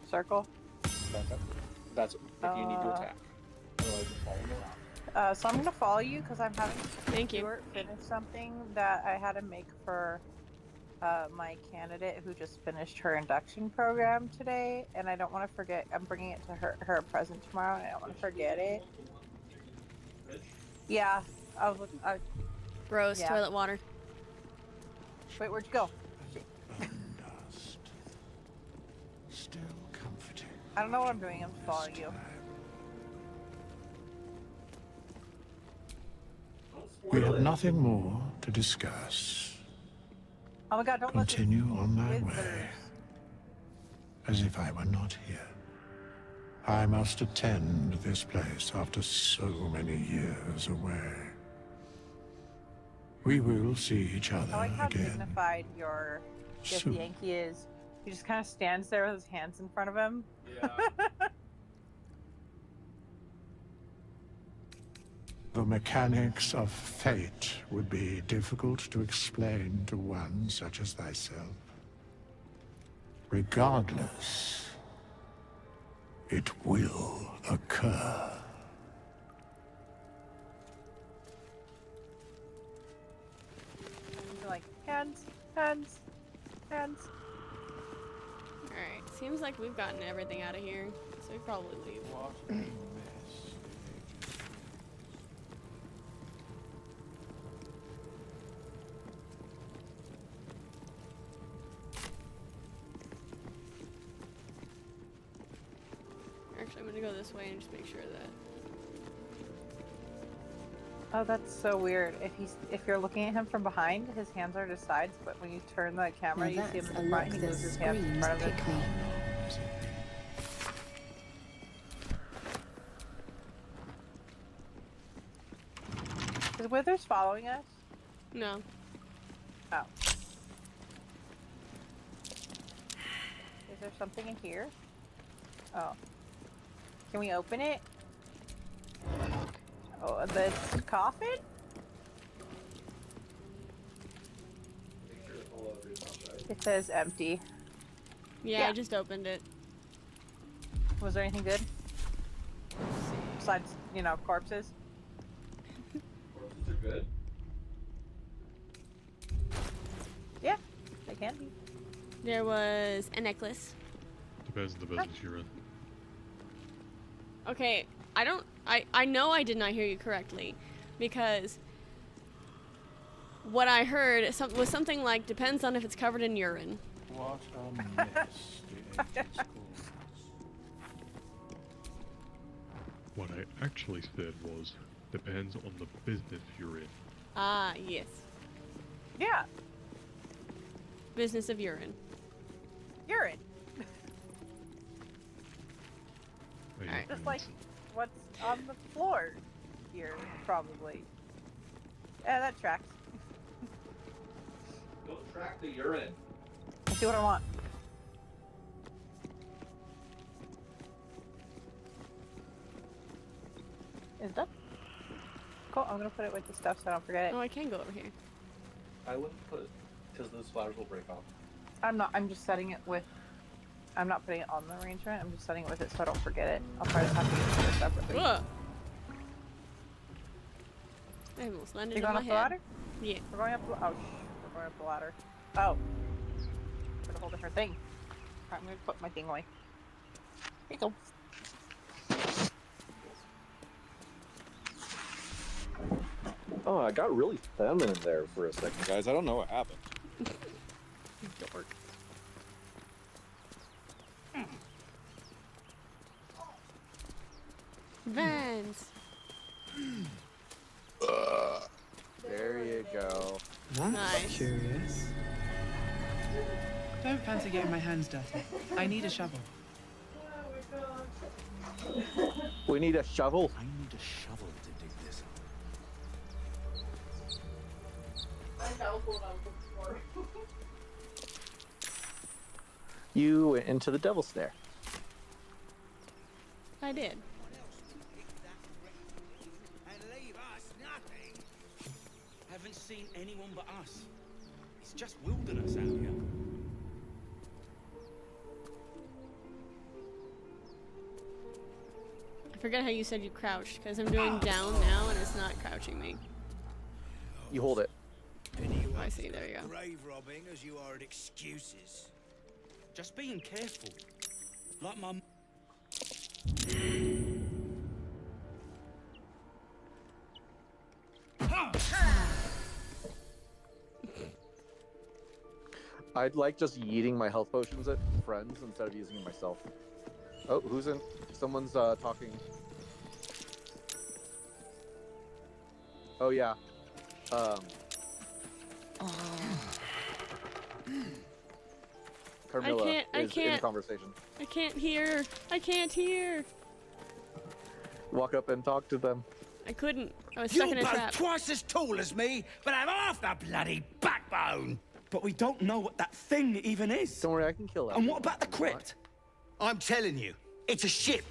circle. That's if you need to attack. Otherwise, it's following around. So I'm gonna follow you because I'm having Thank you. Stuart finish something that I had to make for my candidate who just finished her induction program today, and I don't want to forget. I'm bringing it to her a present tomorrow, and I don't want to forget it. Yeah, Gross, yeah. toilet water. Wait, where'd you go? Dust. Still comforting. I don't know what I'm doing. I'm just following you. We have nothing more to discuss. Oh my God! Don't let Continue on my Withers. way, as if I were not here. I must attend this place after so many years away. We will see each other I like how again. dignified your Soon. Yankee is. He just kind of stands there with his hands in front of him. Yeah. The mechanics of fate would be difficult to explain to one such as thyself. Regardless, it will occur. Like, hands, hands, hands. Alright, seems like we've gotten everything out of here, so we probably leave. Actually, I'm gonna go this way and just make sure that. Oh, that's so weird. If you're looking at him from behind, his hands are to sides, but when you turn the camera, you see him in the front. He moves his hands in front of it. Is Withers following us? No. Oh. Is there something in here? Oh. Can we open it? Oh, this coffin? It says empty. Yeah, I just opened it. Was there anything good? Besides, you know, corpses? Corpses are good. Yeah, they can be. There was a necklace. Depends on the business you're in. Okay, I know I did not hear you correctly, because what I heard was something like, depends on if it's covered in urine. What a mess the ancient schools. What I actually said was, depends on the business you're in. Ah, yes. Yeah. Business of urine. Urine. Alright. Just like what's on the floor here, probably. Yeah, that tracks. Go track the urine. Let's see what I want. Is it done? Cool, I'm gonna put it with the stuff so I don't forget it. Oh, I can go over here. I wouldn't put it, because those flowers will break off. I'm just setting it with, I'm not putting it on the arrangement, I'm just setting it with it so I don't forget it. I'll try to have to get it separately. Ugh. I almost landed You on going my up head. the ladder? Yeah. We're going up the, oh, we're going up the ladder. Oh. Put a whole different thing. Alright, I'm gonna put my thing away. Here you go. Oh, I got really feminine there for a second, guys. I don't know what happened. Dork. Vans. There you go. That's Nice. curious. Don't fancy getting my hands dirty. I need a shovel. We need a shovel. I need a shovel to dig this You went into the devil's snare. I did. And leave us nothing. Haven't seen anyone but us. It's just wilderness out here. I forget how you said you crouched, because I'm doing down now and it's not crouching me. You hold it. Oh, I see, there you go. Grave robbing as you are at excuses. Just being careful. Like my... I'd like just yeeting my health potions at friends instead of using them myself. Oh, who's in? Someone's talking. Oh yeah. Carmilla is in the conversation. I can't hear. I can't hear. Walk up and talk to them. I couldn't. I was stuck in a You're both trap. twice as tall as me, but have half the bloody backbone. But we don't know what that thing even is. Don't worry, I can kill that. And what about the crypt? I'm telling you, it's a ship.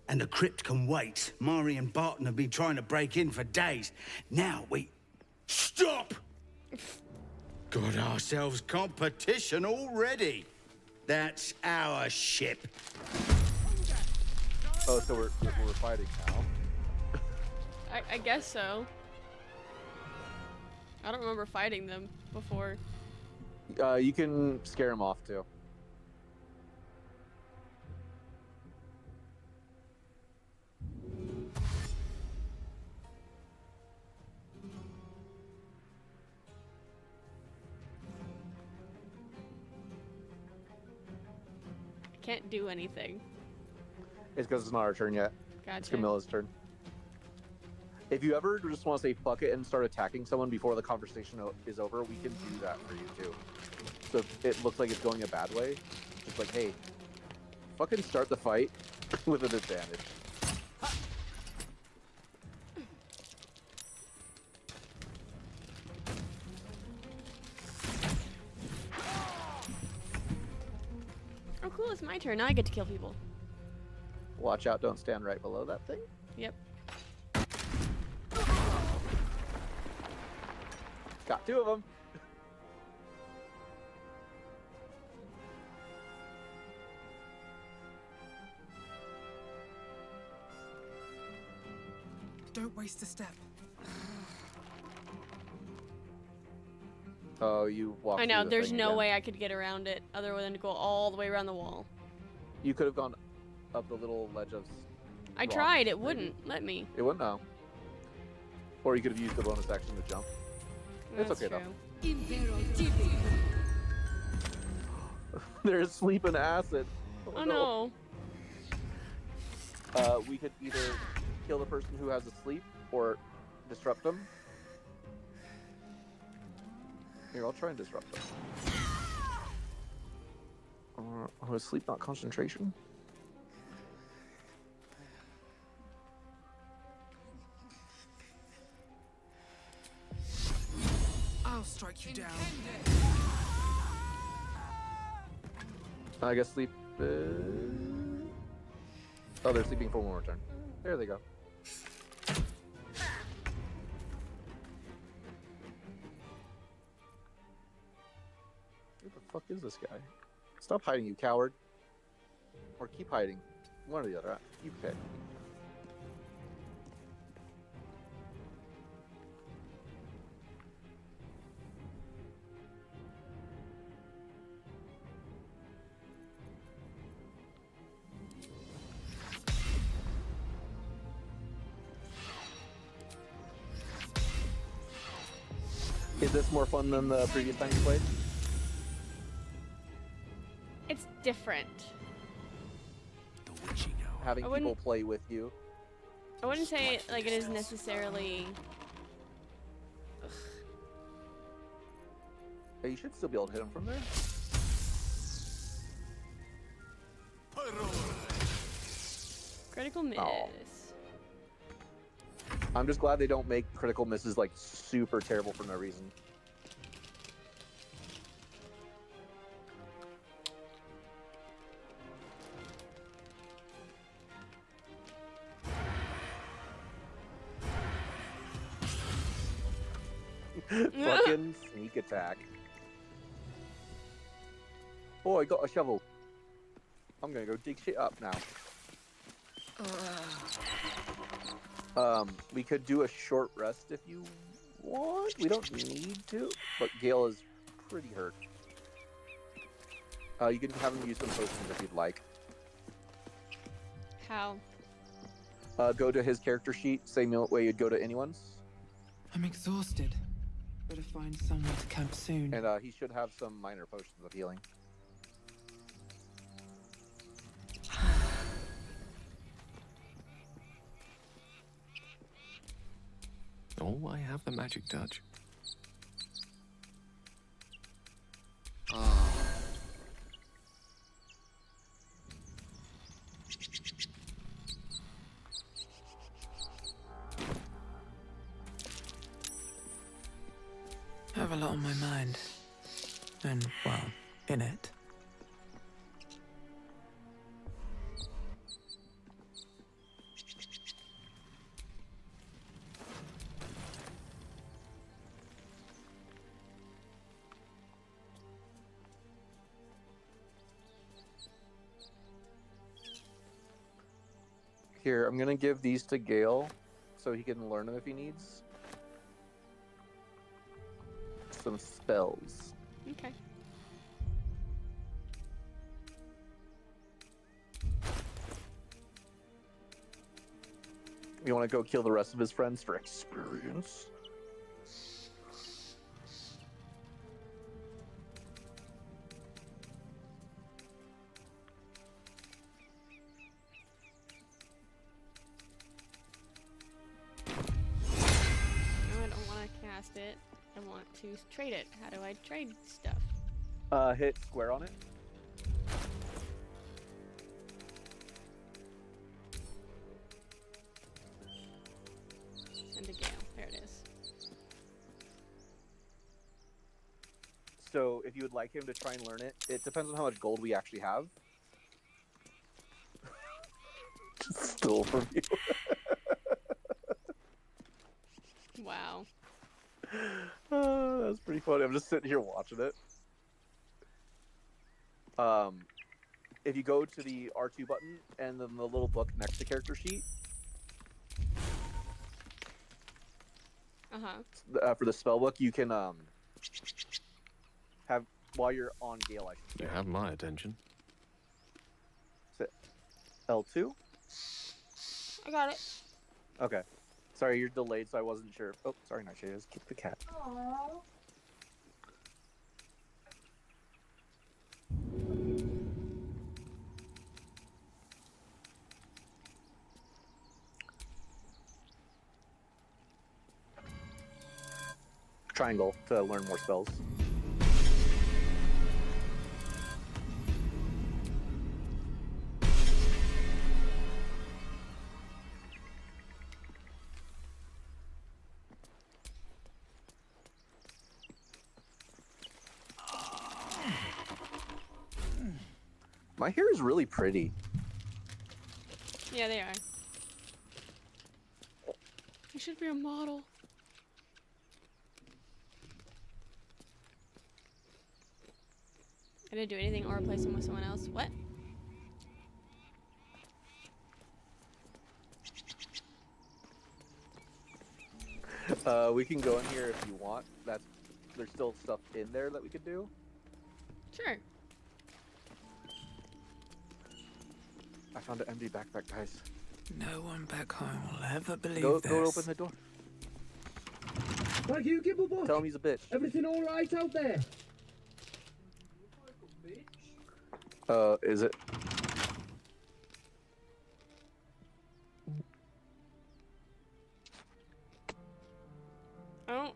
And the crypt can wait. Mari and Barton have been trying to break in for days. Now we... Stop! Got ourselves competition already. That's our ship. Oh, so we're fighting now. I guess so. I don't remember fighting them before. You can scare them off too. I can't do anything. It's because it's not our turn yet. Gotcha. It's Camilla's turn. If you ever just want to say fuck it and start attacking someone before the conversation is over, we can do that for you too. So if it looks like it's going a bad way, just like, hey, fucking start the fight with an advantage. Oh cool, it's my turn. Now I get to kill people. Watch out, don't stand right below that thing. Yep. Got two of them. Don't waste a step. Oh, you walked I know, through the there's thing no again. way I could get around it other than to go all the way around the wall. You could have gone up the little ledge of I rock, tried, it maybe. wouldn't let me. It wouldn't know. Or you could have used the bonus action to jump. That's it's okay true. though. They're asleep in acid. Oh no. We could either kill the person who has asleep or disrupt them. Here, I'll try and disrupt them. Oh, is sleep not concentration? I'll strike you down. I guess sleep. Oh, they're sleeping for one more turn. There they go. Who the fuck is this guy? Stop hiding, you coward. Or keep hiding. One or the other. You pick. Is this more fun than the previous time you played? It's different. Having I people wouldn't- play with you. I wouldn't say like it is necessarily. Hey, you should still be able to hit him from there. Critical miss. Oh. I'm just glad they don't make critical misses like super terrible for no reason. Fucking sneak attack. Oh, I got a shovel. I'm gonna go dig shit up now. We could do a short rest if you want. We don't need to, but Gale is pretty hurt. You can have him use some potions if you'd like. How? Go to his character sheet, same way you'd go to anyone's. I'm exhausted. Better find somewhere to camp soon. And he should have some minor potions of healing. Oh, I have the magic touch. Ah. I have a lot on my mind. And, well, in it. Here, I'm gonna give these to Gale so he can learn them if he needs. Some spells. Okay. You want to go kill the rest of his friends for experience? No, I don't want to cast it. I want to trade it. How do I trade stuff? Hit square on it. Send a Gale. There it is. So if you would like him to try and learn it, it depends on how much gold we actually have. Stole from you. Wow. Oh, that's pretty funny. I'm just sitting here watching it. If you go to the R2 button and then the little book next to character sheet, for the spell book, you can have while you're on Gale. I should say. You have my attention. L2. I got it. Okay. Sorry, you're delayed, so I wasn't sure. Oh, sorry, Nightshade. Just kick the cat. Aww. Triangle to learn more spells. My hair is really pretty. Yeah, they are. You should be a model. I didn't do anything or replace him with someone else. What? We can go in here if you want. There's still stuff in there that we could do. Sure. I found an empty backpack, guys. No one back home will ever believe Go this. open the door. Thank you, Gibblebuck. Tell him he's a bitch. Everything all right out there? Is it? I don't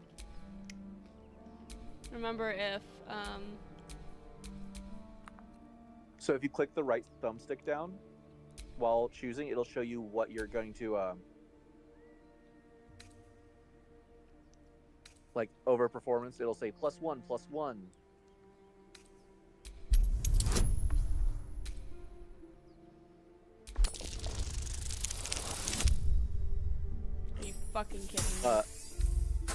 remember if, So if you click the right thumbstick down while choosing, it'll show you what you're going to, like over performance, it'll say +1, +1. Are you fucking kidding me?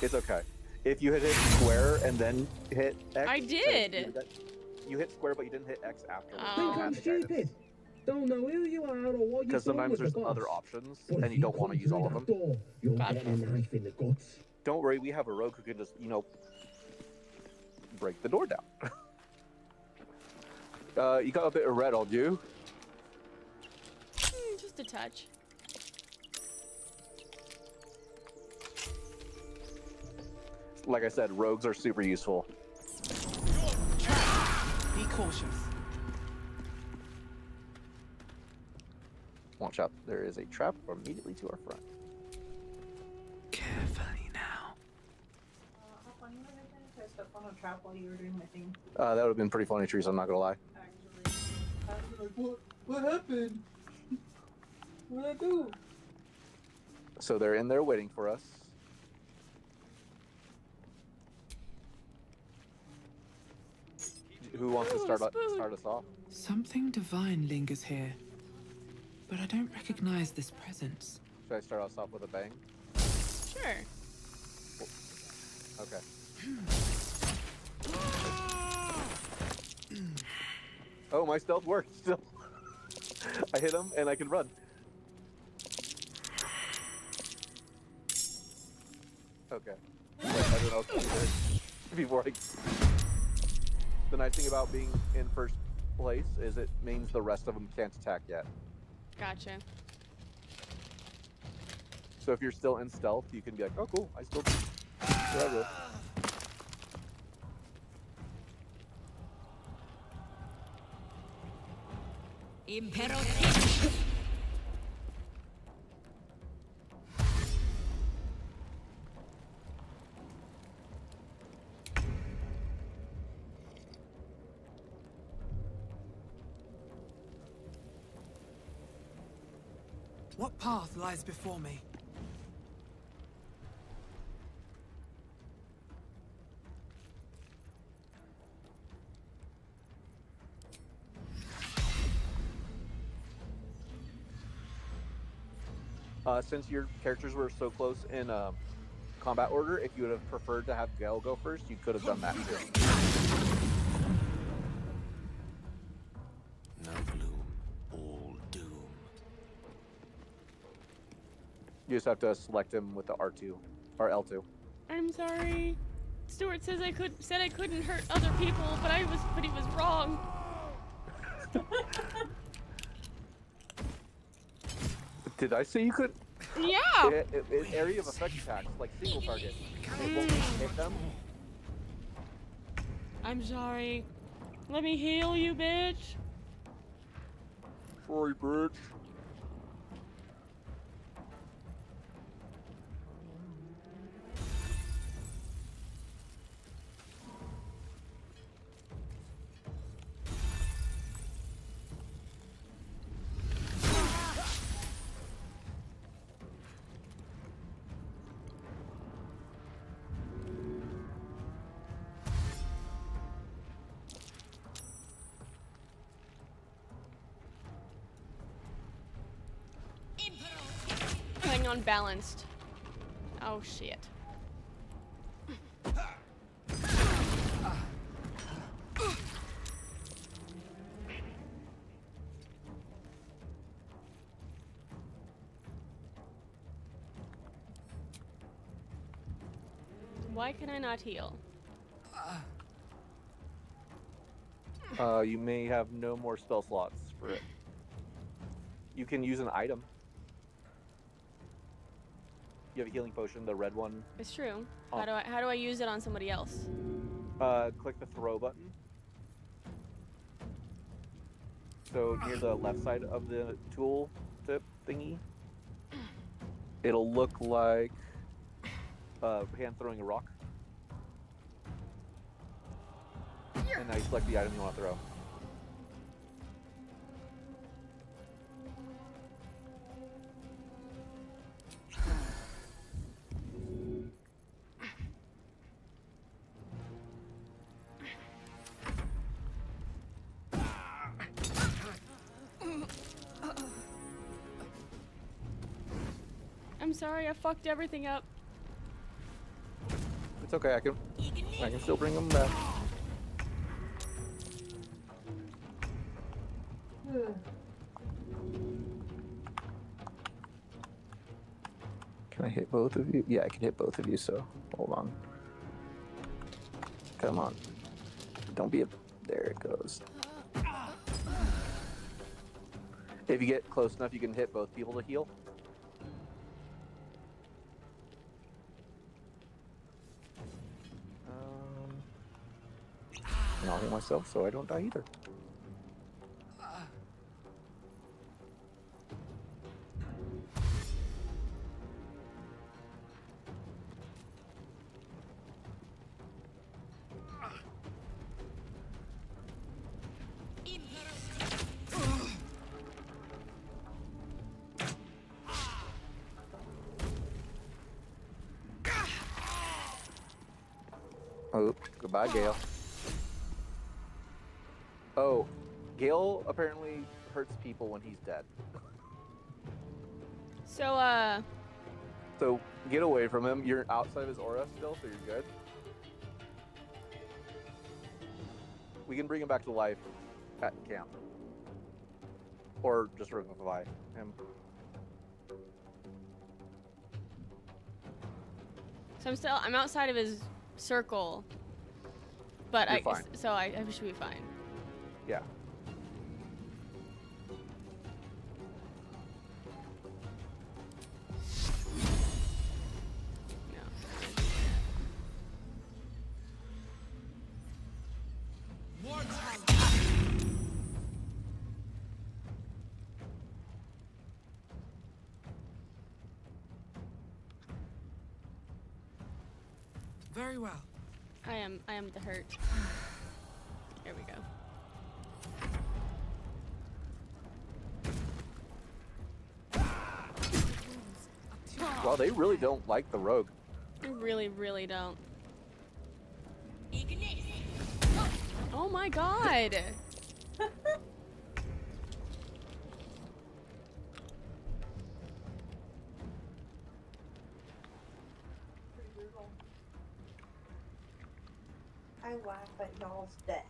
It's okay. If you hit square and then hit X. I did. You hit square, but you didn't hit X after. Think I'm stupid. Don't know who you are or what you're Because sometimes there's other options, and you don't want to use all of them. You're getting a knife in the guts. Don't worry, we have a rogue who can just, break the door down. You got a bit of red on you. Just a touch. Like I said, rogues are super useful. Be cautious. Watch out, there is a trap immediately to our front. Carefully now. How funny would it have been if I stepped on a trap while you were doing my thing? That would have been pretty funny, Teresa, I'm not gonna lie. Actually. What happened? What did I do? So they're in there waiting for us. Who wants to start us off? Something divine lingers here, but I don't recognize this presence. Should I start us off with a bang? Sure. Okay. Oh, my stealth worked still. I hit him and I can run. Okay. Let everyone else do it before I... The nice thing about being in first place is it means the rest of them can't attack yet. Gotcha. So if you're still in stealth, you can be like, oh, cool, I still do whatever. What path lies before me? Since your characters were so close in combat order, if you would have preferred to have Gale go first, you could have done that too. No gloom, all doom. You just have to select him with the R2 or L2. I'm sorry. Stuart says I couldn't hurt other people, but he was wrong. Did I say you could? Yeah. Area of effect attacks, like single target. It won't hit them. I'm sorry. Let me heal you, bitch. Sorry, bitch. Playing unbalanced. Oh shit. Why can I not heal? You may have no more spell slots for it. You can use an item. You have a healing potion, the red one. It's true. How do I use it on somebody else? Click the throw button. So near the left side of the tool tip thingy, it'll look like hand throwing a rock. And now you select the item you want to throw. I'm sorry, I fucked everything up. It's okay, I can still bring them back. Can I hit both of you? Yeah, I can hit both of you, so hold on. Come on. Don't be a... There it goes. If you get close enough, you can hit both people to heal. And I'll hit myself so I don't die either. Oh, goodbye, Gale. Oh, Gale apparently hurts people when he's dead. So, So, get away from him. You're outside of his aura still, so you're good. We can bring him back to life at camp. Or just revivify him. So I'm outside of his circle. But You're fine. I should be fine. Yeah. Very well. I am the hurt. There we go. Well, they really don't like the rogue. I really, really don't. Oh my god! I laugh at y'all's death.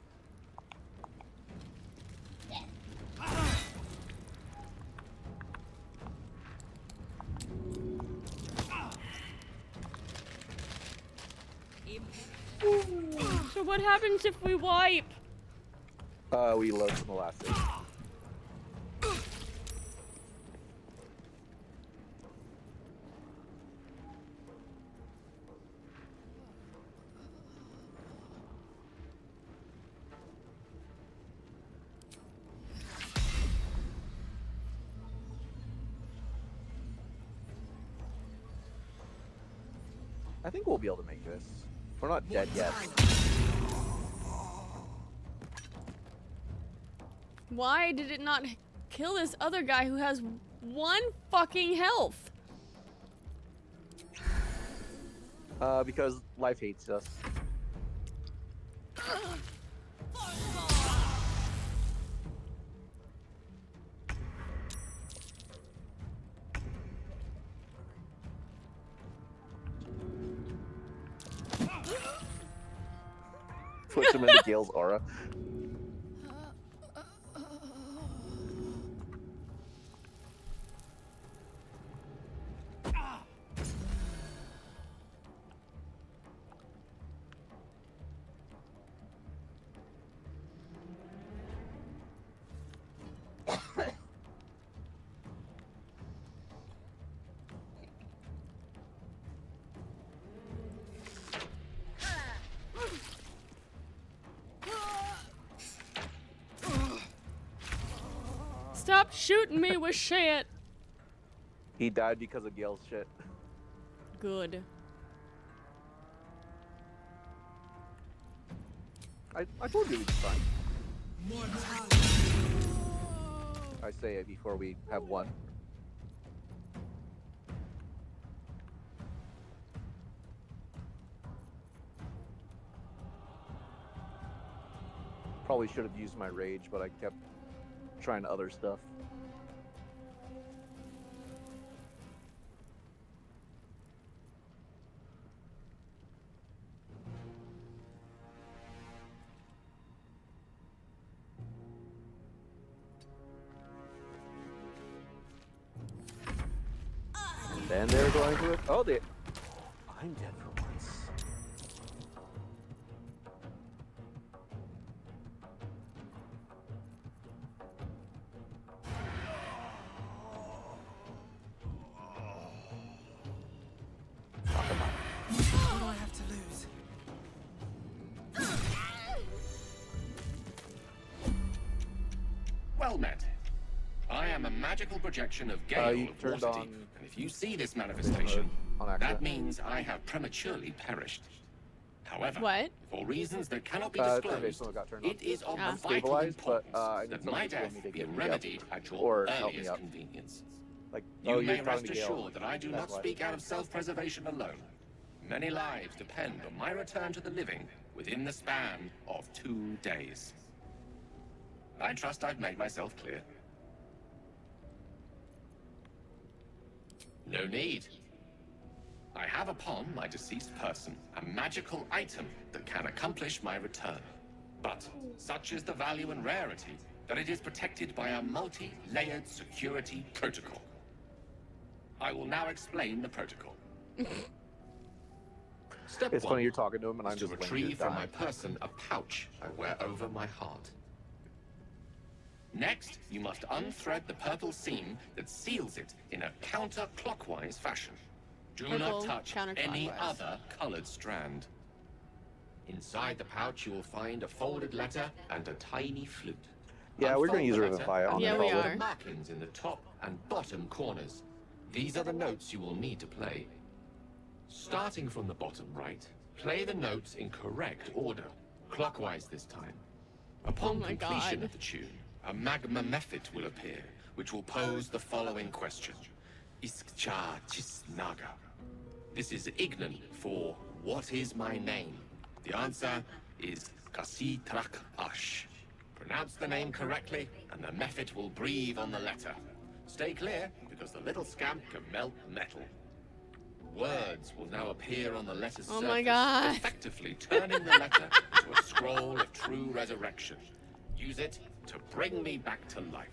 So what happens if we wipe? We load from the last stage. I think we'll be able to make this. We're not dead yet. Why did it not kill this other guy who has 1 fucking health? Because life hates us. Push him into Gale's aura. Stop shooting me with shit. He died because of Gale's shit. Good. I told you we'd be fine. I say it before we have one. Probably should have used my rage, but I kept trying other stuff. And they're going to it. Oh, I'm dead for once. What do I have to lose? Well met. I am a magical projection of Gale you of turned Waterdeep, on and if you see this manifestation, on accident. that means I have prematurely perished. However, What? for reasons that cannot be Turn-based disclosed, one got turned on. it is of Ah. vital Stabilized, but importance I need that someone my to pull death me to be get me up. remedied at your Or help me earliest up. convenience. Like, You oh, may you're rest talking to Gale. assured that I do That's not why. speak out of self-preservation alone. Many lives depend on my return to the living within the span of 2 days. I trust I've made myself clear. No need. I have upon my deceased person a magical item that can accomplish my return. But such is the value and rarity that it is protected by a multi-layered security protocol. I will now explain the protocol. Step It's one funny you're talking to him and I'm is to just laying retrieve here from my dying. person a pouch I wear over my heart. Next, you must unthread the purple seam that seals it in a counterclockwise fashion. Do Purple, not touch any counterclockwise. other colored strand. Inside the pouch, you will find a folded letter and a tiny flute. Yeah, we're going to use Unfold the Revivify on Yeah, that. we Unfold are. the markings in the top and bottom corners. These are the notes you will need to play. Starting from the bottom right, play the notes in correct order, clockwise this time. Upon Oh my completion God. of the tune, a magma method will appear, which will pose the following question. Iskcha Chisnaga. This is Ignan for what is my name? The answer is Kasitrak Ash. Pronounce the name correctly, and the method will breathe on the letter. Stay clear, because the little scamp can melt metal. Words will now appear on the letter's Oh surface, my God. effectively turning the letter into a scroll of true resurrection. Use it to bring me back to life.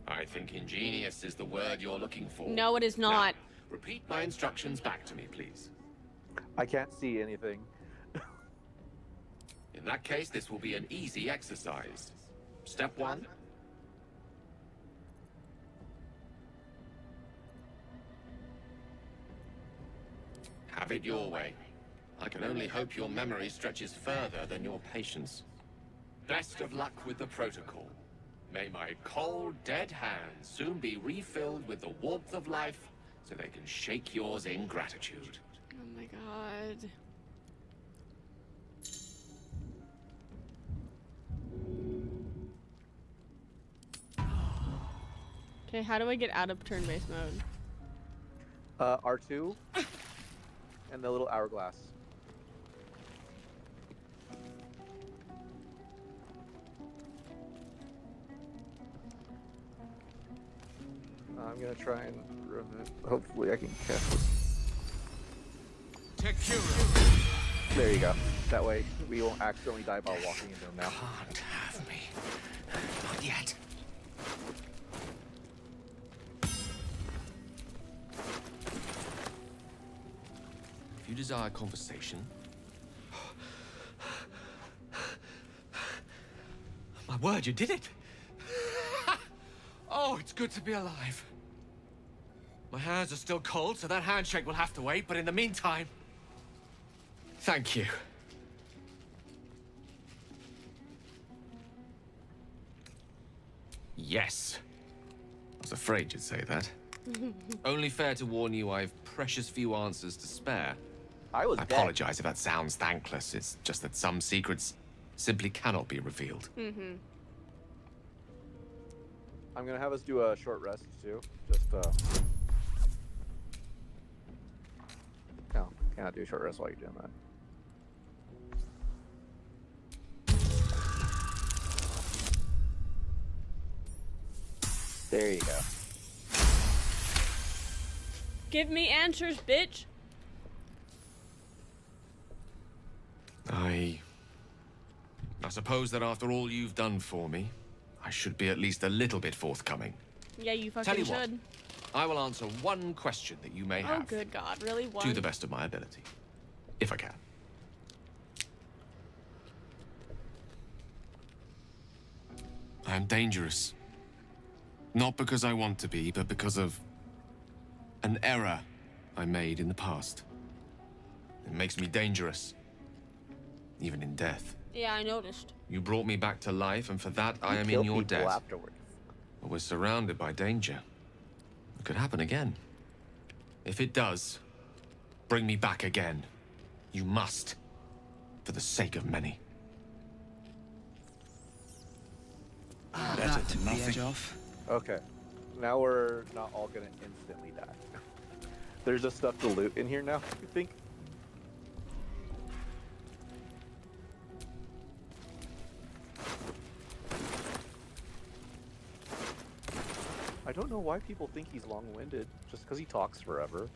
I think ingenious is the word you're looking for. No, it is not. Now, repeat my instructions back to me, please. I can't see anything. In that case, this will be an easy exercise. Step 1. Have it your way. I can only hope your memory stretches further than your patience. Best of luck with the protocol. May my cold, dead hands soon be refilled with the warmth of life so they can shake yours in gratitude. Oh my God. Okay, how do I get out of turn-based mode? R2 and the little hourglass. I'm gonna try and hopefully I can catch this. There you go. That way we won't accidentally die while walking into him now. Can't have me. Not yet. If you desire conversation, My word, you did it! Oh, it's good to be alive. My hands are still cold, so that handshake will have to wait, but in the meantime... Thank you. yes. I was afraid you'd say that. Only fair to warn you, I've precious few answers to spare. I I apologize if that sounds thankless. It's just that some secrets simply cannot be revealed. Mm-hmm. I'm gonna have us do a short rest too. Just no, cannot do a short rest while you're doing that. There you go. Give me answers, bitch. I suppose that after all you've done for me, I should be at least a little bit forthcoming. Yeah, you fucking Tell you what, should. I will answer one question that you may Oh, have. good God, really? One? To the best of my ability. If I can. I am dangerous. Not because I want to be, but because of an error I made in the past. It makes me dangerous. Even in death. Yeah, I noticed. You brought me back to life, and for that I am kill in your people debt. afterwards. But we're surrounded by danger. It could happen again. If it does, bring me back again. You must. For the sake of many. Better than nothing. Okay. Now we're not all gonna instantly die. There's just stuff to loot in here now, you think? I don't know why people think he's long-winded, just because he talks forever.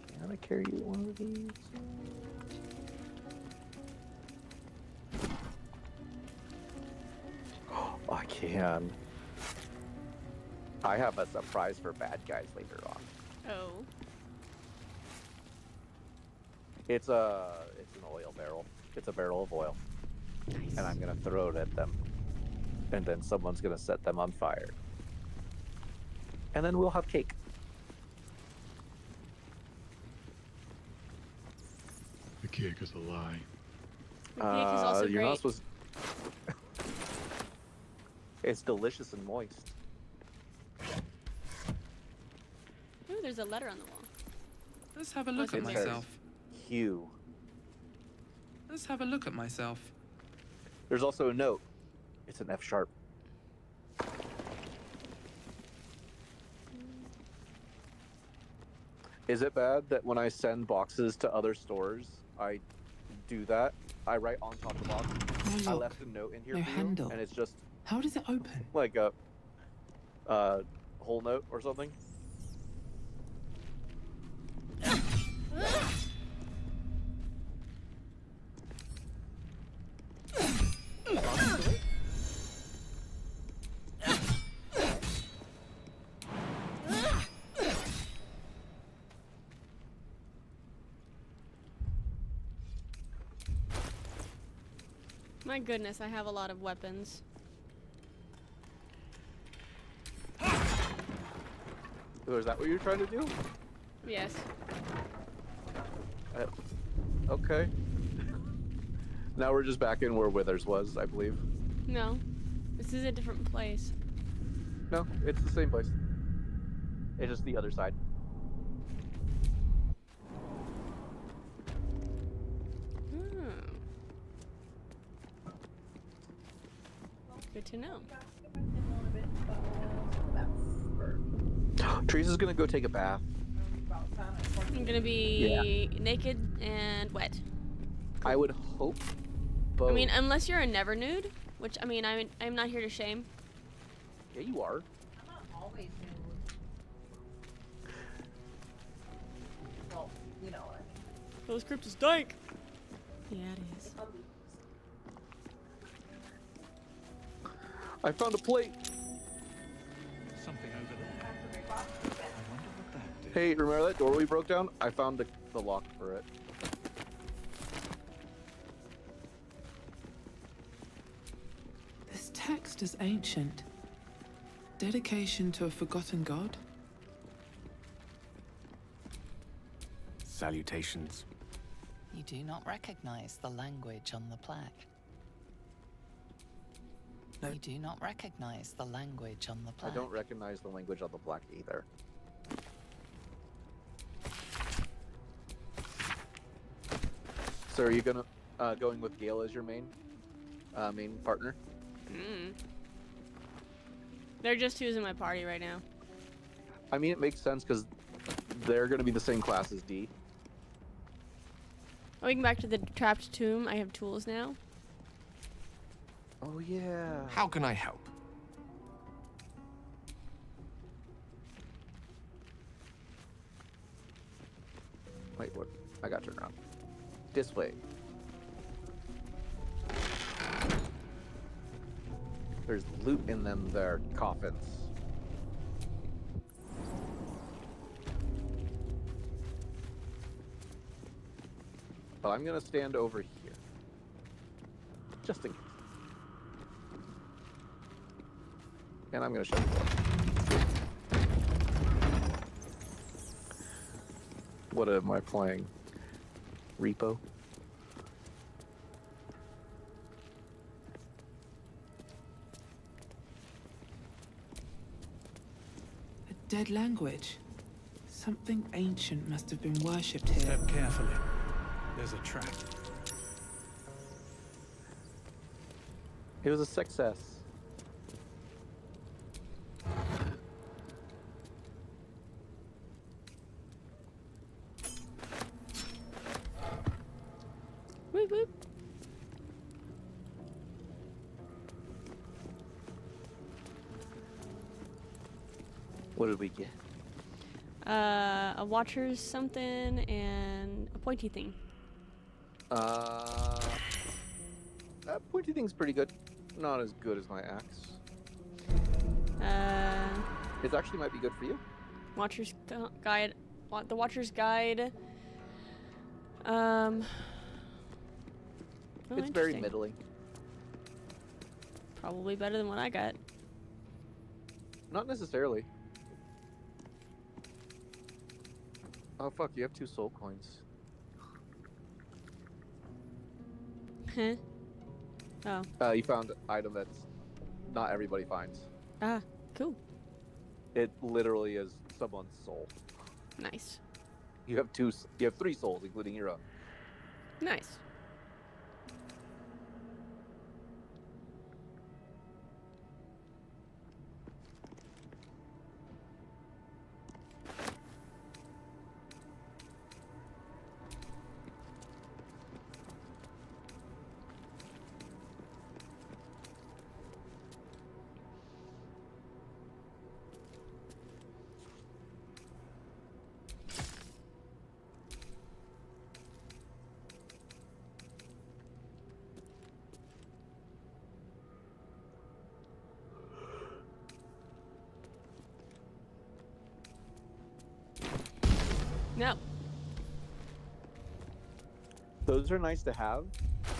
Can I carry one of these? can. I have a surprise for bad guys later on. Oh. It's an oil barrel. It's a barrel of oil. Nice. And I'm gonna throw it at them. And then someone's gonna set them on fire. And then we'll have cake. The cake is a lie. The cake is also you're great. not supposed. It's delicious and moist. Ooh, there's a letter on the wall. Let's have a look at It says myself. Hugh. Let's have a look at myself. There's also a note. It's an F sharp. Is it bad that when I send boxes to other stores, I do that? I write on top of the box. Oh, I look. left a note in here No for you, handle. and it's just How does it open? like a whole note or something. My goodness, I have a lot of weapons. So is that what you're trying to do? Yes. Okay. Now we're just back in where Withers was, I believe. No. This is a different place. No, it's the same place. It's just the other side. Good to know. Teresa's gonna go take a bath. I'm gonna be naked and wet. I would hope both. I mean, unless you're a never nude, which I mean, I'm not here to shame. Yeah, you are. I'm not always nude. Well, you know what I mean. Those crypt is dank. Yeah, it is. I found a plate. Something over there. I wonder what that did. Hey, remember that door we broke down? I found the lock for it. This text is ancient. Dedication to a forgotten god? Salutations. You do not recognize the language on the plaque. No. You do not recognize the language on the plaque. I don't recognize the language on the plaque either. So are you gonna going with Gale as your main partner? They're just who's in my party right now. I mean, it makes sense because they're gonna be the same class as D. Going back to the trapped tomb, I have tools now. Oh yeah. How can I help? Wait, what? I got turned around. Display. There's loot in them there coffins. But I'm gonna stand over here. Just in case. And I'm gonna shut the door. What am I playing? Repo? A dead language? Something ancient must have been worshipped here. Step carefully. There's a trap. It was a success. Whoop whoop. What did we get? A watcher's something and a pointy thing. That pointy thing's pretty good. Not as good as my axe. It actually might be good for you. Watcher's Guide. The Watcher's Guide. It's very middling. Probably better than what I got. Not necessarily. Oh fuck, you have 2 soul coins. Huh? Oh. You found an item that's not everybody finds. Ah, cool. It literally is someone's soul. Nice. You have 3 souls, including your own. Nice. No. Those are nice to have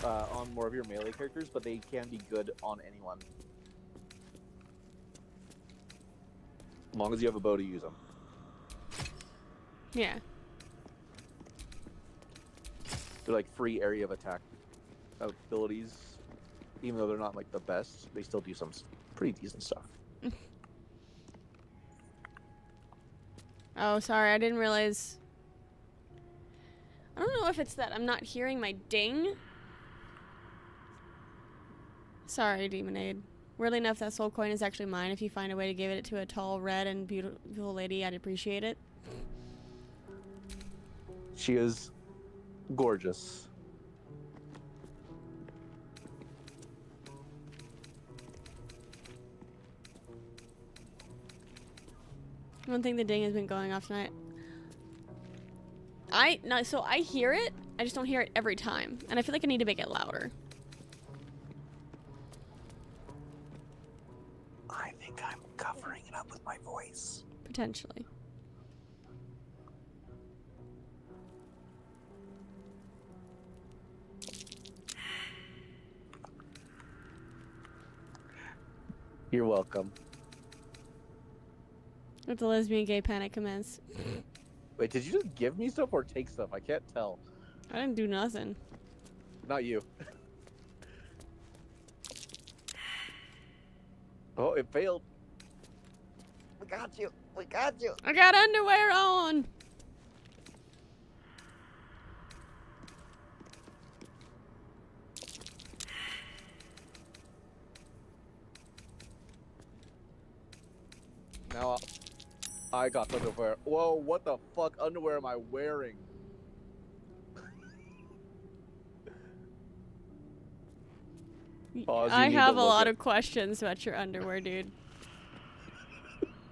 on more of your melee characters, but they can be good on anyone. As long as you have a bow to use them. Yeah. They're like free area of attack abilities. Even though they're not like the best, they still do some pretty decent stuff. Oh, sorry, I didn't realize. I don't know if it's that I'm not hearing my ding. Sorry, Demonade. Weirdly enough, that soul coin is actually mine. If you find a way to give it to a tall, red, and beautiful lady, I'd appreciate it. She is gorgeous. I don't think the ding has been going off tonight. So I hear it, I just don't hear it every time. And I feel like I need to make it louder. I think I'm covering it up with my voice. Potentially. You're welcome. Let the lesbian gay panic commence. Wait, did you just give me stuff or take stuff? I can't tell. I didn't do nothing. Not you. Oh, it failed. We got you. We got you. I got underwear on. Now I got underwear. Whoa, what the fuck underwear am I wearing? Pause, I have a lot of questions about your underwear, dude.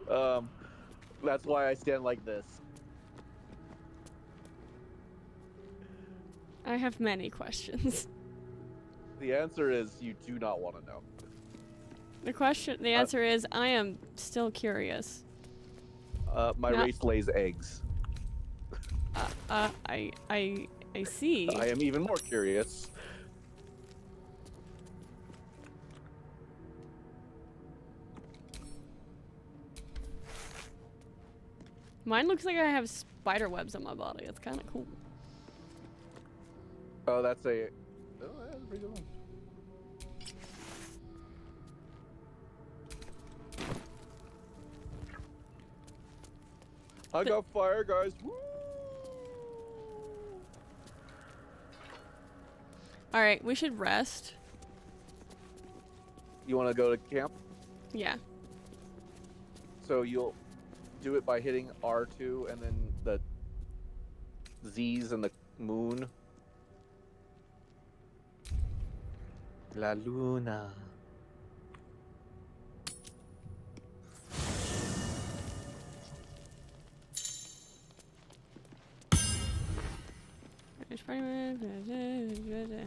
That's why I stand like this. I have many questions. The answer is you do not want to know. The answer is I am still curious. My race lays eggs. I see. I am even more curious. Mine looks like I have spider webs on my body. It's kind of cool. Oh, that's a pretty good one. I got fire, guys. Woo! All right, we should rest. You want to go to camp? Yeah. So you'll do it by hitting R2 and then the Z's and the moon. La Luna.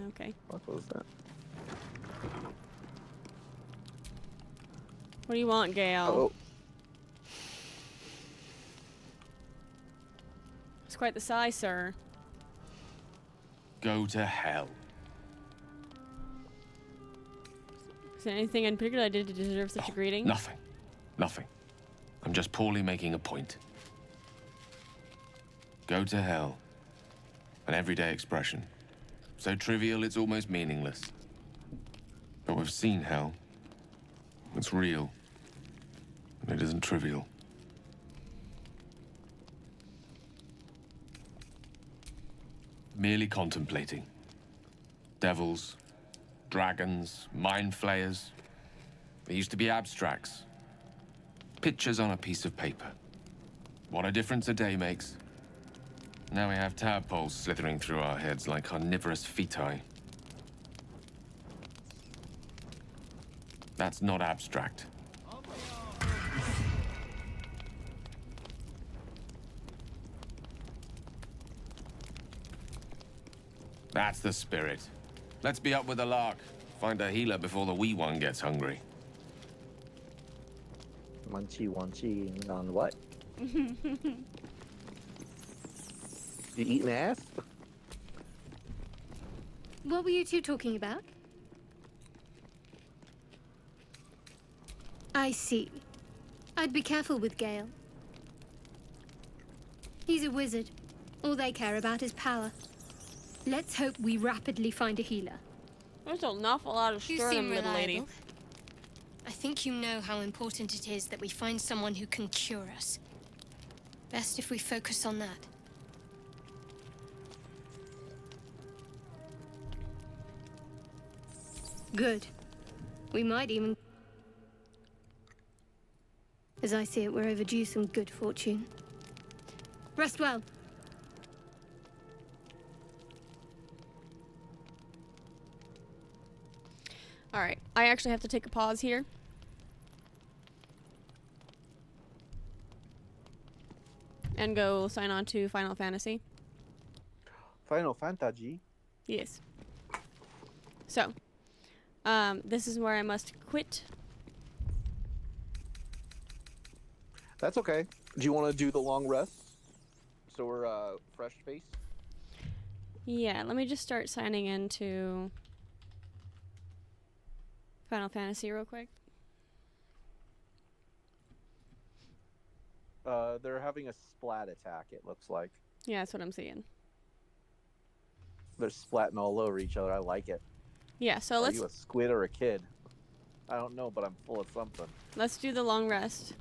Okay. What was that? What do you want, Gale? Oh. It's quite the size, sir. Go to hell. Is there anything in particular I did to deserve such a greeting? Nothing. Nothing. I'm just poorly making a point. Go to hell. An everyday expression. So trivial it's almost meaningless. But we've seen hell. It's real. And it isn't trivial. Merely contemplating. Devils, dragons, mind flayers. They used to be abstracts. Pictures on a piece of paper. What a difference a day makes. Now we have tadpoles slithering through our heads like carnivorous feti. That's not abstract. That's the spirit. Let's be up with the lark. Find a healer before the wee one gets hungry. Munchy on what? You eating ass? What were you two talking about? I see. I'd be careful with Gale. He's a wizard. All they care about is power. Let's hope we rapidly find a healer. There's an awful lot of You stir in seem them, little lady. reliable. I think you know how important it is that we find someone who can cure us. Best if we focus on that. Good. We might even... As I see it, we're overdue some good fortune. Rest well. All right, I actually have to take a pause here. And go sign on to Final Fantasy. Final Fantasy? Yes. So, this is where I must quit. That's okay. Do you want to do the long rest? So we're fresh face? Yeah, let me just start signing into Final Fantasy real quick. They're having a splat attack, it looks like. Yeah, that's what I'm seeing. They're splatting all over each other. I like it. Yeah, so Are you a squid or a kid? I don't know, but I'm full of something. let's do the long rest.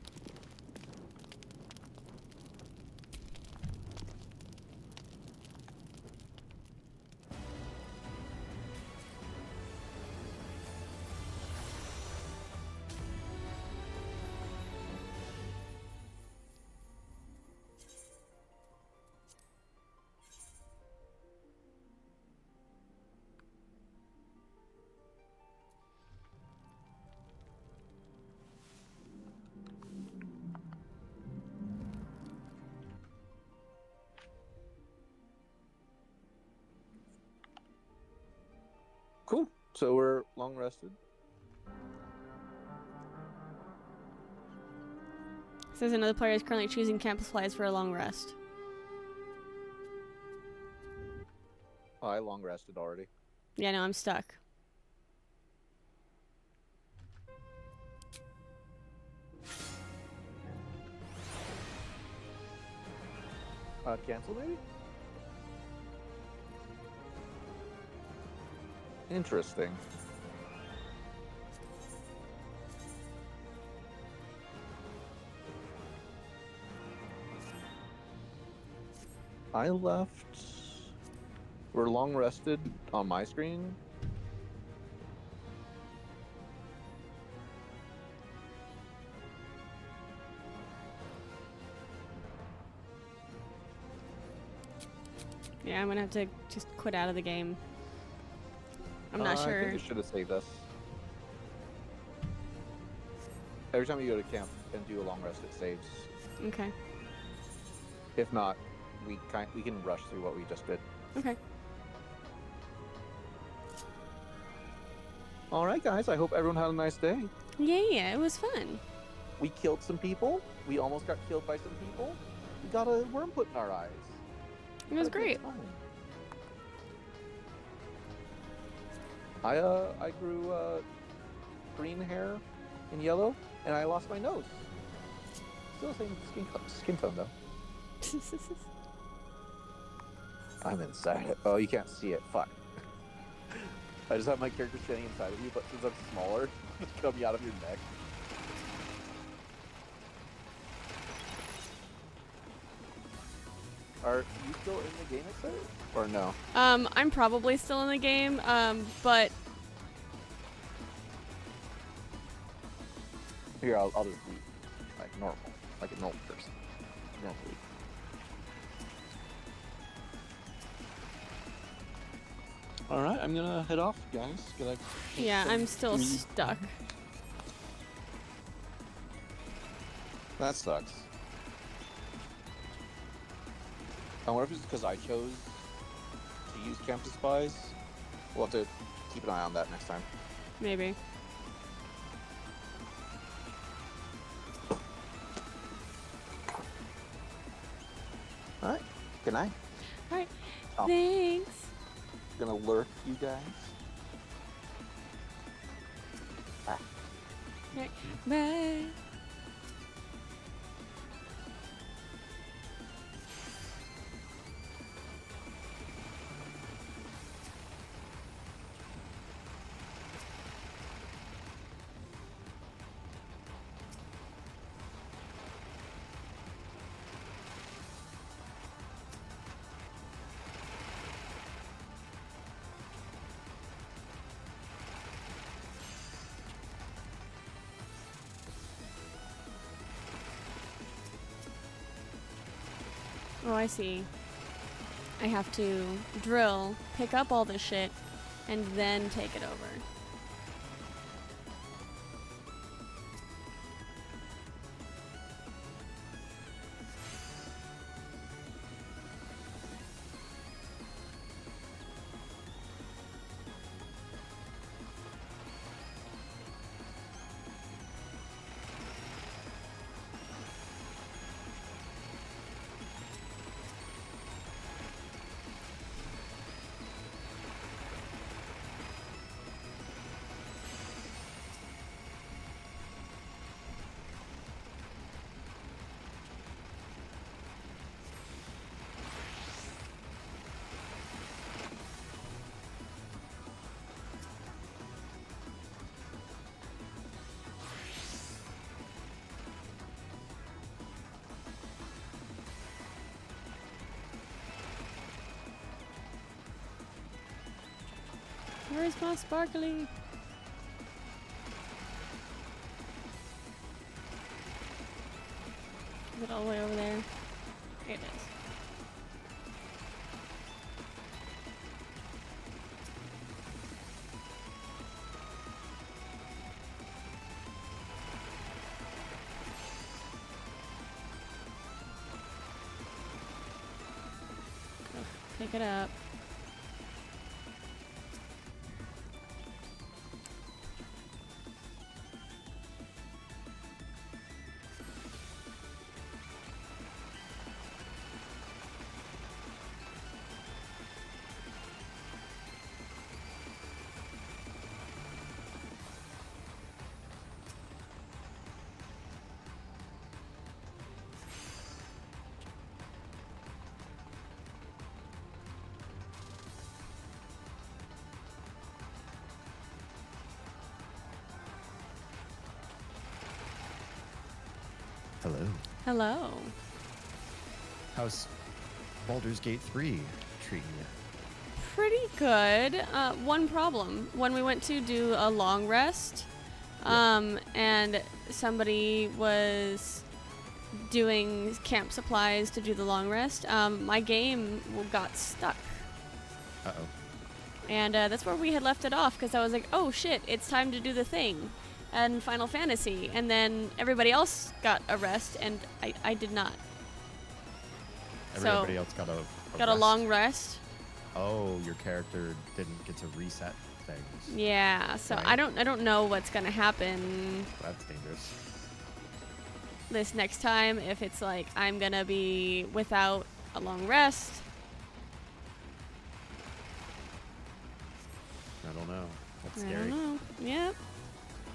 Cool. So we're long rested. Says another player is currently choosing campus flights for a long rest. Oh, I long rested already. Yeah, no, I'm stuck. Cancel maybe? Interesting. I left. We're long rested on my screen. Yeah, I'm gonna have to just quit out of the game. I'm not I sure. think it should have saved us. Every time you go to camp and do a long rest, it saves. Okay. If not, we can rush through what we just did. Okay. All right, guys. I hope everyone had a nice day. Yeah, it was fun. We killed some people. We almost got killed by some people. We got a worm put in our eyes. It was great. I grew green hair and yellow, and I lost my nose. Still the same skin tone though. I'm inside it. Oh, you can't see it. Fuck. I just have my character standing inside of you, but since I'm smaller, it's coming out of your neck. Are you still in the game, it says? Or no? I'm probably still in the game, but Here, I'll just leave. Like normal. Like a normal person. Normally. Alright, I'm gonna head off, guys. yeah, I'm still stuck. That sucks. I wonder if it's because I chose to use campus spies. We'll have to keep an eye on that next time. Maybe. Alright, good night. Alright, Oh. thanks. Gonna lurk you guys. Bye. Alright, bye. Oh, I see. I have to drill, pick up all this shit, and then take it over. Where's my sparkly? Is it all the way over there? Here it is. Go pick it up. Hello. Hello. How's Baldur's Gate 3 treating you? Pretty good. One problem. When we went to do a long rest, and somebody was doing camp supplies to do the long rest, my game got stuck. Uh-oh. And that's where we had left it off, because I was like, oh shit, it's time to do the thing. And Final Fantasy. And then everybody else got a rest, and I did not. Everybody else got a got rest. a long rest. Oh, your character didn't get to reset. things. Yeah, so right? I don't know what's gonna happen That's dangerous. this next time, if it's like I'm gonna be without a long rest. I don't know. That's I scary. don't know. Yep.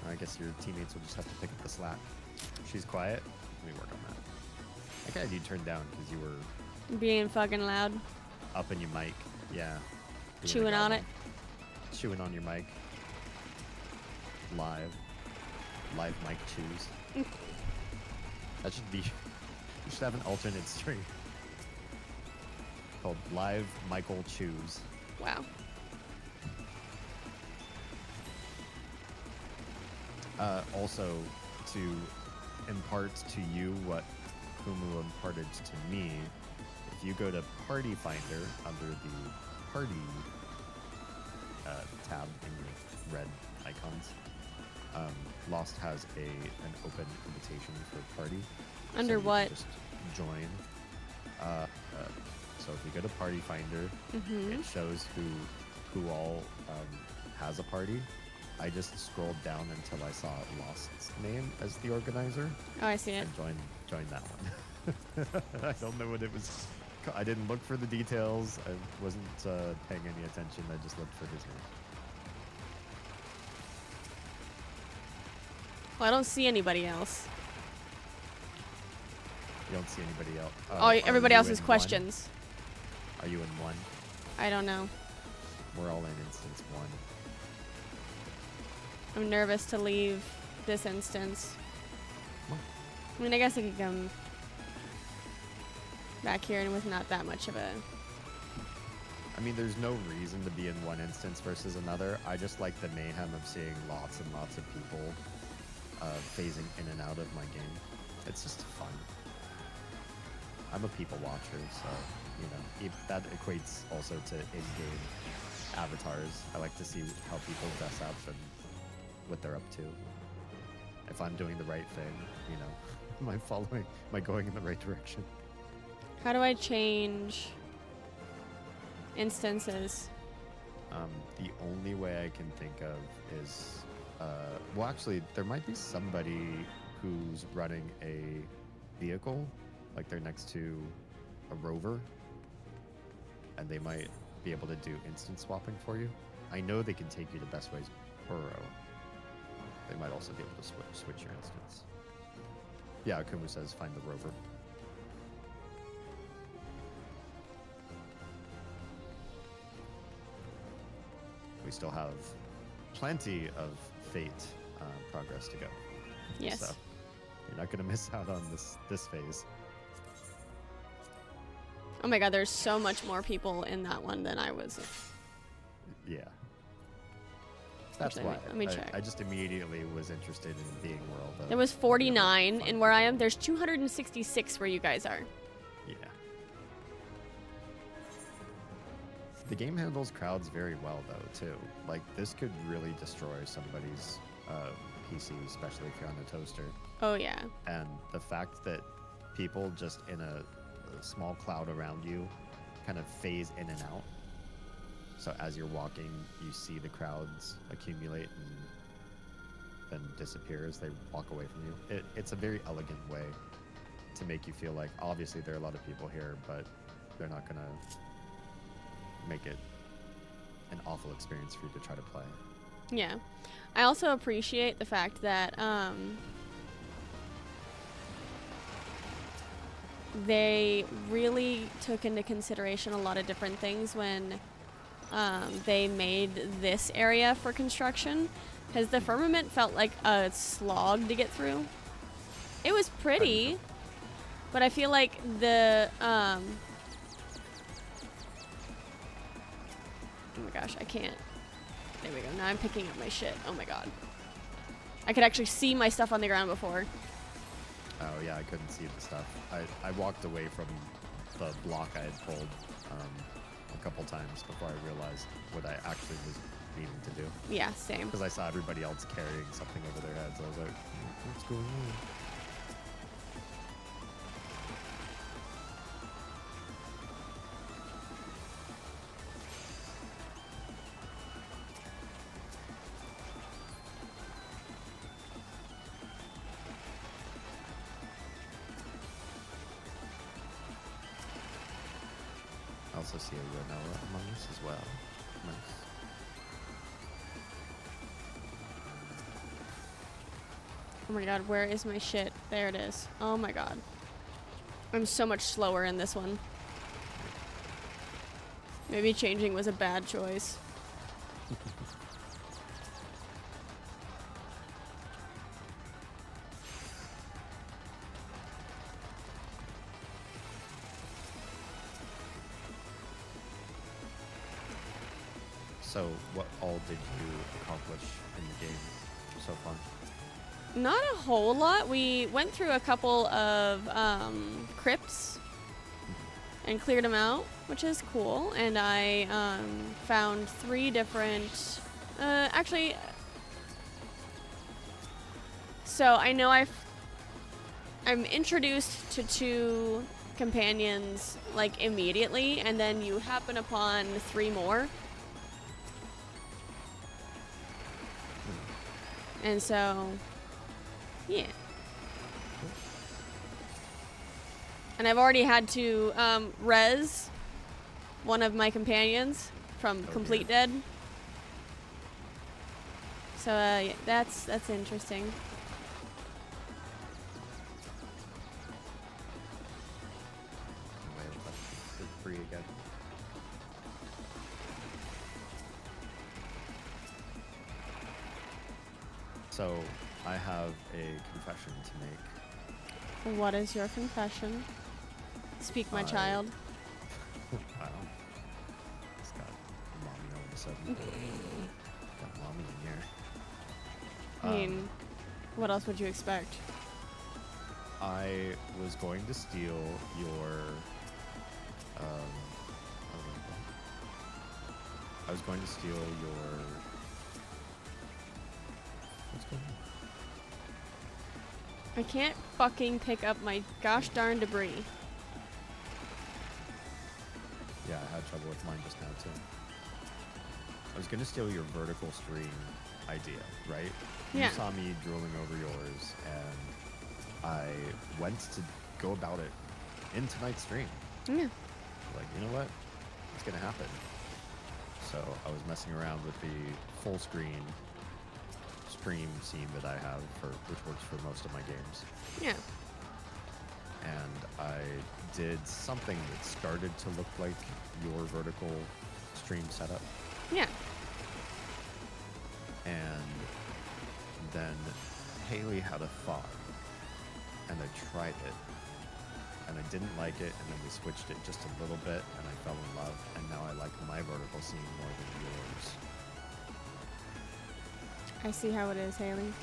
I guess your teammates will just have to pick up the slack. She's quiet. Let me work on that. I think I had you turned down because you were Being fucking loud. up in your mic. Yeah. Doing Chewing a on goblin. it. Chewing on your mic. Live. Live mic chews. That should be. You should have an alternate stream called Live Michael Chews. Wow. Also, to impart to you what Kumu imparted to me, if you go to Party Finder under the Party tab in your red icons, Lost has an open invitation for party. Under so you what? can just join. So if you go to Party Finder, Mhm. it shows who all has a party. I just scrolled down until I saw Lost's name as the organizer. Oh, I see it. And joined that one. I don't know what it was. I didn't look for the details. I wasn't paying any attention. I just looked for his name. Well, I don't see anybody else. You don't see anybody else. Oh, everybody else has questions. Are you in one? I don't know. We're all in instance 1. I'm nervous to leave this instance. I mean, I guess I could come back here and with not that much of a... I mean, there's no reason to be in one instance versus another. I just like the mayhem of seeing lots and lots of people phasing in and out of my game. It's just fun. I'm a people watcher, so, you know, that equates also to in-game avatars. I like to see how people dress up and what they're up to. If I'm doing the right thing, you know, am I going in the right direction? How do I change instances? The only way I can think of is, well, actually, there might be somebody who's running a vehicle, like they're next to a rover, and they might be able to do instant swapping for you. I know they can take you to Best Ways Burrow. They might also be able to switch your instance. Yeah, Akumu says find the rover. We still have plenty of Fate progress to go. Yes. So you're not going to miss out on this phase. Oh my god, there's so much more people in that one than I was. Yeah. That's Actually, why let me check. I just immediately was interested in being world. There was 49 in where I am. There's 266 where you guys are. Yeah. The game handles crowds very well, though, too. Like, this could really destroy somebody's PC, especially if you're on a toaster. Oh, yeah. And the fact that people just in a small cloud around you kind of phase in and out. So as you're walking, you see the crowds accumulate and then disappear as they walk away from you. It's a very elegant way to make you feel like, obviously there are a lot of people here, but they're not going to make it an awful experience for you to try to play. Yeah. I also appreciate the fact that they really took into consideration a lot of different things when they made this area for construction, because the firmament felt like a slog to get through. It was pretty, but I feel like the oh my gosh, I can't. There we go. Now I'm picking up my shit. Oh my god. I could actually see my stuff on the ground before. Oh yeah, I couldn't see the stuff. I walked away from the block I had pulled a couple times before I realized what I actually was needing to do. Yeah, same. Because I saw everybody else carrying something over their heads. I was like, what's going on? also see a Renoa among us as well. Nice. Oh my god, where is my shit? There it is. Oh my god. I'm so much slower in this one. Maybe changing was a bad choice. So, what all did you accomplish in the game so far? Not a whole lot. We went through a couple of crypts and cleared them out, which is cool. And I found 3 different... actually... So I know I'm introduced to 2 companions, like, immediately, and then you happen upon 3 more. And so... yeah. And I've already had to res one of my companions from Complete Dead. So yeah, that's interesting. Free again. So, I have a confession to make. What is your confession? Speak, my child. Wow. Just got mommy all of a sudden. Got mommy in here. I mean, what else would you expect? I was going to steal your... I was going to steal your... What's going on? I can't fucking pick up my gosh darn debris. Yeah, I had trouble with mine just now too. I was gonna steal your vertical stream idea, right? Yeah. You saw me drooling over yours, and I went to go about it in tonight's stream. Yeah. Like, you know what? It's gonna happen. So I was messing around with the full screen stream scene that I have, which works for most of my games. Yeah. And I did something that started to look like your vertical stream setup. Yeah. And then Haley had a thought, and I tried it, and I didn't like it, and then we switched it just a little bit, and I fell in love, and now I like my vertical scene more than yours. I see how it is, Haley.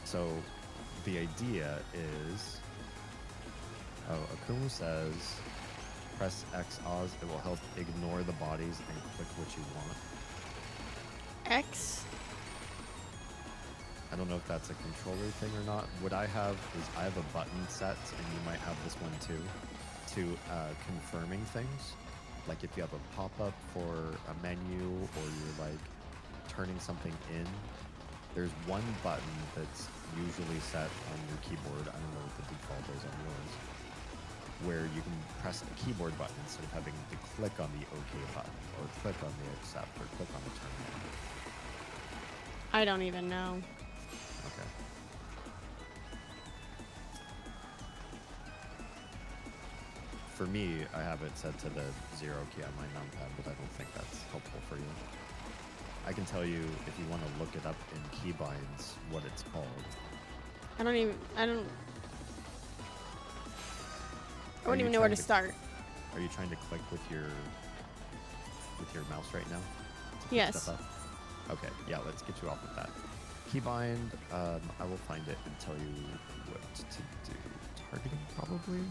So the idea is, Akumu says, press X Oz, it will help ignore the bodies and click what you want. X? I don't know if that's a controller thing or not. What I have is I have a button set, and you might have this one too, to confirming things. Like if you have a pop-up for a menu, or you're like turning something in, there's one button that's usually set on your keyboard. I don't know what the default is on yours, where you can press the keyboard button instead of having to click on the OK button, or click on the accept, or click on the terminal. I don't even know. Okay. For me, I have it set to the 0 key on my numpad, but I don't think that's helpful for you. I can tell you if you want to look it up in keybinds what it's called. I don't even know where to start. Are you trying to click with your mouse right now? To pick Yes. stuff up? Okay, yeah, let's get you off of that. Keybind, I will find it and tell you what to do. Targeting, probably?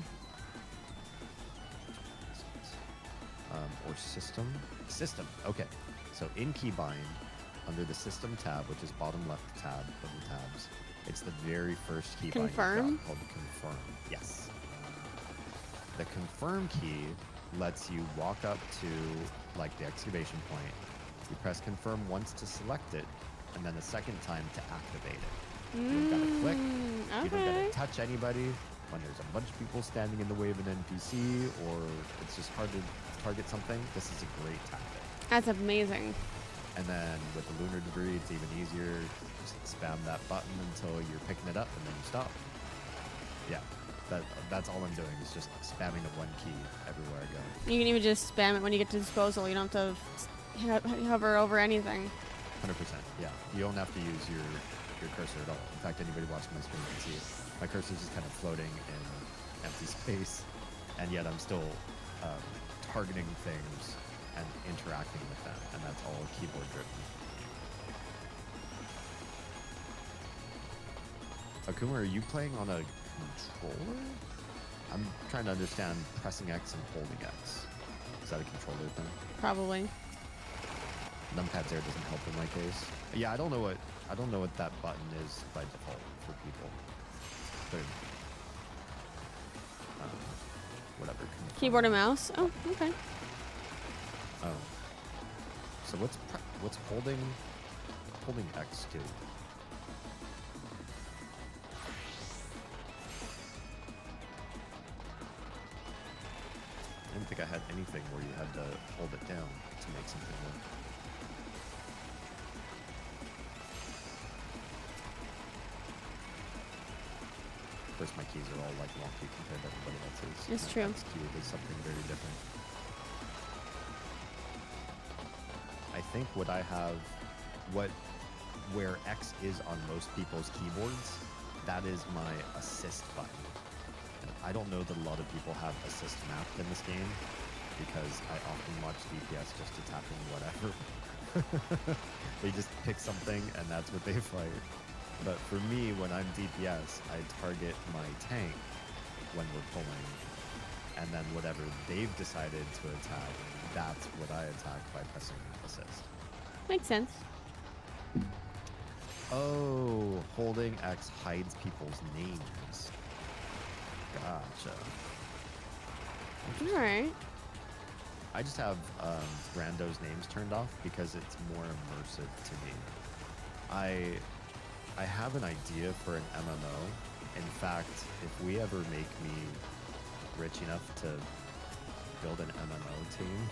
Or system? System, okay. So in Keybind, under the System tab, which is bottom left tab of the tabs, it's the very first keybind you've Confirm? got called Confirm. Yes. The Confirm key lets you walk up to, like, the excavation point. You press Confirm once to select it, and then a second time to activate it. You don't gotta click, you don't okay. gotta touch anybody, when there's a bunch of people standing in the way of an NPC, or it's just hard to target something, this is a great tactic. That's amazing. And then with the lunar debris, it's even easier. Just spam that button until you're picking it up, and then you stop. Yeah, that's all I'm doing is just spamming the one key everywhere I go. You can even just spam it when you get to disposal. You don't have to hover over anything. 100%. Yeah, you don't have to use your cursor at all. In fact, anybody watching my stream can see it. My cursor is just kind of floating in empty space, and yet I'm still targeting things and interacting with them, and that's all keyboard driven. Akuma, are you playing on a controller? I'm trying to understand pressing X and holding X. Is that a controller thing? Probably. Numpads there doesn't help in my case. Yeah, I don't know what that button is by default for people. But, whatever. Keyboard and mouse. Oh, okay. Oh. So what's holding X do? I didn't think I had anything where you had to hold it down to make something work. Of course, my keys are all like wonky compared to everybody else's. It's true. X key is something very different. I think what I have, where X is on most people's keyboards, that is my assist button. And I don't know that a lot of people have assist mapped in this game, because I often watch DPS just attacking whatever. They just pick something and that's what they fight. But for me, when I'm DPS, I target my tank when we're pulling, and then whatever they've decided to attack, that's what I attack by pressing assist. Makes sense. Oh, holding X hides people's names. Gotcha. Alright. I just have randos' names turned off because it's more immersive to me. I have an idea for an MMO. In fact, if we ever make me rich enough to build an MMO team,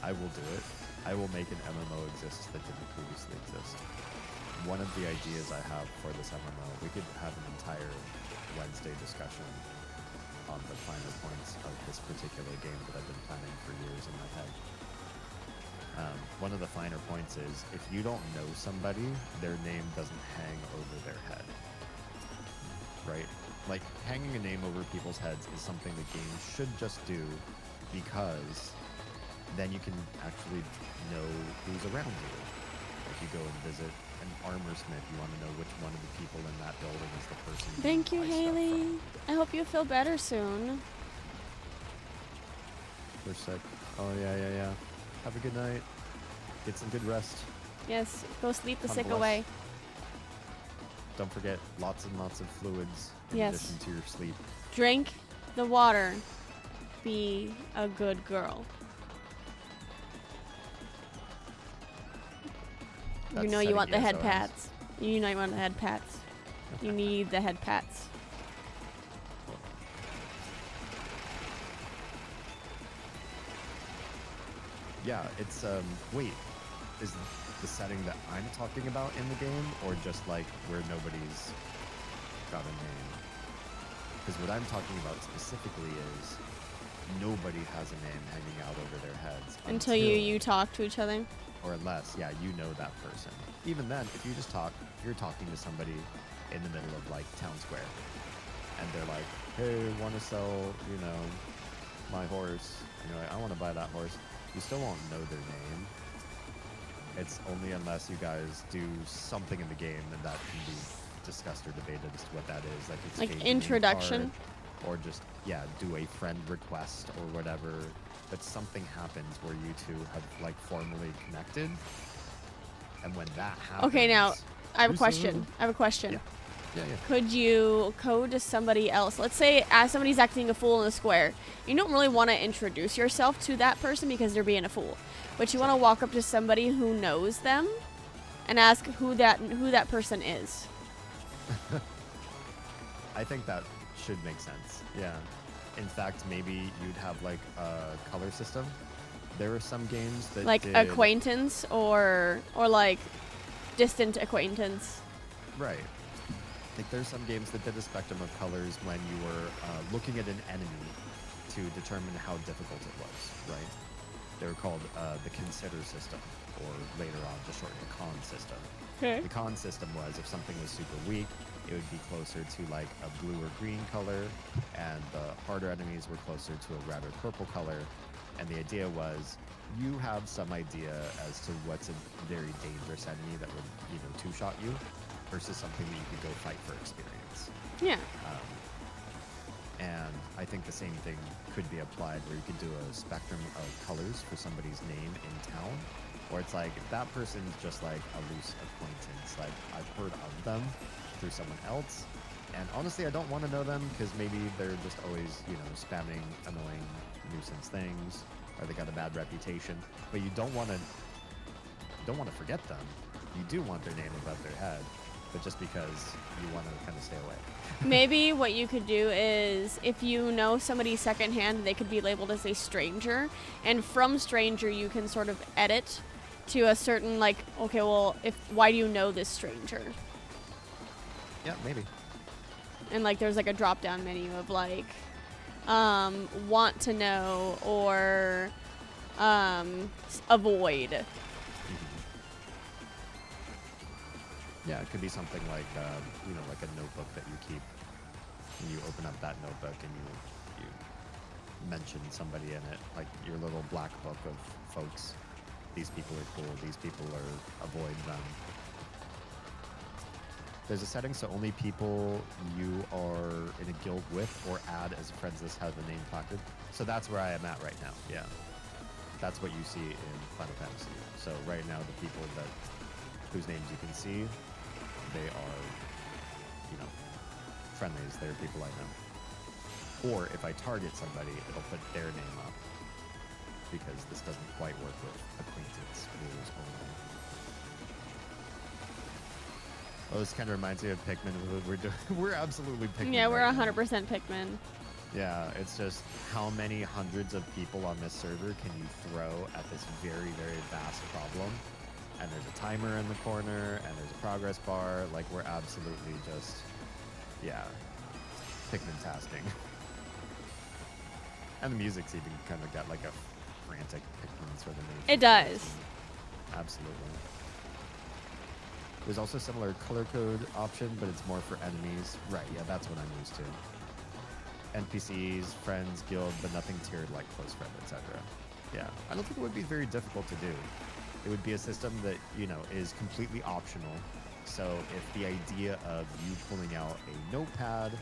I will do it. I will make an MMO exist that didn't previously exist. One of the ideas I have for this MMO, we could have an entire Wednesday discussion on the finer points of this particular game that I've been planning for years in my head. One of the finer points is, if you don't know somebody, their name doesn't hang over their head. Right? Like, hanging a name over people's heads is something the game should just do, because then you can actually know who's around you. Like, you go and visit an armor smith, you want to know which one of the people in that building is the person Thank you, Haley. I hope you feel better soon. We're sick. Oh, yeah. Have a good night. Get some good rest. Yes, go sleep the God sick bless. away. Don't forget, lots and lots of fluids in Yes. addition to your sleep. Drink the water. Be a good girl. That's you know you setting want the head SOS. pats. You know you want the head pats. You need the head pats. Yeah, it's, wait, is the setting that I'm talking about in the game, or just like where nobody's got a name? Because what I'm talking about specifically is nobody has a name hanging out over their heads. Until you talk to each other. Or unless, yeah, you know that person. Even then, if you just talk, you're talking to somebody in the middle of like town square, and they're like, hey, want to sell, my horse. And you're like, I want to buy that horse. You still won't know their name. It's only unless you guys do something in the game, and that can be discussed or debated as to what that is. Like exchange a name introduction? card, or just, do a friend request or whatever. But something happens where you two have like formally connected, and when that happens... Okay, now, I have a Who's question. the- I have a question. Yeah. Could you code to somebody else? Let's say as somebody's acting a fool in the square. You don't really want to introduce yourself to that person because they're being a fool. But you want to walk up to somebody who knows them and ask who that person is. I think that should make sense. Yeah. In fact, maybe you'd have like a color system. There were some games that like did... acquaintance or like distant acquaintance. Right. Like there's some games that did a spectrum of colors when you were looking at an enemy to determine how difficult it was, right? They were called the consider system, or later on just shortened the con system. Okay. The con system was if something was super weak, it would be closer to like a blue or green color, and the harder enemies were closer to a red or purple color. And the idea was you have some idea as to what's a very dangerous enemy that would, you know, two-shot you versus something that you could go fight for experience. Yeah. And I think the same thing could be applied where you could do a spectrum of colors for somebody's name in town. Or it's like, if that person's just like a loose acquaintance, like I've heard of them through someone else. And honestly, I don't want to know them because maybe they're just always, you know, spamming annoying nuisance things, or they got a bad reputation. But you don't want to forget them. You do want their name above their head, but just because you want to kind of stay away. Maybe what you could do is, if you know somebody secondhand, they could be labeled as a stranger, and from stranger you can sort of edit to a certain, like, okay, well, why do you know this stranger? Yeah, maybe. And like there's like a drop down menu of like want to know or avoid. Yeah, it could be something like you know, like a notebook that you keep, and you open up that notebook and you mention somebody in it, like your little black book of folks. These people are cool, these people are, avoid them. There's a setting so only people you are in a guild with or add as a friends list have the name placard. So that's where I am at right now, yeah. That's what you see in Final Fantasy. So right now the people whose names you can see, they are, you know, friendlies, they're people I know. Or if I target somebody, it'll put their name up, because this doesn't quite work with acquaintance rules only. Well, this kind of reminds me of Pikmin. We're doing. We're absolutely Pikmin. Yeah, we're right 100% Pikmin. Yeah, it's just how many hundreds of people on this server can you throw at this very, very vast problem? And there's a timer in the corner, and there's a progress bar. Like, we're absolutely just, yeah, Pikmin-tasting. And the music's even kind of got like a frantic Pikmin sort of nature. It does. Absolutely. There's also a similar color code option, but it's more for enemies. Right, yeah, that's what I'm used to. NPCs, friends, guild, but nothing tiered like close friend, etc. Yeah, I don't think it would be very difficult to do. It would be a system that, you know, is completely optional. So if the idea of you pulling out a notepad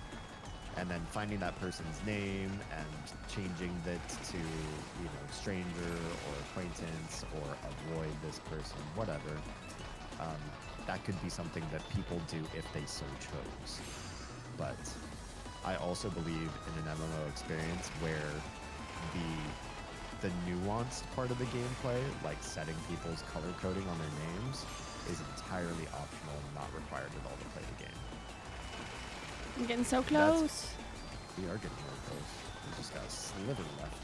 and then finding that person's name and changing that to, you know, stranger or acquaintance or avoid this person, whatever, that could be something that people do if they so chose. But I also believe in an MMO experience where the nuanced part of the gameplay, like setting people's color coding on their names, is entirely optional and not required at all to play the game. I'm getting so close. We are getting really close. We just got a sliver left.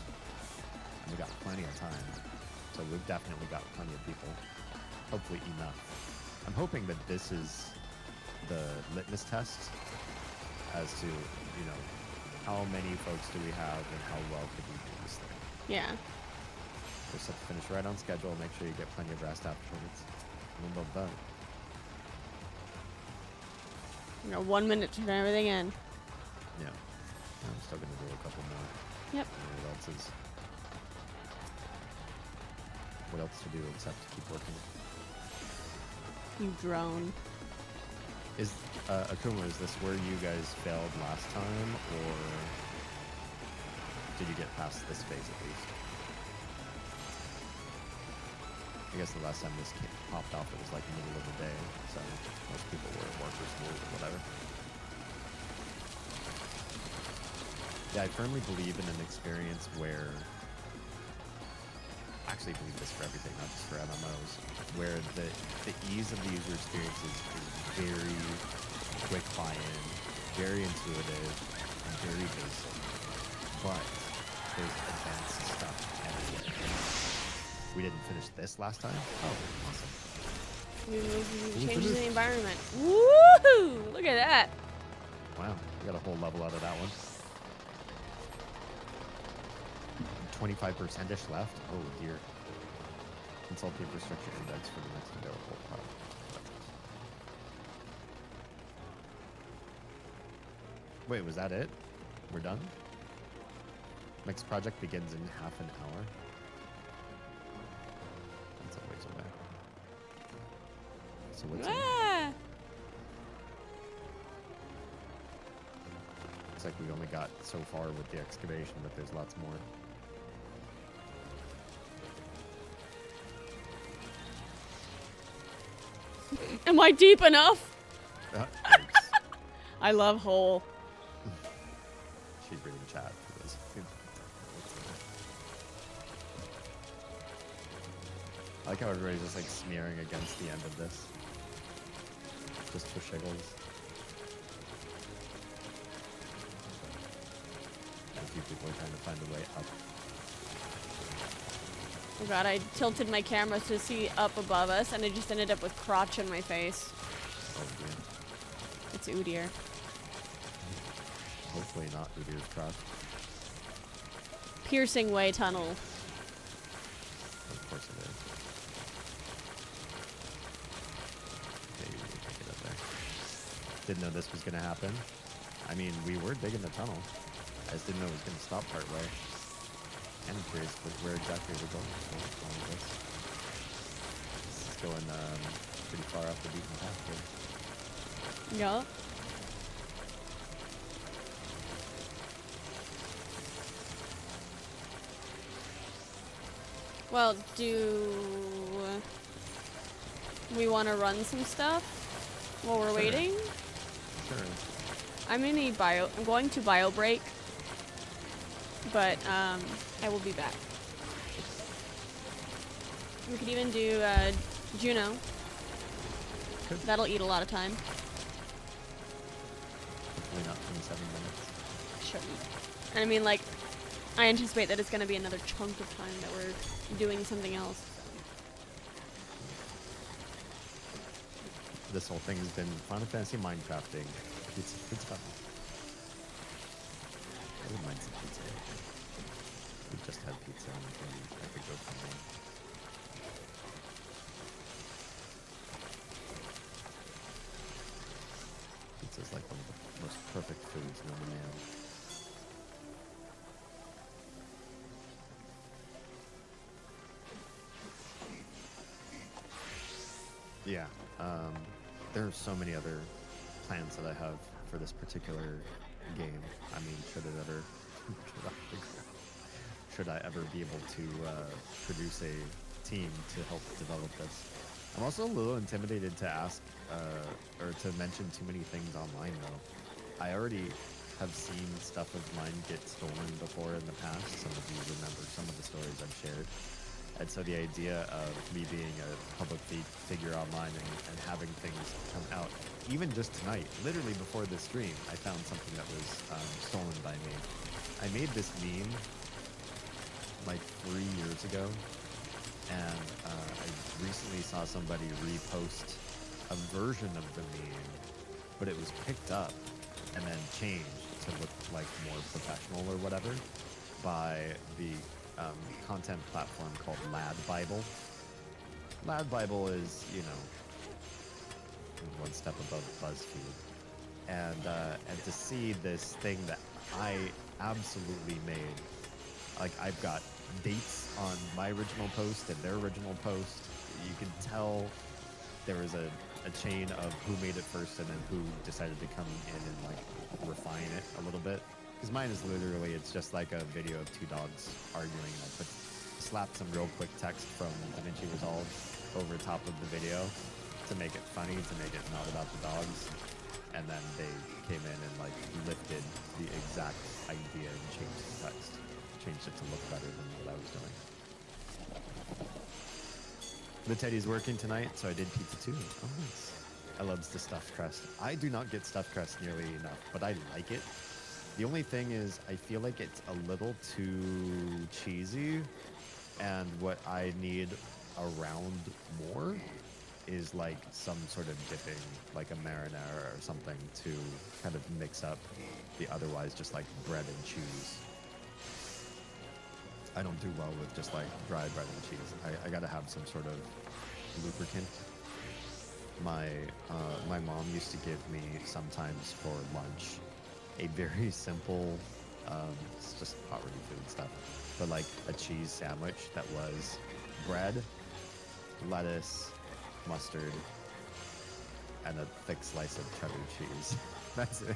And we got plenty of time. So we've definitely got plenty of people. Hopefully enough. I'm hoping that this is the litmus test as to, you know, how many folks do we have and how well could we do this thing. Yeah. Just have to finish right on schedule, make sure you get plenty of rest afterwards. And we'll done. You know, 1 minute to turn everything in. Yeah. I'm still gonna do a couple more. Yep. What else to do except to keep working? You drone. Is Akuma, is this where you guys failed last time, or did you get past this phase at least? I guess the last time this popped off, it was like middle of the day, so most people were at work or school or whatever. Yeah, I firmly believe in an experience where, actually I believe this for everything, not just for MMOs, where the ease of the user experience is very quick buy-in, very intuitive and very basic, but there's advanced stuff everywhere. We didn't finish this last time? Oh, awesome. We We changed the finished. environment. Woohoo! Look at that. Wow, we got a whole level out of that one. 25%ish left? Oh dear. Consult the infrastructure index for the next available product. Wait, was that it? We're done? Next project begins in half an hour. That's a ways away. So what's in? Looks like we only got so far with the excavation, but there's lots more. Am I deep enough? Thanks. I love hole. She's reading chat. I like how everybody's just like smearing against the end of this. Just for shiggles. And a few people are trying to find a way up. Oh god, I tilted my camera to see up above us, and I just ended up with crotch in my face. Oh dear. It's Udyr. Hopefully not Udyr's crotch. Piercing way tunnel. Of course it is. Okay, you can take it up there. Didn't know this was gonna happen. I mean, we were digging the tunnel. I just didn't know it was gonna stop part way. I'm curious where exactly we're going with this. This is going pretty far off the beaten path here. Yeah. Well, do we want to run some stuff while we're waiting? Sure. I'm going to bio break, but I will be back. We could even do Juno. Good. That'll eat a lot of time. Hopefully not 27 minutes. Shouldn't. And I mean, like, I anticipate that it's going to be another chunk of time that we're doing something else. This whole thing has been Final Fantasy Minecrafting. It's fun. I wouldn't mind some pizza. We just had pizza and I could go for more. Pizza's like one of the most perfect foods known to man. Yeah, there are so many other plans that I have for this particular game. I mean, should I ever be able to produce a team to help develop this? I'm also a little intimidated to ask or to mention too many things online though. I already have seen stuff of mine get stolen before in the past. Some of you remember some of the stories I've shared. And so the idea of me being a public figure online and having things come out, even just tonight, literally before this stream, I found something that was stolen by me. I made this meme like 3 years ago, and I recently saw somebody repost a version of the meme, but it was picked up and then changed to look like more professional or whatever by the content platform called Lad Bible. Lad Bible is, you know, one step above BuzzFeed, and to see this thing that I absolutely made, like I've got dates on my original post and their original post. You can tell there was a chain of who made it first and then who decided to come in and like refine it a little bit. Because mine is literally, it's just like a video of two dogs arguing. I slapped some real quick text from DaVinci Resolve over top of the video to make it funny, to make it not about the dogs. And then they came in and like lifted the exact idea and changed the text. Changed it to look better than what I was doing. The Teddy's working tonight, so I did pizza too. Oh, nice. I love the stuffed crust. I do not get stuffed crust nearly enough, but I like it. The only thing is, I feel like it's a little too cheesy, and what I need around more is like some sort of dipping, like a marinara or something, to kind of mix up the otherwise just like bread and cheese. I don't do well with just like dry bread and cheese. I gotta have some sort of lubricant. My mom used to give me sometimes for lunch a very simple, it's just poverty food stuff, but like a cheese sandwich that was bread, lettuce, mustard, and a thick slice of cheddar cheese. That's it.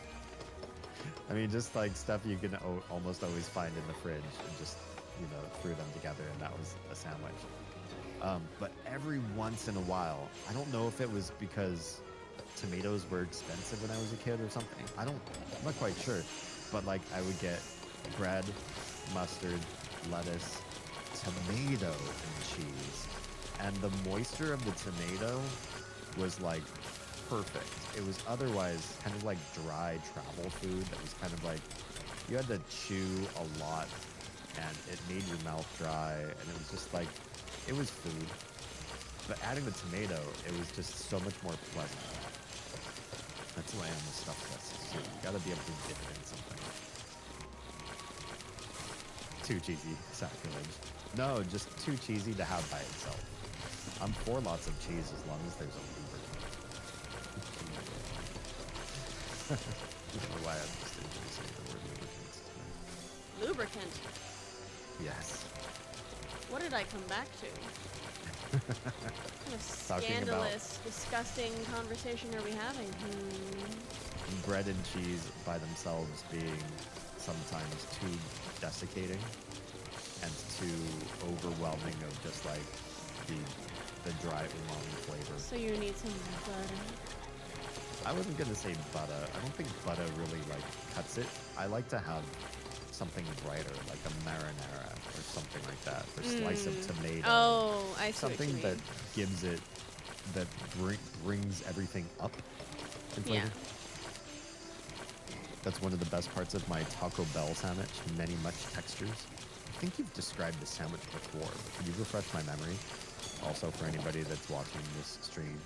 I mean, just like stuff you can almost always find in the fridge, and just, you know, threw them together, and that was a sandwich. But every once in a while, I don't know if it was because tomatoes were expensive when I was a kid or something. I'm not quite sure. But like, I would get bread, mustard, lettuce, tomato, and cheese. And the moisture of the tomato was like perfect. It was otherwise kind of like dry travel food that was kind of like, you had to chew a lot and it made your mouth dry, and it was just like, it was food. But adding the tomato, it was just so much more pleasant. That's why I'm with stuffed crust too. You gotta be able to dip it in something. Too cheesy, sacrilege. No, just too cheesy to have by itself. I'm for lots of cheese as long as there's a lubricant. I don't know why I'm just introducing the word lubricants today. Lubricant. Yes. What did I come back to? What a scandalous, disgusting conversation are we having? Bread and cheese by themselves being sometimes too desiccating and too overwhelming of just like the dry umami flavor. So you need some butter. I wasn't gonna say butter. I don't think butter really like cuts it. I like to have something brighter, like a marinara or something like that, or slice of tomato. Oh, I see something what you mean. that gives it, that brings everything up in flavor. Yeah. That's one of the best parts of my Taco Bell sandwich. Many much textures. I think you've described the sandwich before, but could you refresh my memory? Also, for anybody that's watching this stream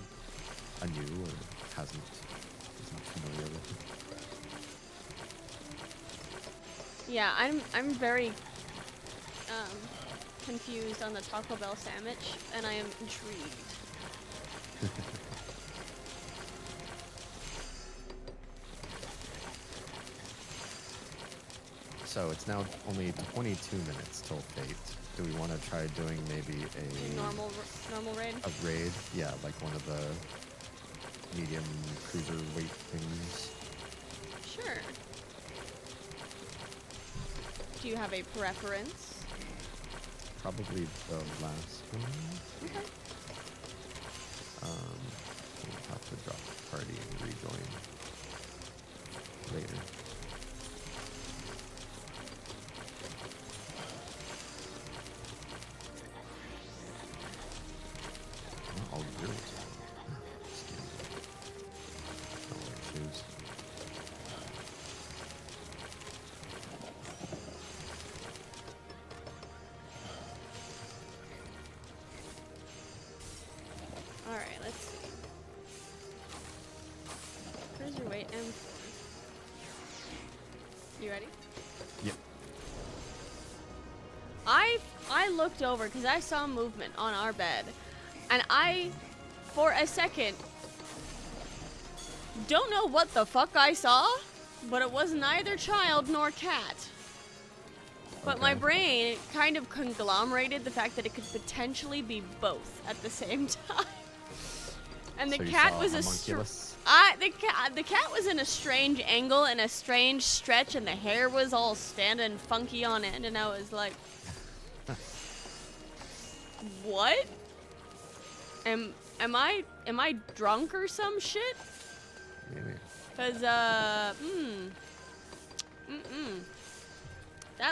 anew or isn't familiar with it. Yeah, I'm very confused on the Taco Bell sandwich, and I am intrigued. So it's now only 22 minutes till fate. Do we want to try doing maybe a normal raid? A raid, yeah, like one of the medium cruiser weight things. Sure. Do you have a preference? Probably the last one. Okay. We'll have to drop the party and rejoin later. Not all girls. Skin. Don't wear shoes. Alright, let's see. Cruiserweight M4. You ready? Yep. I looked over because I saw movement on our bed, and I, for a second, don't know what the fuck I saw, but it was neither child nor cat. But my brain kind of conglomerated the fact that it could potentially be both at the same time. And the So you cat saw was homunculus? the cat was in a strange angle and a strange stretch, and the hair was all standing funky on end, and I was like, what? Am I drunk or some shit? Maybe. Cause that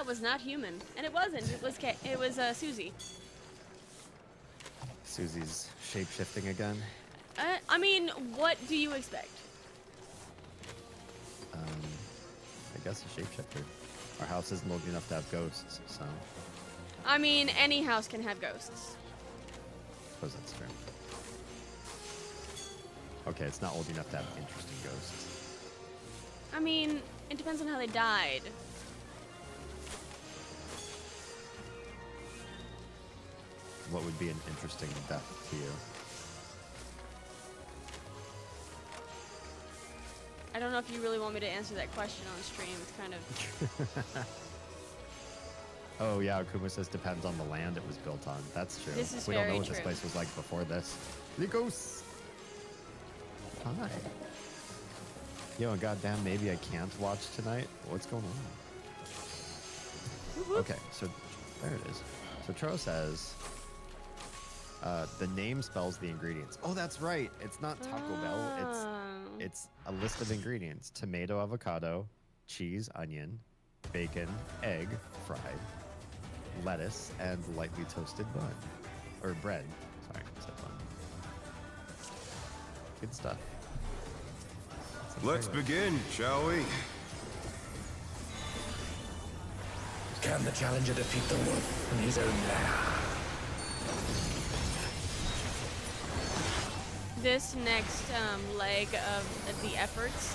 was not human, and it wasn't. It was Susie. Susie's shape-shifting again. I mean, what do you expect? I guess a shapeshifter. Our house isn't old enough to have ghosts, so I mean, any house can have ghosts. I suppose that's true. Okay, it's not old enough to have interesting ghosts. I mean, it depends on how they died. What would be an interesting death to you? I don't know if you really want me to answer that question on stream. It's kind of... Oh yeah, Akuma says depends on the land it was built on. That's true. This is we don't know very what this true. place was like before this. The ghosts. Hi. Yo, goddamn, maybe I can't watch tonight. What's going on? Okay, so there it is. So Tro says the name spells the ingredients. Oh, that's right. It's not Taco Bell. It's a list of ingredients: tomato, avocado, cheese, onion, bacon, egg, fried, lettuce, and lightly toasted bun. Or bread. Sorry, I said bun. Good stuff. Let's begin, shall we? Can the challenger defeat the wolf in his own lair? This next leg of the efforts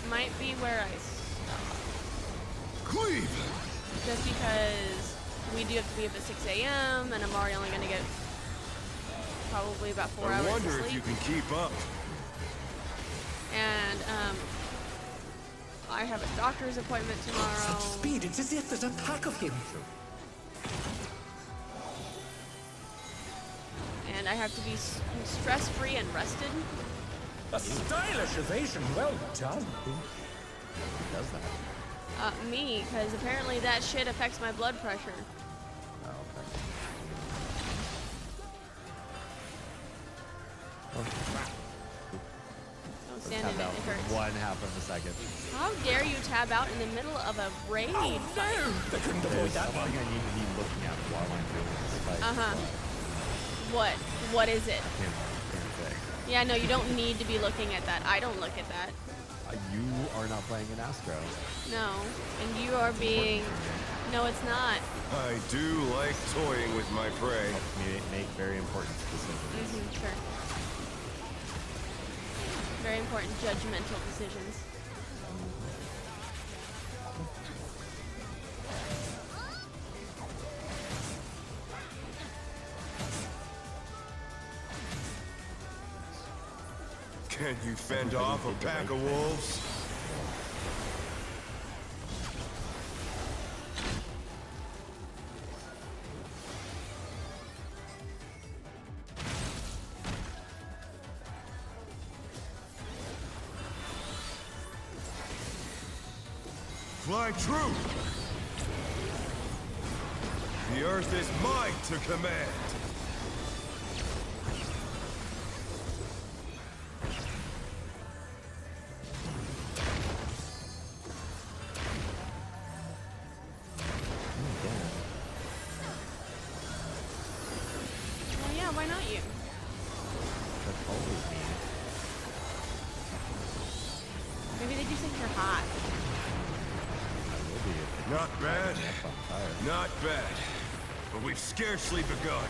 might be where I stop. Cleave! Just because we do have to be up at 6 a.m. and I'm already only going to get probably about 4 hours I of wonder sleep. if you can keep up. And I have a doctor's appointment tomorrow. Such speed, it's as if there's a pack of him. And I have to be stress-free and rested. A stylish evasion, well done. Who does that? Me, because apparently that shit affects my blood pressure. Oh, okay. Don't stand in it, it hurts. 1/2 of a second. How dare you tab out in the middle of a raid fight? They couldn't avoid that one. I need to be looking at while I'm doing this fight. What? What is it? Can't say. Yeah, no, you don't need to be looking at that. I don't look at that. You are not playing an Astro. No. And you are being... No, it's not. I do like toying with my prey. Helps me make very important decisions. Sure. Very important judgmental decisions. Can you fend off a pack of wolves? Fly true! The earth is mine to command! Well, yeah, why not you? That's always me. Maybe they just think you're hot. Not bad. Not bad. But we've scarcely begun.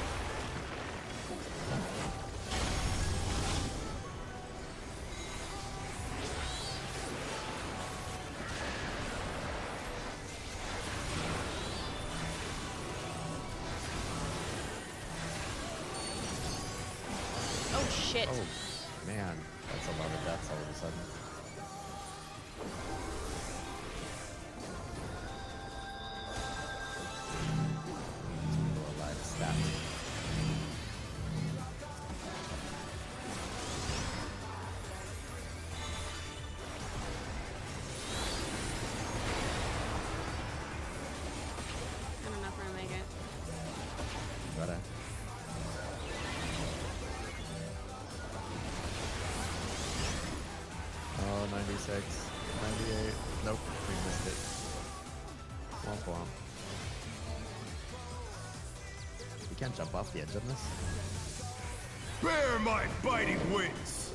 Oh, shit. Oh, man. That's a lot of deaths all of a sudden. Alive stat. I don't know if we're gonna make it. Gotta. Oh, 96, 98. Nope, we missed it. Womp womp. You can't jump off the edge of this. Bear my biting wings!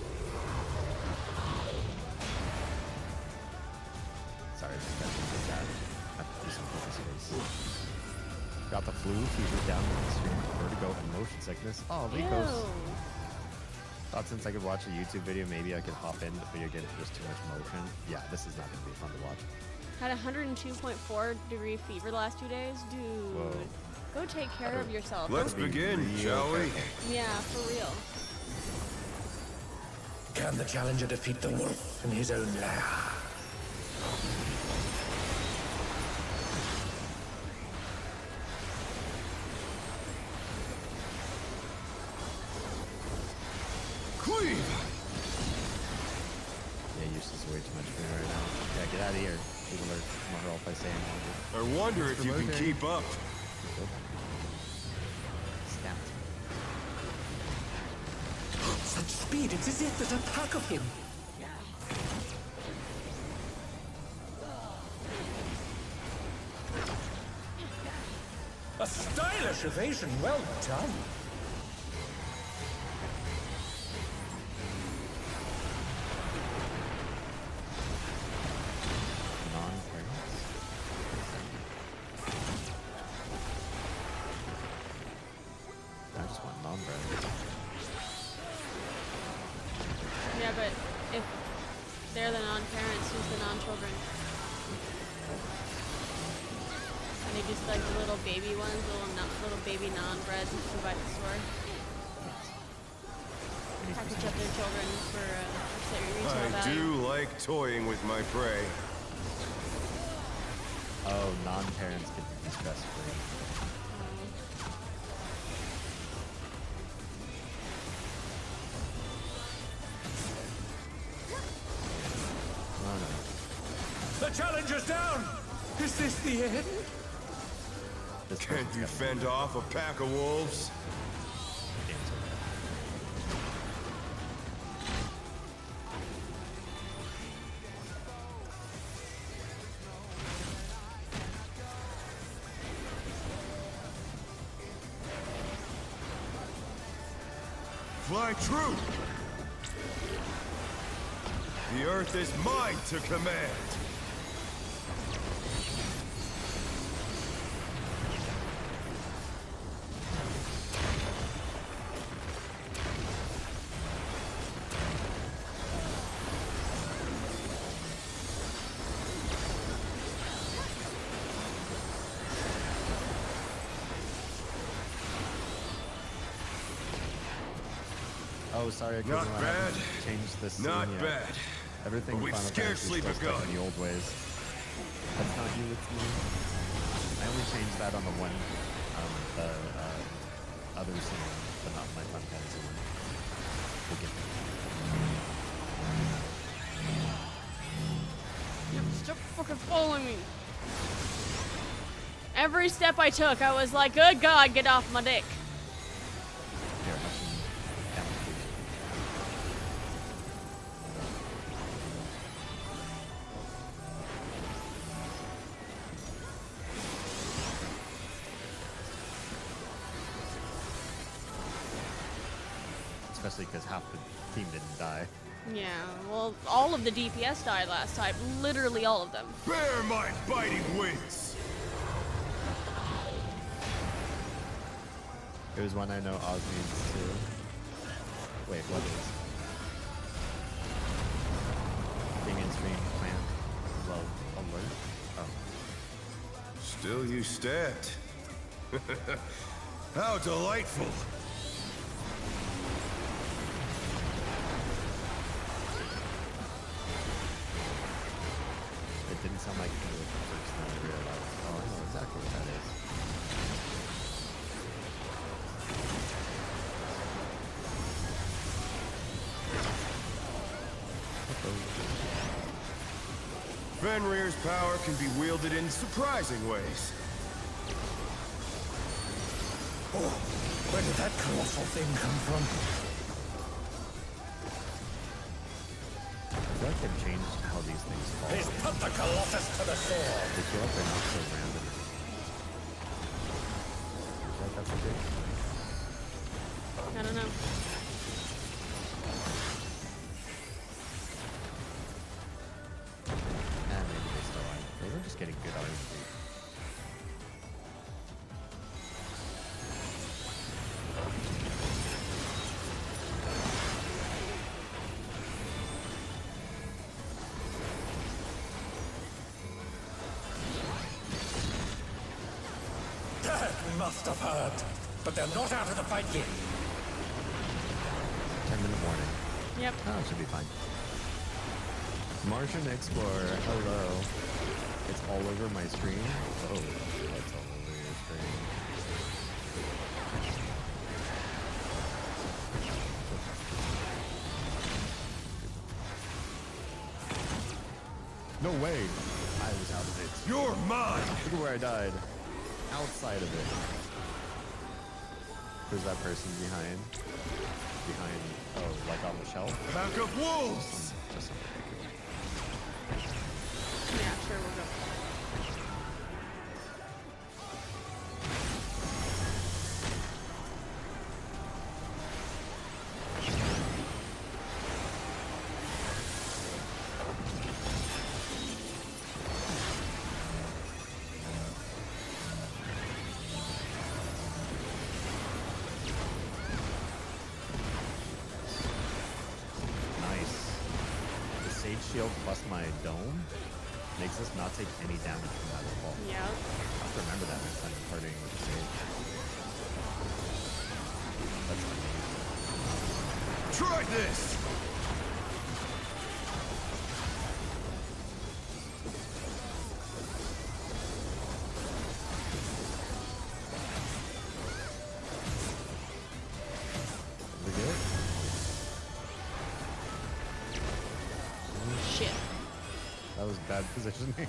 Sorry, this guy did that. I have to do something with his face. Got the flu, fever down in the stream, vertigo, and motion sickness. Oh, Rico's. Thought since I could watch a YouTube video, maybe I could hop in the video game if there's too much motion. Yeah, this is not going to be fun to watch. Had 102.4 degree fever the last 2 days. Dude, Whoa. go take care of yourself. Let's begin, shall we? Yeah, for real. Can the challenger defeat the wolf in his own lair? Cleave! Yeah, Eustace is way too much for me right now. Yeah, get out of here. People are smart off by saying I wonder if you can keep up. Stamped. Such speed, it's as if there's a pack of him. A stylish evasion, well done. I just want non-bread. Yeah, but if they're the non-parents, who's the non-children? Are they just like the little baby ones, little baby non-breads you can buy at the store? Package up their children for retail I value. do like toying with my prey. Oh, non-parents get to be stress-free. The challenger's down! Is this the end? Can't you fend off a pack of wolves? Fly true! The earth is mine to command! Oh, sorry, I couldn't Not bad. change the scene Not yet. bad. Everything But we've Final scarcely Fantasy is begun. stuck in the old ways. That's not you, it's me. I only changed that on the one, the other scene, but not my Final Fantasy one. We'll get there. Yep, stop fucking following me. Every step I took, I was like, good God, get off my dick. Here, have some chemicals. Especially because half the team didn't die. Yeah, well, all of the DPS died last time. Literally all of them. Bear my biting wings! There's one I know Oz needs too. Wait, what is? Being in stream plant. Well, alert. Oh. Still you stabbed. How delightful! It didn't sound like it was the first time I realized. Oh, I know exactly what that is. Fenrir's power can be wielded in surprising ways. Oh, where did that colossal thing come from? I feel like they've changed how these things fall. He's put the Colossus to the sword. They feel like they're not so random. I feel like that's a good. I don't know. must have heard, but they're not out of the fight yet. 10-minute warning. Yep. Oh, it should be fine. Martian Explorer, hello. It's all over my screen. Oh, that's all over your screen. No way! I was out of it. You're mine! Look at where I died. Outside of it. Who's that person behind? Behind, oh, like on the shelf? Back of wolves! Just Yeah, sure, we'll go. nice. The Sage Shield plus my dome makes us not take any damage from that at all. Yeah. I'll have to remember that next time I'm partying with the Sage. That's amazing. Try this! We good? Shit. That was bad positioning.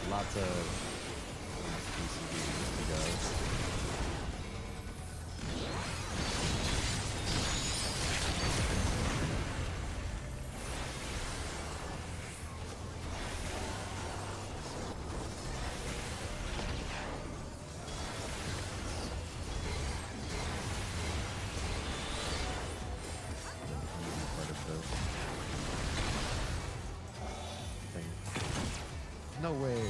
Lots of PCBs to go. Part of the thing. No way.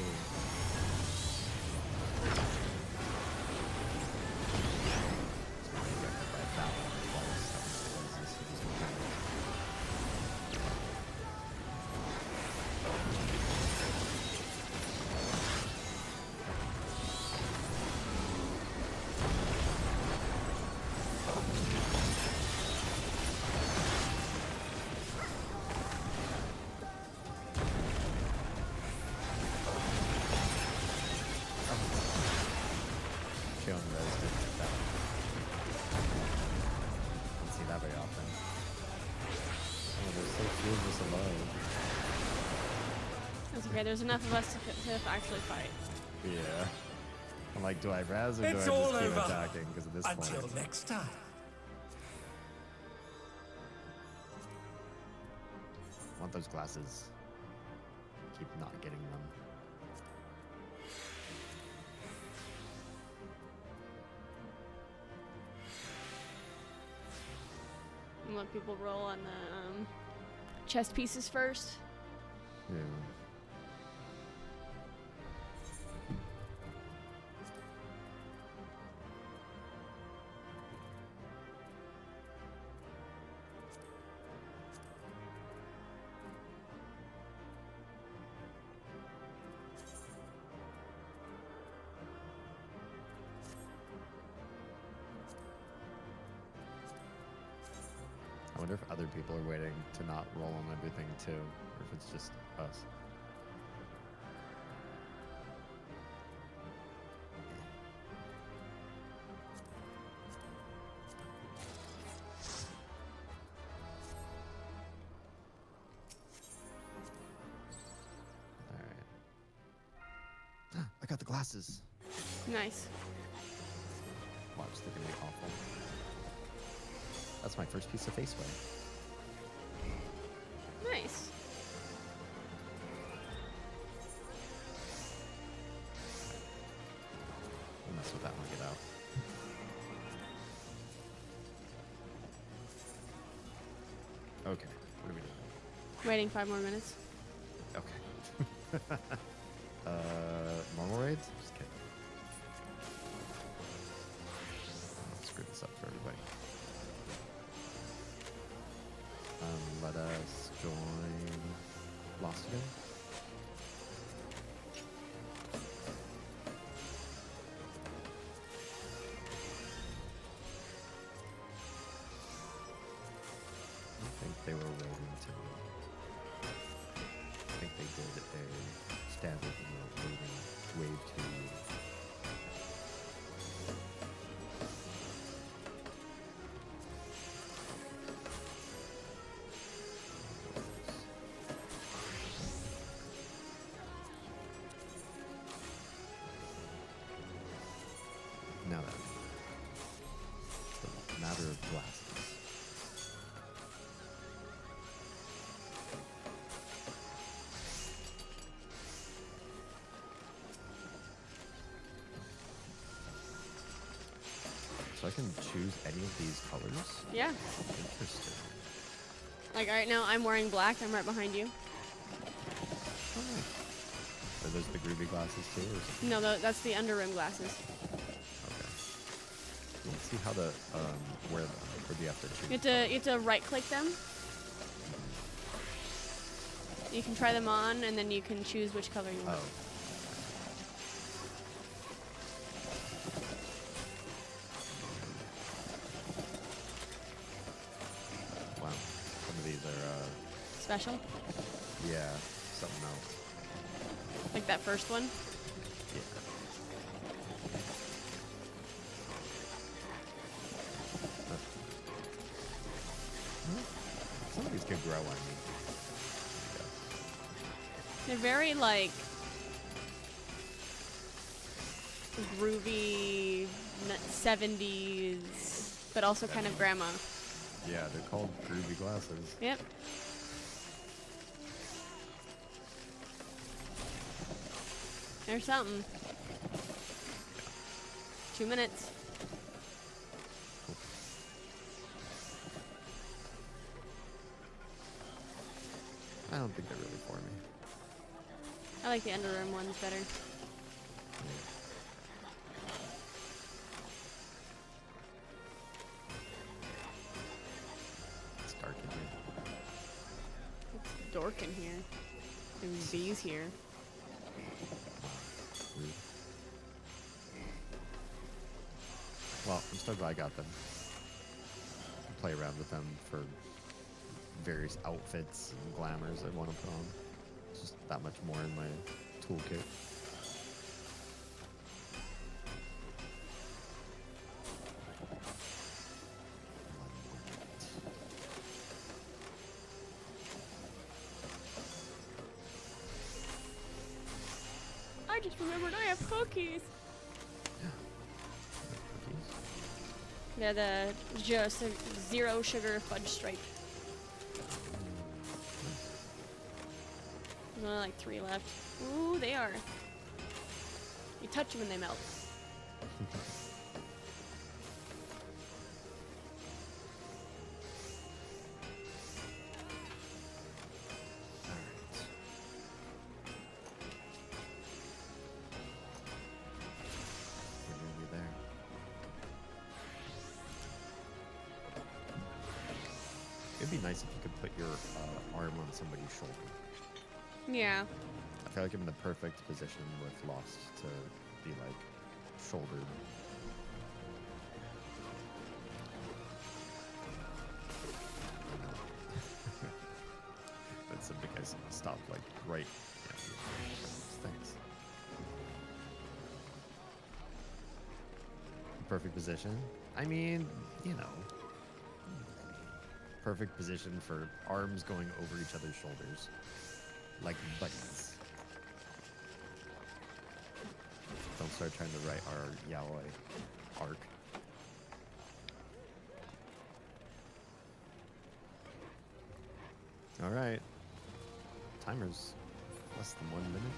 Showing those didn't that. Don't see that very often. Oh, there's so few of us alive. That's okay, there's enough of us to actually fight. Yeah. I'm like, do I razz or It's do I all just keep over. attacking? Because at this Until point. next time. I want those glasses. Keep not getting them. And let people roll on the chest pieces first. Yeah. I wonder if other people are waiting to not roll on everything too, or if it's just us. Alright. I got the glasses. Nice. Watch, they're gonna be awful. That's my first piece of face wear. Nice. We'll mess with that one, get out. Okay, what are we doing? Waiting 5 more minutes. Okay. Normal raids? Just kidding. I'll screw this up for everybody. Let us join Lost again. I think they were waiting to. I think they did a standard wave 2. Now then, it's a matter of glasses. So I can choose any of these colors? Yeah. Interesting. Like right now, I'm wearing black. I'm right behind you. Oh, nice. Are those the groovy glasses too? Or something? No, that's the under rim glasses. Okay. Let's see how to wear them. Or do you have to choose? You have to right click them. You can try them on, and then you can choose which color you want. Oh. Wow. Some of these are Special? yeah, something else. Like that first one? Yeah. Some of these could grow on me. They're very like groovy 70s, but also kind of grandma. Yeah, they're called groovy glasses. Yep. There's something. 2 minutes. I don't think they're really for me. I like the under rim ones better. It's dark in here. It's dork in here. There's bees here. Rude. Well, I'm so glad I got them. Play around with them for various outfits and glamours I want to put on. It's just that much more in my toolkit. I just remembered I have cookies. They're the just zero sugar fudge stripe. There's only like 3 left. Ooh, they are. You touch them and they melt. It'd be nice if you could put your arm on somebody's shoulder. Yeah. I feel like I'm in the perfect position with Lost to be like shouldered. That's because I stopped like right. Yeah. Thanks. Perfect position. I mean, you know. Perfect position for arms going over each other's shoulders. Like buddies. Don't start trying to write our yaoi arc. Alright. Timer's less than 1 minute.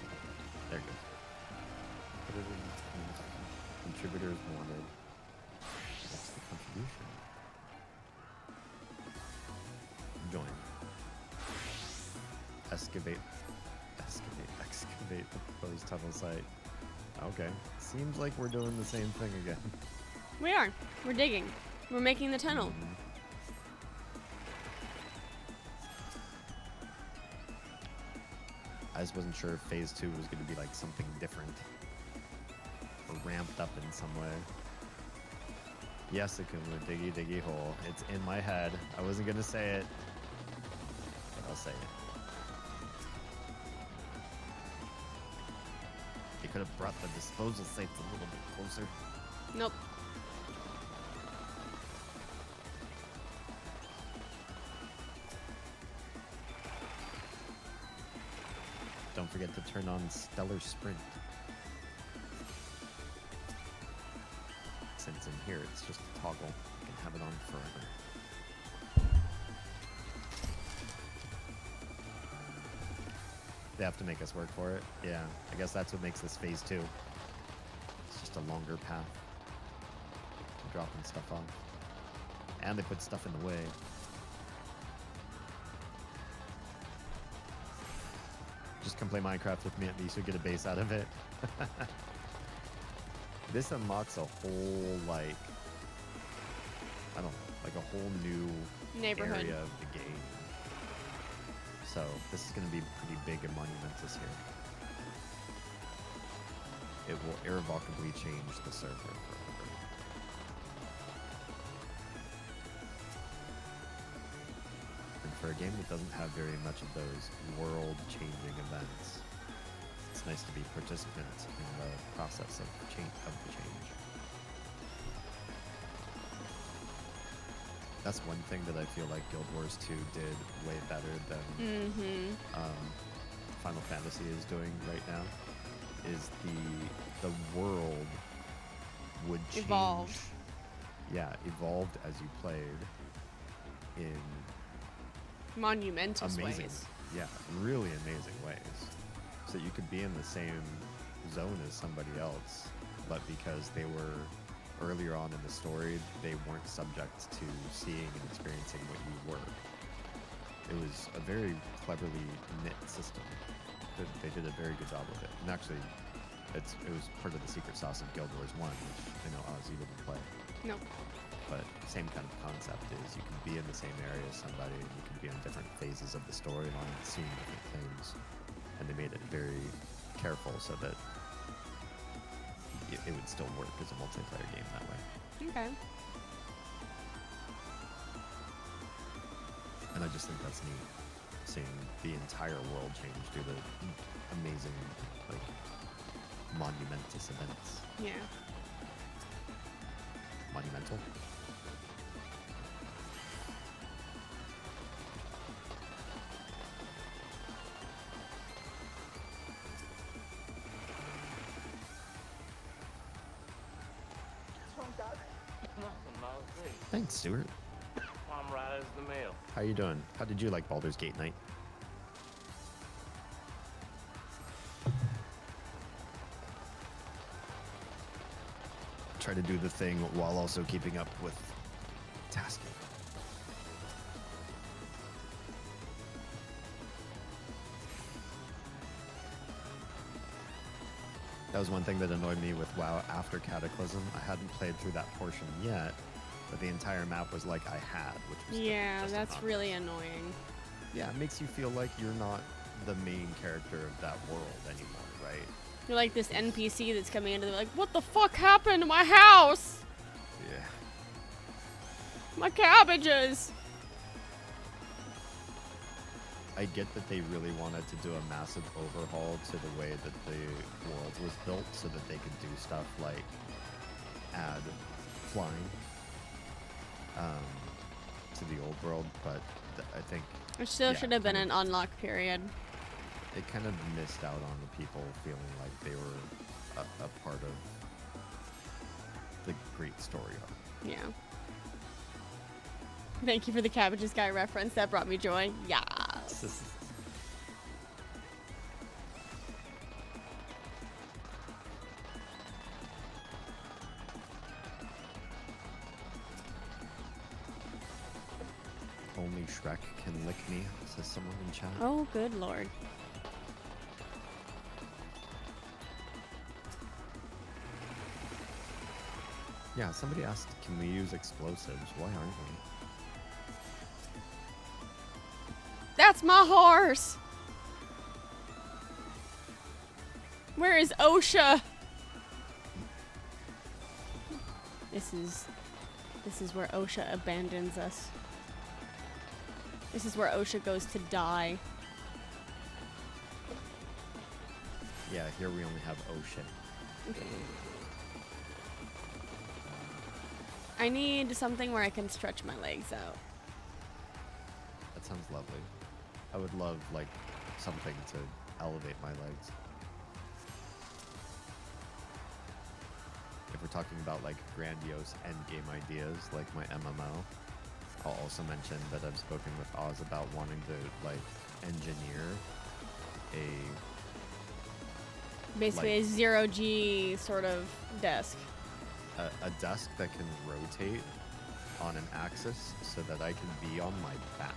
There it goes. Put it in contributors wanted. That's the contribution. Join. Excavate. excavate the proposed tunnel site. Okay. Seems like we're doing the same thing again. We are. We're digging. We're making the tunnel. I just wasn't sure if phase 2 was going to be like something different or ramped up in some way. Yes, Akuma, diggy diggy hole. It's in my head. I wasn't going to say it, but I'll say it. You could have brought the disposal sites a little bit closer. Nope. Don't forget to turn on Stellar Sprint. Since in here it's just a toggle, you can have it on forever. They have to make us work for it. Yeah, I guess that's what makes this phase 2. It's just a longer path to dropping stuff off. And they put stuff in the way. Just come play Minecraft with me, at least you'll get a base out of it. This unlocks a whole, like, I don't know, like a whole new neighborhood area of the game. So this is going to be pretty big and monumentous here. It will irrevocably change the server forever. And for a game that doesn't have very much of those world-changing events, it's nice to be participants in the process of the change. That's one thing that I feel like Guild Wars 2 did way better than Final Fantasy is doing right now. Is the world would change. Evolve. Yeah, evolved as you played in Monumentous amazing ways. Yeah, really amazing ways. So you could be in the same zone as somebody else, but because they were earlier on in the story, they weren't subject to seeing and experiencing what you were. It was a very cleverly knit system. They did a very good job with it. And actually, it was part of the secret sauce of Guild Wars 1, which I know Ozzy didn't play. Nope. But same kind of concept is you can be in the same area as somebody, and you can be in different phases of the storyline, seeing different things. And they made it very careful so that it would still work as a multiplayer game that way. Okay. And I just think that's neat, seeing the entire world change due to amazing, like, monumentous events. Yeah. Monumental? Thanks, Stuart. I'm right as the mail. How you doing? How did you like Baldur's Gate night? Try to do the thing while also keeping up with tasking. That was one thing that annoyed me with WoW after Cataclysm. I hadn't played through that portion yet, but the entire map was like I had, which was Yeah, just that's obnoxious. really annoying. Yeah, it makes you feel like you're not the main character of that world anymore, right? You're like this NPC that's coming into the like, what the fuck happened to my house? Yeah. My cabbages. I get that they really wanted to do a massive overhaul to the way that the world was built so that they could do stuff like add flying to the old world, but I think There still yeah, should have been kind an unlock period. it kind of missed out on the people feeling like they were a part of the great story arc. Yeah. Thank you for the cabbages guy reference. That brought me joy. Yes. Only Shrek can lick me, says someone in chat. Oh, good lord. Yeah, somebody asked, can we use explosives? Why aren't we? That's my horse. Where is OSHA? This is where OSHA abandons us. This is where OSHA goes to die. Yeah, here we only have OSHA. I need something where I can stretch my legs out. That sounds lovely. I would love, like, something to elevate my legs. If we're talking about, like, grandiose endgame ideas, like my MMO, I'll also mention that I've spoken with Oz about wanting to, like, engineer Basically like, a zero-G sort of desk. a desk that can rotate on an axis so that I can be on my back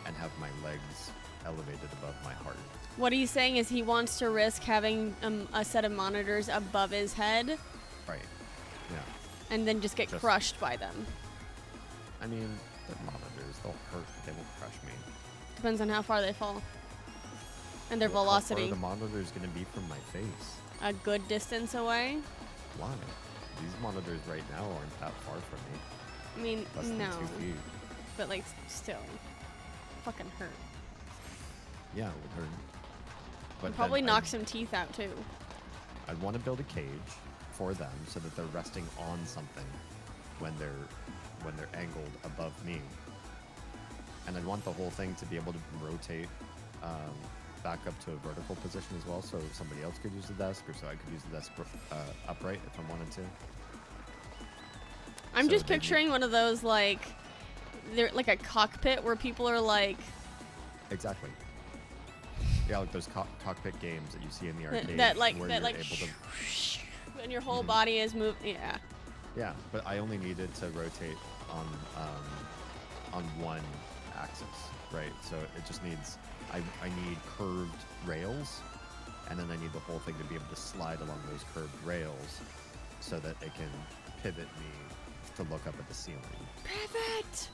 and have my legs elevated above my heart. What he's saying is he wants to risk having a set of monitors above his head. Right. Yeah. And then just get crushed by them. I mean, they're monitors. They'll hurt, but they won't crush me. Depends on how far they fall. And their Well, velocity. How far are the monitors going to be from my face? A good distance away. Why? These monitors right now aren't that far from me. I mean, Less than no. 2 feet. But like, still. Fucking hurt. Yeah, it would hurt. But Probably then knock some teeth out too. I'd want to build a cage for them so that they're resting on something when they're angled above me. And I'd want the whole thing to be able to rotate back up to a vertical position as well, so somebody else could use the desk, or so I could use the desk upright if I wanted to. I'm So just they'd picturing one of those like, they're like a cockpit where people are like. Exactly. Yeah, like those cockpit games that you see in the arcade. That like where that you're like. able to, And your whole body is moving. Yeah. yeah, but I only needed to rotate on one axis, right? So it just needs, I need curved rails, and then I need the whole thing to be able to slide along those curved rails so that it can pivot me to look up at the ceiling. Pivot!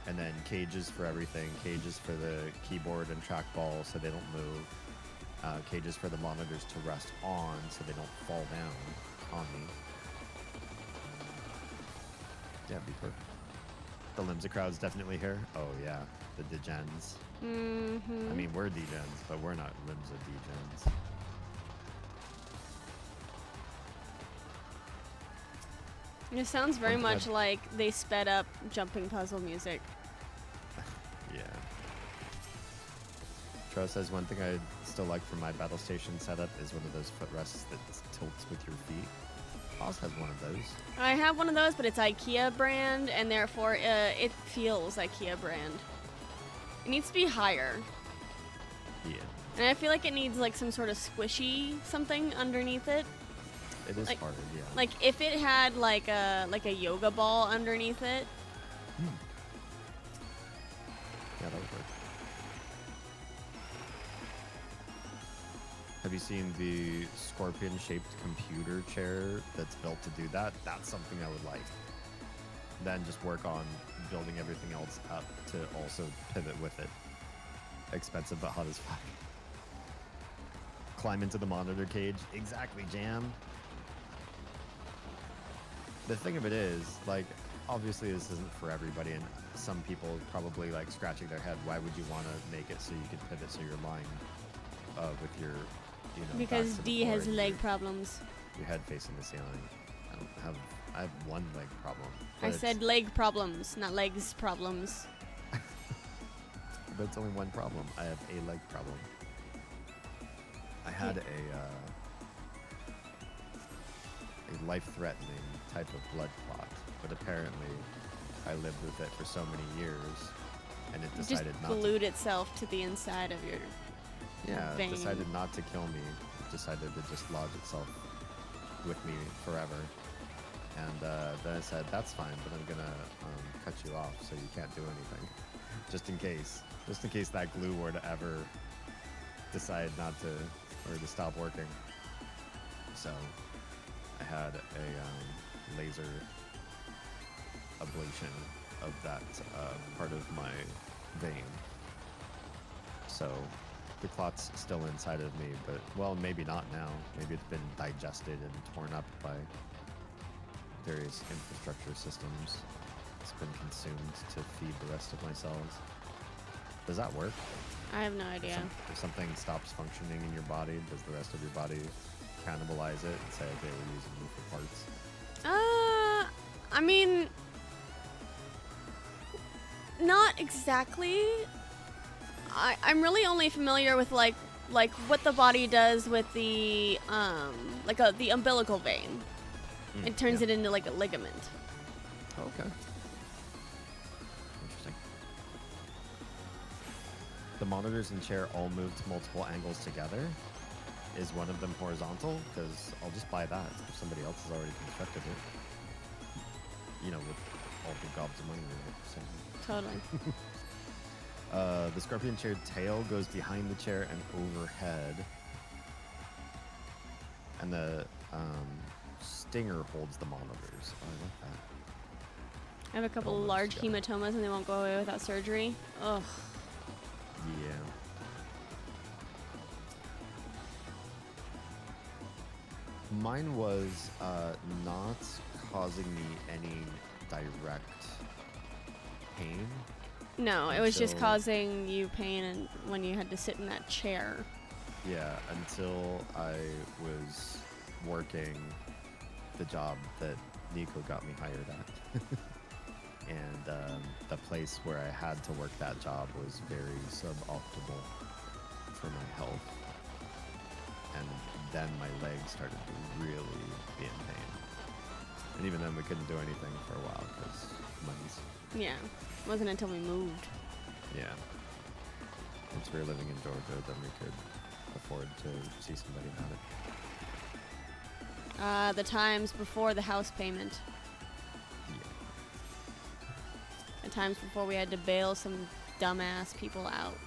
And then cages for everything, cages for the keyboard and trackball so they don't move, cages for the monitors to rest on so they don't fall down on me. Yeah, it'd be perfect. The Limsa crowd's definitely here. Oh yeah, the degens. Mm-hmm. I mean, we're degens, but we're not Limsa degens. It sounds very One thing much like they sped up jumping puzzle music. Yeah. Tro says one thing I still like from my battle station setup is one of those footrests that tilts with your feet. Oz has one of those. I have one of those, but it's IKEA brand, and therefore it feels IKEA brand. It needs to be higher. Yeah. And I feel like it needs like some sort of squishy something underneath it. It is like, hard, yeah. Like if it had like a yoga ball underneath it. Yeah, that would work. Have you seen the scorpion-shaped computer chair that's built to do that? That's something I would like. Then just work on building everything else up to also pivot with it. Expensive but hot as fuck. Climb into the monitor cage. Exactly, Jam. The thing of it is, like, obviously this isn't for everybody, and some people probably like scratching their head. Why would you want to make it so you can pivot so you're lying with your, you know, Because back to the D floor has and leg problems. your head facing the ceiling. I have one leg problem. I but said leg problems, not legs problems. But it's only one problem. I have a leg problem. I had a life-threatening type of blood clot, but apparently I lived with it for so many years, and it It just decided not to. glued itself to the inside of your Yeah, vein. it decided not to kill me. It decided to just lodge itself with me forever. And then I said, that's fine, but I'm gonna cut you off so you can't do anything. Just in case that glue were to ever decide not to, or to stop working. So I had a laser ablation of that part of my vein. So the clot's still inside of me, but, well, maybe not now. Maybe it's been digested and torn up by various infrastructure systems. It's been consumed to feed the rest of my cells. Does that work? I have no idea. If something stops functioning in your body, does the rest of your body cannibalize it and say, okay, we're using you for parts? I mean, not exactly. I'm really only familiar with like what the body does with the the umbilical vein. It turns it into like a ligament. Okay. Interesting. The monitors and chair all move to multiple angles together. Is one of them horizontal? Because I'll just buy that if somebody else has already constructed it. You know, with all the gobs of money in it. So. Totally. The scorpion chair tail goes behind the chair and overhead. And the stinger holds the monitors. Oh, I like that. I have a couple of large hematomas and they won't go away without surgery. Ugh. Yeah. Mine was not causing me any direct pain. No, it was just causing you pain and when you had to sit in that chair. Yeah, until I was working the job that Nico got me hired at. And the place where I had to work that job was very suboptimal for my health. And then my legs started to really be in pain. And even then we couldn't do anything for a while because money's... Yeah, it wasn't until we moved. Yeah. Once we were living in Georgia, then we could afford to see somebody about it. The times before the house payment. Yeah. The times before we had to bail some dumbass people out.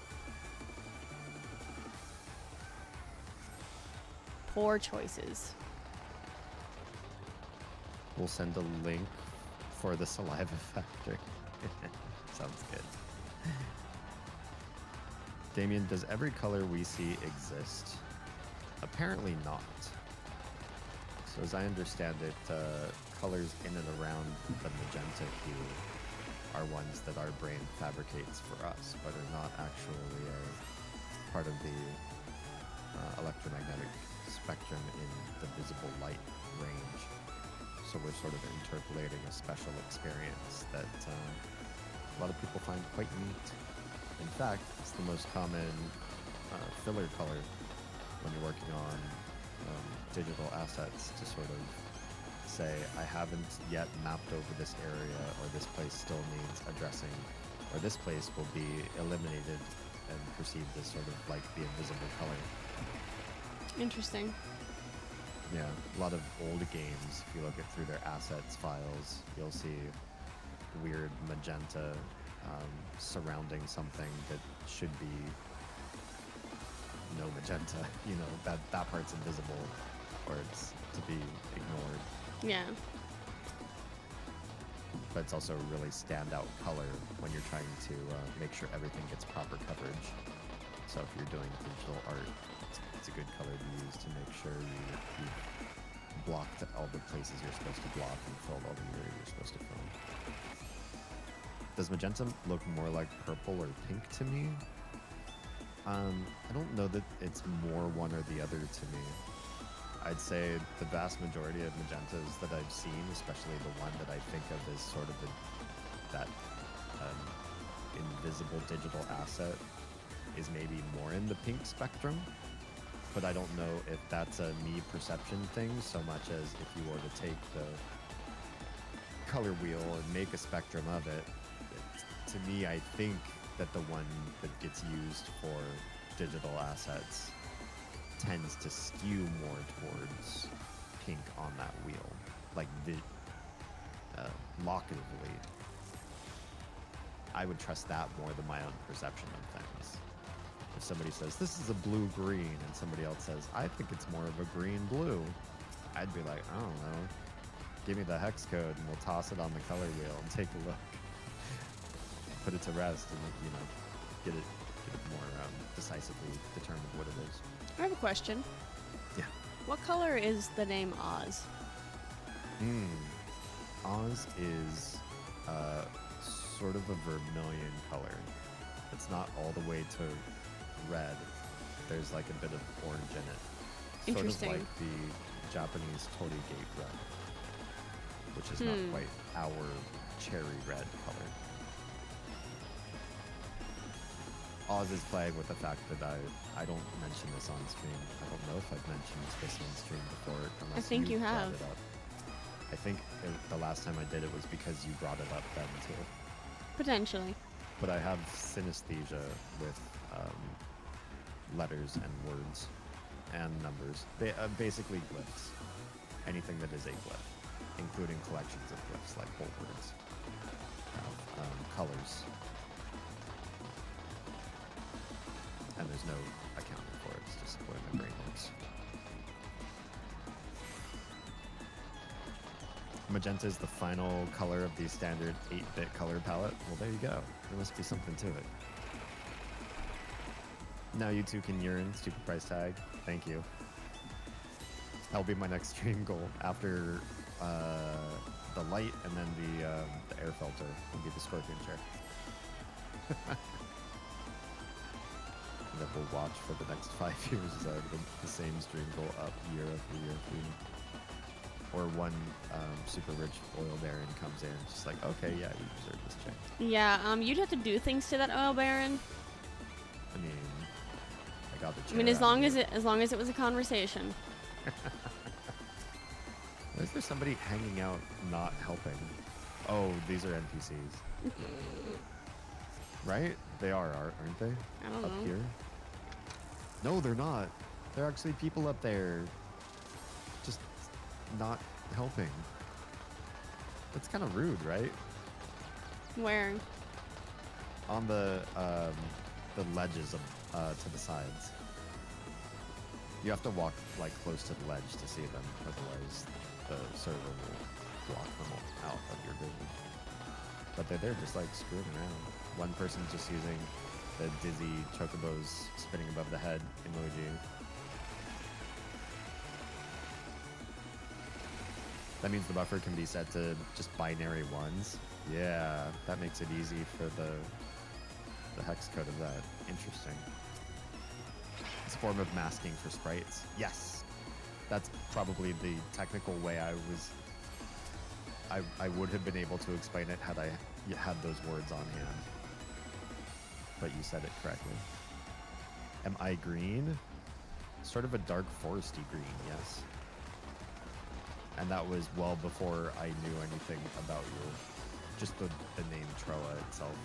Poor choices. We'll send a link for the saliva factory. Sounds good. Damien, does every color we see exist? Apparently not. So as I understand it, colors in and around the magenta hue are ones that our brain fabricates for us, but are not actually a part of the electromagnetic spectrum in the visible light range. So we're sort of interpolating a special experience that a lot of people find quite neat. In fact, it's the most common filler color when you're working on digital assets to sort of say, I haven't yet mapped over this area, or this place still needs addressing, or this place will be eliminated and perceived as sort of like the invisible color. Interesting. Yeah, a lot of old games, if you look at through their assets files, you'll see weird magenta surrounding something that should be no magenta. You know, that part's invisible, or it's to be ignored. Yeah. But it's also a really standout color when you're trying to make sure everything gets proper coverage. So if you're doing digital art, it's a good color to use to make sure you've blocked all the places you're supposed to block and filled all the areas you're supposed to fill. Does magenta look more like purple or pink to me? I don't know that it's more one or the other to me. I'd say the vast majority of magentas that I've seen, especially the one that I think of as sort of that invisible digital asset, is maybe more in the pink spectrum. But I don't know if that's a me perception thing so much as if you were to take the color wheel and make a spectrum of it, to me, I think that the one that gets used for digital assets tends to skew more towards pink on that wheel, like locatively. I would trust that more than my own perception of things. If somebody says, this is a blue-green, and somebody else says, I think it's more of a green-blue, I'd be like, I don't know. Give me the hex code and we'll toss it on the color wheel and take a look. Put it to rest and, you know, get it more decisively determine what it is. I have a question. Yeah. What color is the name Oz? Oz is sort of a vermilion color. It's not all the way to red. There's like a bit of orange in it. Interesting. Sort of like the Japanese Torigate red, which is not quite our cherry red color. Oz is playing with the fact that I don't mention this on stream. I don't know if I've mentioned this on stream before. I think you brought have. it up. I think the last time I did it was because you brought it up then too. Potentially. But I have synesthesia with letters and words and numbers. Basically glyphs. Anything that is a glyph, including collections of glyphs like whole words, colors. And there's no accounting for it. It's just the way my brain works. Magenta is the final color of the standard 8-bit color palette. Well, there you go. There must be something to it. Now you two can urine. Stupid price tag. Thank you. That'll be my next stream goal after the light and then the air filter will be the scorpion chair. And then we'll watch for the next 5 years as the same stream go up year after year after year. Or one super rich oil baron comes in, just like, okay, yeah, you deserve this check. Yeah, you'd have to do things to that oil baron. I mean, I got the chair. I mean, as long as it was a conversation. Is there somebody hanging out not helping? Oh, these are NPCs. Right? They aren't they? I don't up know. Here? No, they're not. They're actually people up there. Just not helping. That's kind of rude, right? Where? On the ledges of, to the sides. You have to walk like close to the ledge to see them, otherwise the server will block them out of your vision. But they're there just like screwing around. One person's just using the dizzy chocobos spinning above the head emoji. That means the buffer can be set to just binary ones. Yeah, that makes it easy for the hex code of that. Interesting. It's a form of masking for sprites. Yes. That's probably the technical way I would have been able to explain it had I had those words on hand. But you said it correctly. Am I green? Sort of a dark foresty green, yes. And that was well before I knew anything about you. Just the name Troa itself.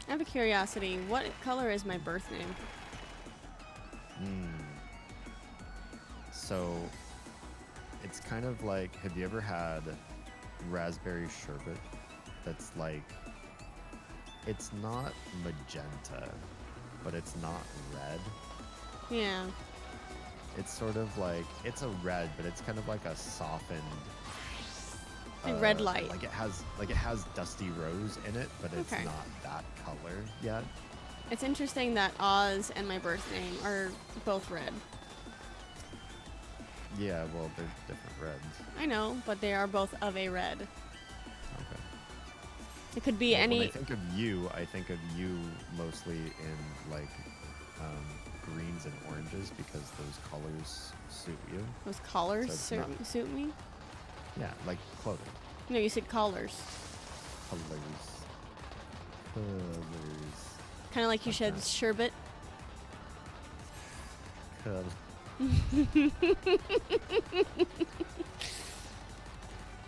I have a curiosity. What color is my birth name? So, it's kind of like, have you ever had raspberry sherbet that's like, it's not magenta, but it's not red? Yeah. It's sort of like, it's a red, but it's kind of like a softened... Like red light. Like it has dusty rose in it, but it's Okay. not that color yet. It's interesting that Oz and my birth name are both red. Yeah, well, they're different reds. I know, but they are both of a red. Okay. It could be Well, any... When I think of you mostly in like greens and oranges because those colors suit you. Those collars So it's not- suit me? Yeah, like clothing. No, you said collars. Colors. Kind of like you said sherbet. Color.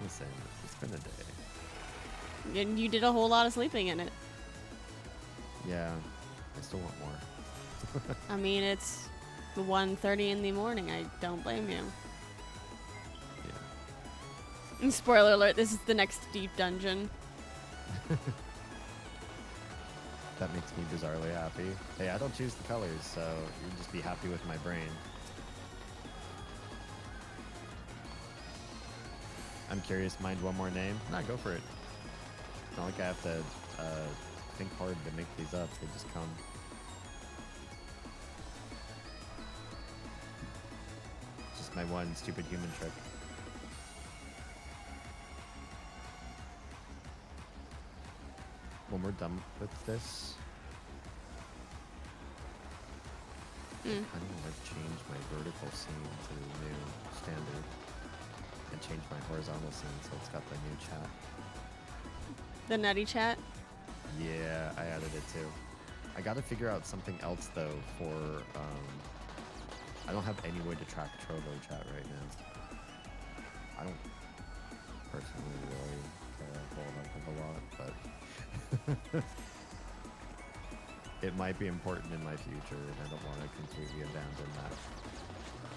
Listen, it's been a day. And you did a whole lot of sleeping in it. Yeah, I still want more. I mean, it's 1:30 in the morning. I don't blame you. And spoiler alert, this is the next deep dungeon. That makes me bizarrely happy. Hey, I don't choose the colors, so you just be happy with my brain. I'm curious, mind one more name? Nah, go for it. It's not like I have to think hard to make these up. They just come. Just my one stupid human trick. When we're done with this, I don't want to change my vertical scene to the new standard and change my horizontal scene so it's got the new chat. The nutty chat? Yeah, I added it too. I gotta figure out something else though for, I don't have any way to track Trovo chat right now. I don't personally really care a whole heck of a lot, but it might be important in my future, and I don't want to completely abandon that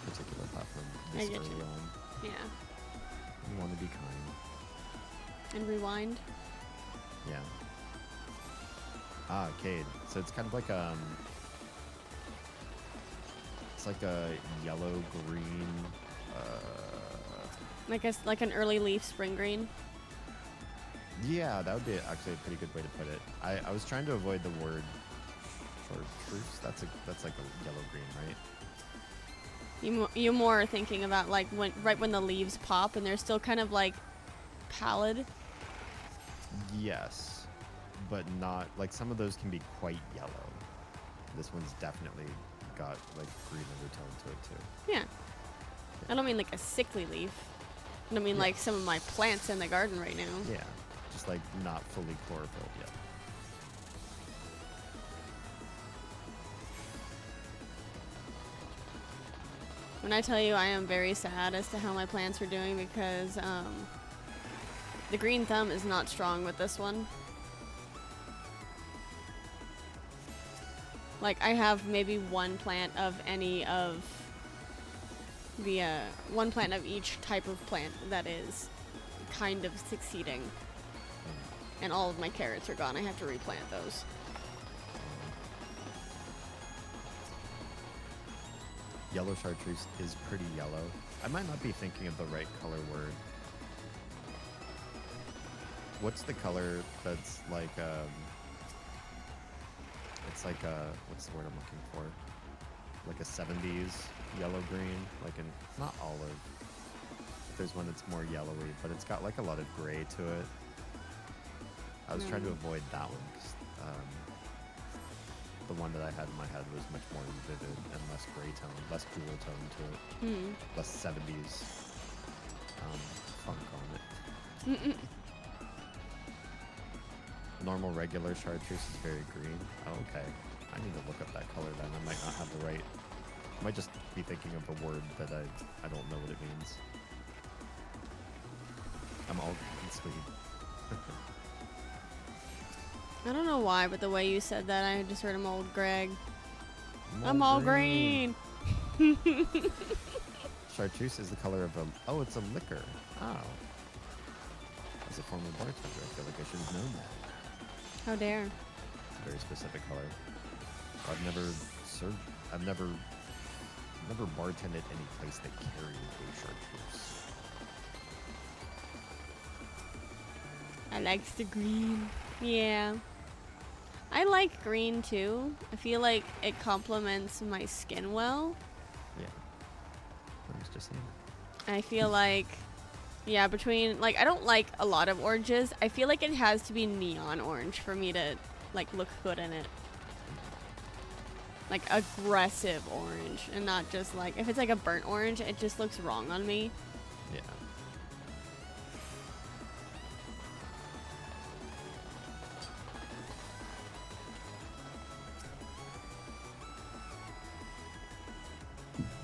particular platform this early on. Yeah. You want to be kind. And rewind. Yeah. Ah, Cade. So it's kind of like it's like a yellow green. Like an early leaf spring green. Yeah, that would be actually a pretty good way to put it. I was trying to avoid the word chartreuse. That's like a yellow green, right? You more are thinking about like right when the leaves pop and they're still kind of like pallid. Yes, but not like some of those can be quite yellow. This one's definitely got like green undertone to it too. Yeah. I don't mean like a sickly leaf. I don't mean like some of my plants in the garden right now. Yeah, just like not fully chlorophylled yet. When I tell you I am very sad as to how my plants are doing because the green thumb is not strong with this one. Like I have maybe one plant of any of the one plant of each type of plant that is kind of succeeding. And all of my carrots are gone. I have to replant those. Yellow chartreuse is pretty yellow. I might not be thinking of the right color word. What's the color that's like it's like a, what's the word I'm looking for? Like a 70s yellow green, like an, not olive. There's one that's more yellowy, but it's got like a lot of gray to it. I was trying to avoid that one because the one that I had in my head was much more vivid and less gray tone, less cool tone to it, less 70s funk on it. Normal regular chartreuse is very green. Oh, okay. I need to look up that color then. I might not have the right. I might just be thinking of a word that I don't know what it means. I'm all sweet. I don't know why, but the way you said that, I just heard him old Greg. I'm all green. Chartreuse is the color of a. Oh, it's a liquor. Oh. As a former bartender, I feel like I should have known that. How dare. It's a very specific color. I've never served. I've never bartended any place that carried a chartreuse. I likes the green. Yeah. I like green too. I feel like it complements my skin well. Yeah. I was just saying. I feel like, yeah, between, like, I don't like a lot of oranges. I feel like it has to be neon orange for me to, like, look good in it. Like, aggressive orange, and not just, like, if it's, like, a burnt orange, it just looks wrong on me. Yeah.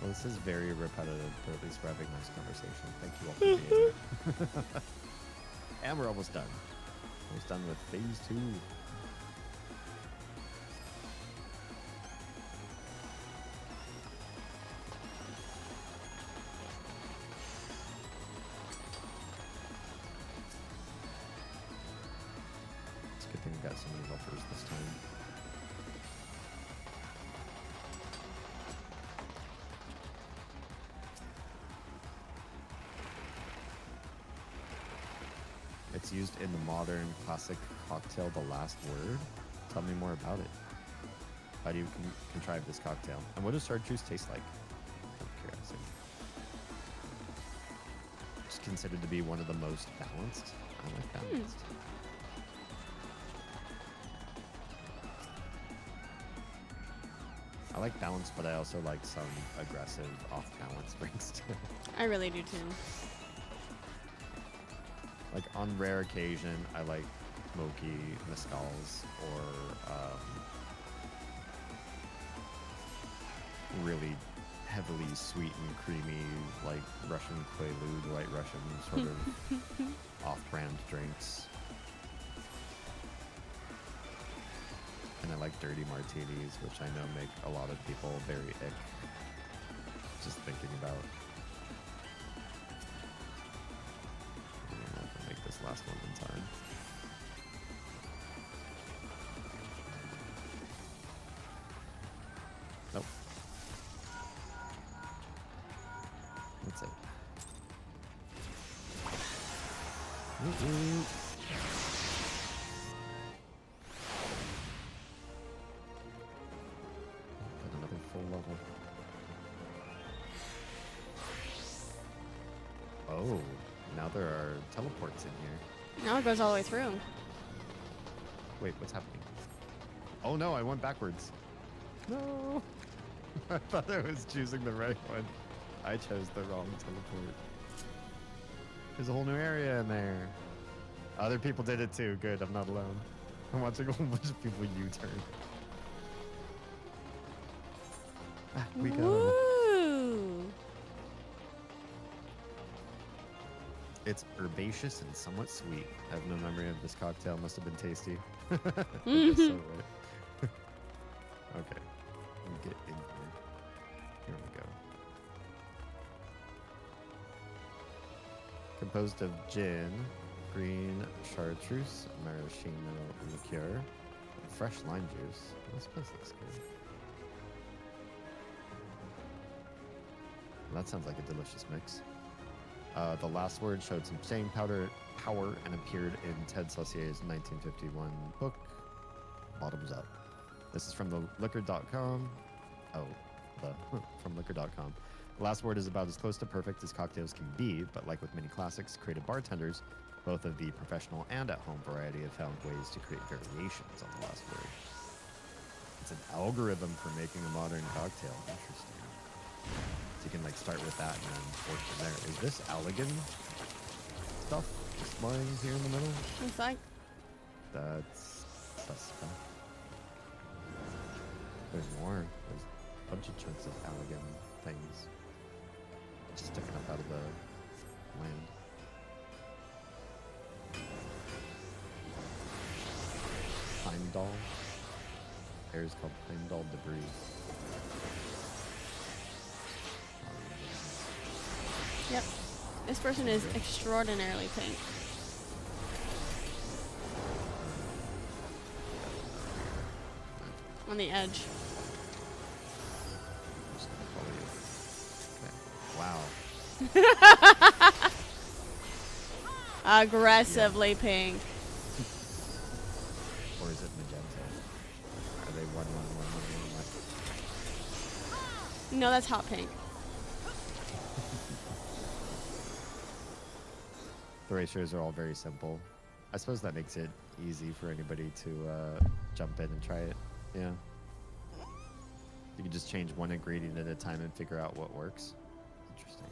Well, this is very repetitive, but at least we're having a nice conversation. Thank you all for being here. And we're almost done. Almost done with phase 2. I've got so many helpers this time. It's used in the modern classic cocktail, The Last Word. Tell me more about it. How do you contrive this cocktail? And what does chartreuse taste like? Out of curiosity. It's considered to be one of the most balanced. I like balanced. I like balanced, but I also like some aggressive, off-balance drinks too. I really do too. Like on rare occasion, I like smoky mezcals or really heavily sweet and creamy, like Russian Quaalude, White Russian sort of off-brand drinks. And I like dirty martinis, which I know make a lot of people very ick. Just thinking about. I don't know if I'll make this last one in time. Nope. That's it. Ooh. Got another full level. Oh, now there are teleports in here. Now it goes all the way through. Wait, what's happening? Oh no, I went backwards. No! I thought I was choosing the right one. I chose the wrong teleport. There's a whole new area in there. Other people did it too. Good, I'm not alone. I'm watching a whole bunch of people U-turn. Ah, we go. Ooh. It's herbaceous and somewhat sweet. I have no memory of this cocktail. Must have been tasty. I guess so, right? Okay. Let me get in here. Here we go. Composed of gin, green chartreuse, maraschino liqueur, and fresh lime juice. This place looks good. Well, that sounds like a delicious mix. The Last Word showed some staying power and appeared in Ted Saussier's 1951 book, Bottoms Up. This is from the liquor.com. From liquor.com. The Last Word is about as close to perfect as cocktails can be, but like with many classics, creative bartenders, both of the professional and at-home variety, have found ways to create variations on the Last Word. It's an algorithm for making a modern cocktail. Interesting. So you can like start with that and then work from there. Is this Allegan stuff just lying here in the middle? Looks like. That's suspect. There's more. There's a bunch of chunks of Allegan things just sticking up out of the land. Heimdall. Area's called Heimdall debris. Yep. This person is extraordinarily pink. On the edge. Okay. Wow. Aggressively pink. Or is it magenta? Are they one? No, that's hot pink. The ratios are all very simple. I suppose that makes it easy for anybody to jump in and try it. Yeah. You can just change one ingredient at a time and figure out what works. Interesting.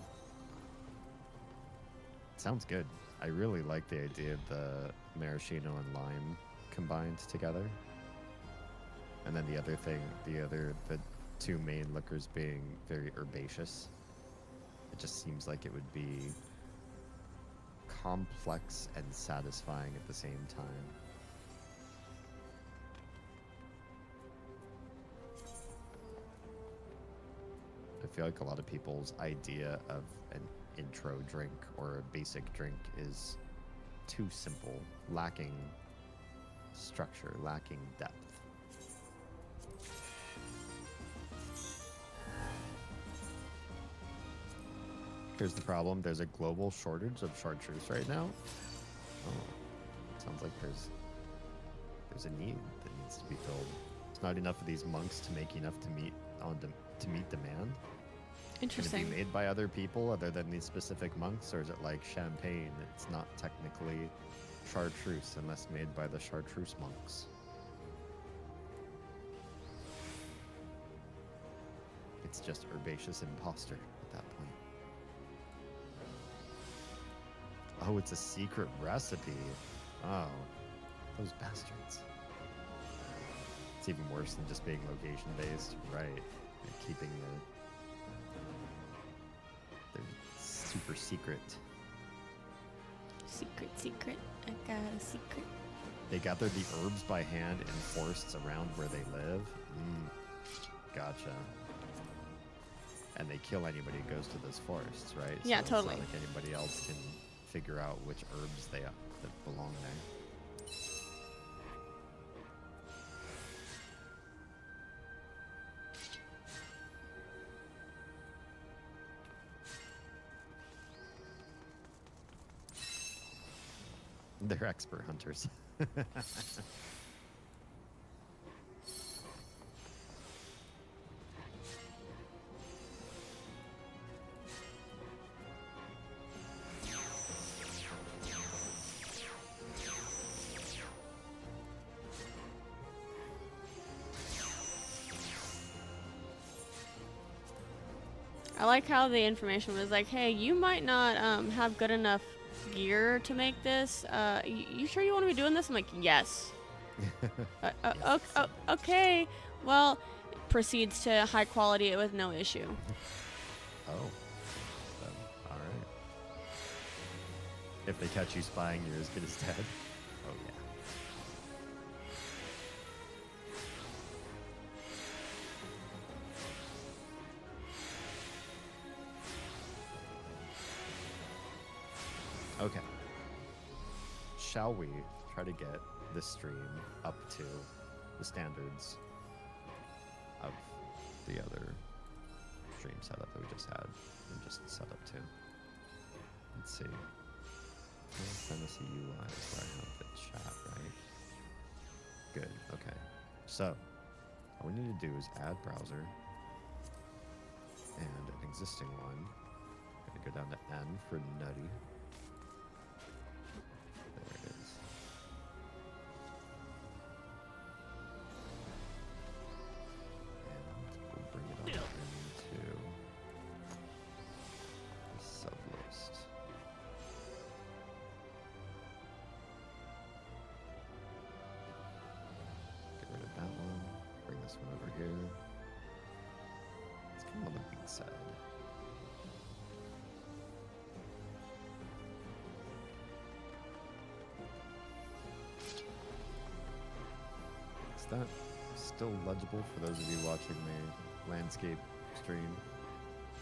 Sounds good. I really like the idea of the maraschino and lime combined together. And then the two main liquors being very herbaceous. It just seems like it would be complex and satisfying at the same time. I feel like a lot of people's idea of an intro drink or a basic drink is too simple, lacking structure lacking depth. Here's the problem. There's a global shortage of chartreuse right now. Oh, sounds like there's a need that needs to be filled. It's not enough of these monks to make enough to meet demand. Interesting. Can it be made by other people other than these specific monks, or is it like champagne? It's not technically chartreuse unless made by the chartreuse monks. It's just herbaceous imposter at that point. Oh, it's a secret recipe. Oh, those bastards. It's even worse than just being location based, right? And keeping they're super secret. Secret. I got a secret. They gather the herbs by hand in forests around where they live. Gotcha. And they kill anybody who goes to those forests, right? Yeah, so totally. It's not like anybody else can figure out which herbs that belong there. They're expert hunters. I like how the information was like, hey, you might not have good enough gear to make this. You sure you want to be doing this? I'm like, yes. Okay. Well, proceeds to high quality it with no issue. Oh. All right. If they catch you spying, you're as good as dead. Oh, yeah. Okay. Shall we try to get this stream up to the standards of the other stream setup that we just had and just set up to? Let's see. Fantasy UI is where I have the chat, right? Good. Okay. So, all we need to do is add browser and an existing one. Gonna go down to N for nutty. There it is. And we'll bring it up into the sublist. Get rid of that one. Bring this one over here. Let's come on the big side. Is that still legible for those of you watching the landscape stream,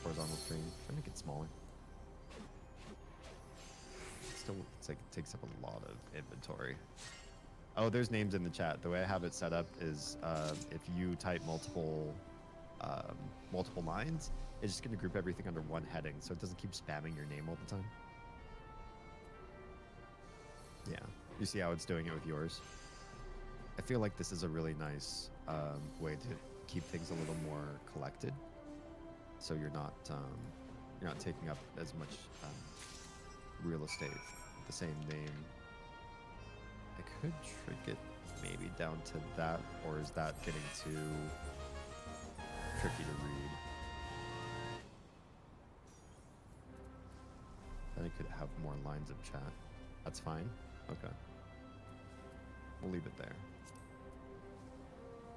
horizontal stream? Should I make it smaller? Still, it's like it takes up a lot of inventory. Oh, there's names in the chat. The way I have it set up is if you type multiple lines, it's just going to group everything under one heading, so it doesn't keep spamming your name all the time. Yeah, you see how it's doing it with yours? I feel like this is a really nice way to keep things a little more collected, so you're not taking up as much real estate with the same name. I could shrink it maybe down to that, or is that getting too tricky to read? Then I could have more lines of chat. That's fine. Okay. We'll leave it there.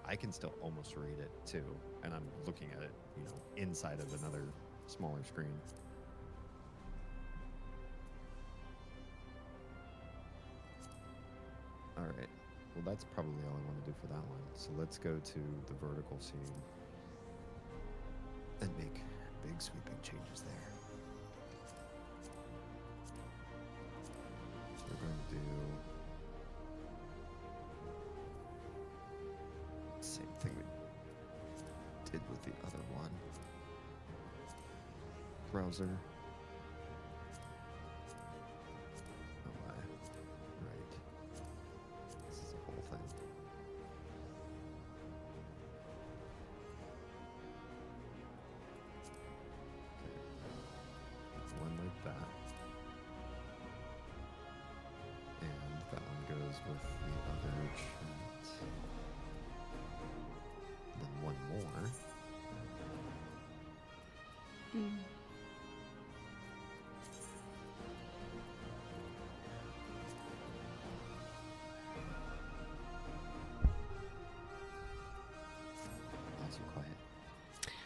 I can still almost read it too, and I'm looking at it, inside of another smaller screen. All right. Well, that's probably all I want to do for that one. So let's go to the vertical scene and make big sweeping changes there. So we're going to do browser. Oh my. Right. This is a whole thing. Okay. One like that. And that one goes with the other chat. Then one more. Also quiet.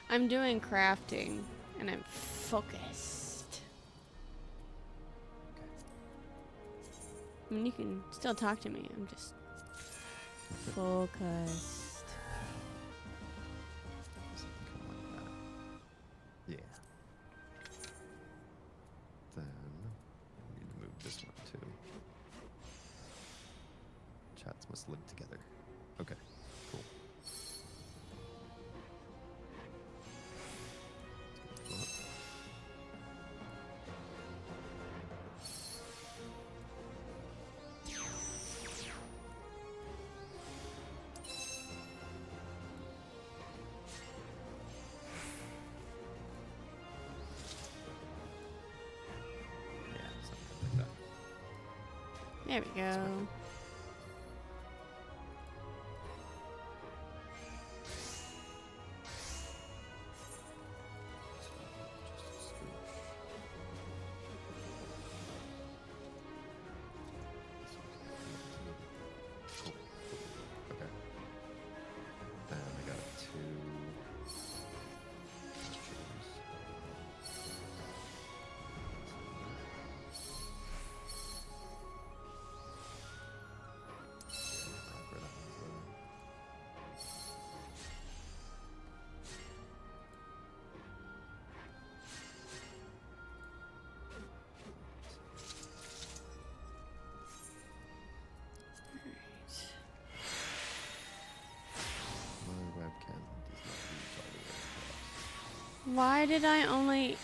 I'm doing crafting, and I'm focused. I mean, you can still talk to me. I'm just focused. Something like that. Yeah. Then we need to move this one too. Chats must live together. Okay, cool. There we go. Okay. And I got two. Why did I only...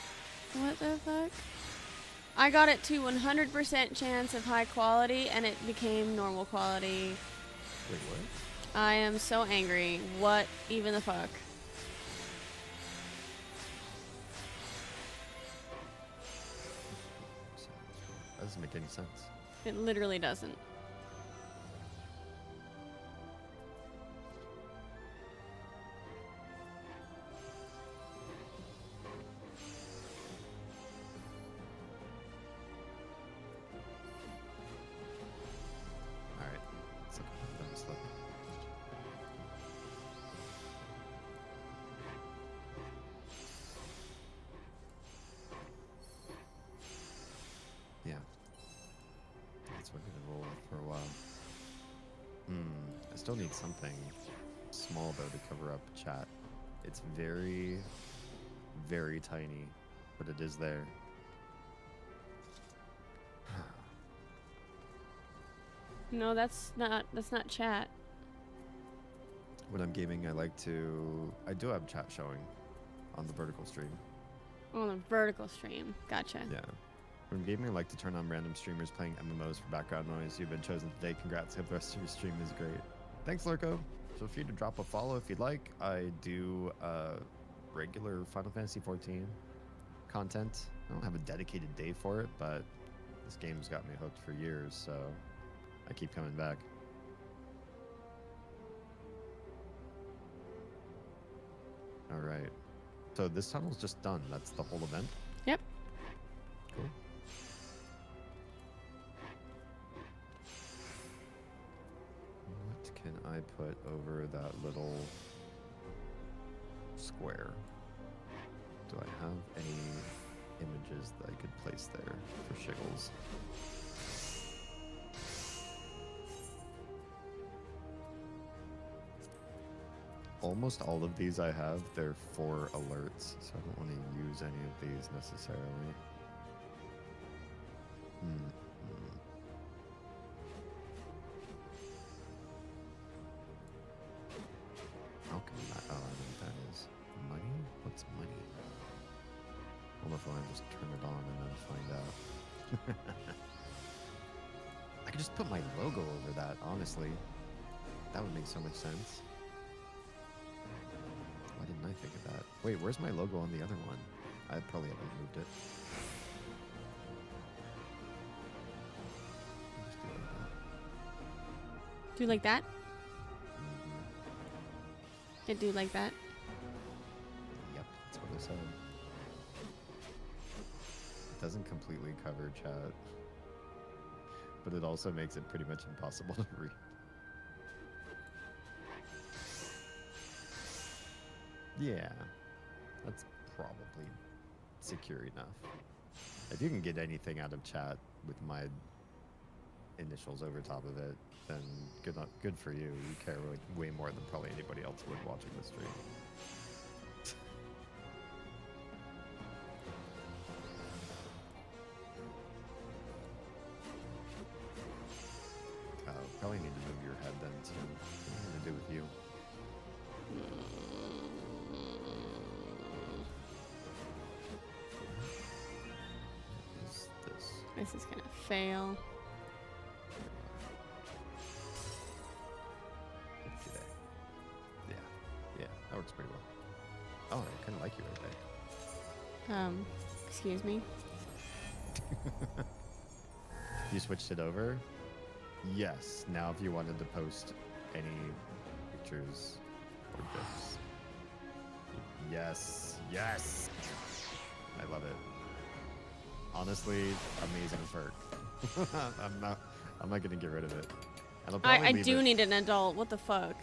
What the fuck? I got it to 100% chance of high quality, and it became normal quality. Wait, what? I am so angry. What even the fuck? That doesn't make any sense. It literally doesn't. Alright, let's look at them slip. Yeah. That's what we're gonna roll with for a while. I still need something small though to cover up chat. It's very, very tiny, but it is there. No, that's not chat. When I'm gaming, I do have chat showing on the vertical stream. On a vertical stream. Gotcha. Yeah. When I'm gaming, I like to turn on random streamers playing MMOs for background noise. You've been chosen today. Congrats. Hope the rest of your stream is great. Thanks, Lurko. Feel free to drop a follow if you'd like. I do regular Final Fantasy XIV content. I don't have a dedicated day for it, but this game's got me hooked for years, so I keep coming back. All right. So this tunnel's just done. That's the whole event? Yep. Cool. What can I put over that little square? Do I have any images that I could place there for shiggles? Almost all of these I have, they're for alerts, so I don't want to use any of these necessarily. How can that? Oh, I know what that is. Money? What's money? I don't know if I want to just I could just put my logo over that, honestly. That would make so much sense. Why didn't I think of that? Wait, where's my logo on the other one? I probably haven't moved it. Do like that? Mm-hmm. Yeah, do like that. Yep, that's what I said. It doesn't completely cover chat, but it also makes it pretty much impossible to read. Yeah, that's probably secure enough. If you can get anything out of chat with my initials over top of it, then good for you. You care way more than probably anybody else would watching the stream. Probably need to move your head then too. What am I gonna do with you? What is this? This is gonna fail. Yeah, that works pretty well. Oh, I kind of like you right there. Excuse me. You switched it over? Yes. Now if you wanted to post any pictures or gifs. Yes. Yes. I love it. Honestly, amazing perk. I'm not gonna get rid of it. And I'll probably I leave do it. need an adult. What the fuck?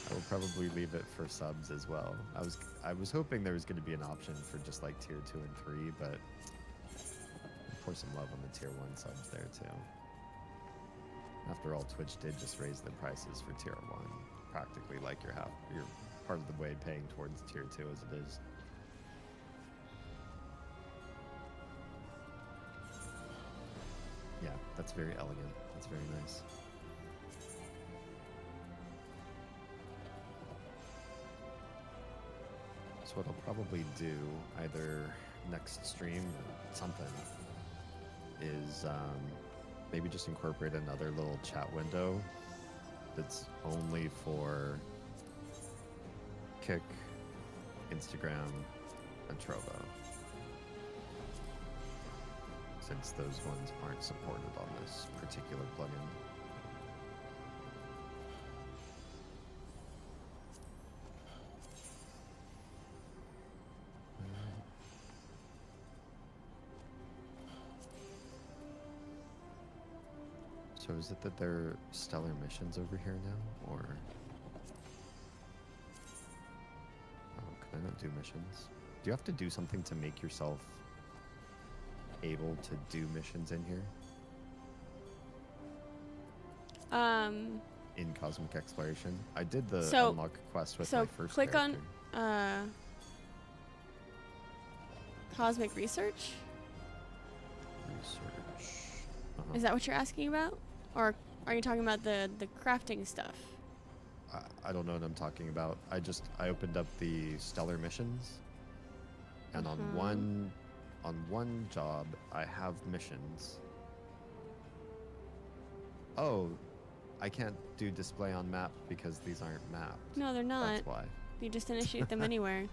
I will probably leave it for subs as well. I was hoping there was going to be an option for just like tier 2 and 3, but I'll pour some love on the tier 1 subs there too. After all, Twitch did just raise the prices for tier 1, practically like you're part of the way paying towards tier 2 as it is. Yeah, that's very elegant. That's very nice. So what I'll probably do, either next stream or something, is maybe just incorporate another little chat window that's only for Kick, Instagram, and Trovo. Since those ones aren't supported on this particular plugin. So is it that there are stellar missions over here now, or... Oh, can I not do missions? Do you have to do something to make yourself able to do missions in here? In Cosmic Exploration? I did the unlock quest with my first click character. on Cosmic Research? Research. Is that what you're asking about? Or are you talking about the crafting stuff? I don't know what I'm talking about. I opened up the stellar missions, and on one job I have missions. Oh, I can't do display on map because these aren't mapped. No, they're not. That's why. You just initiate them anywhere.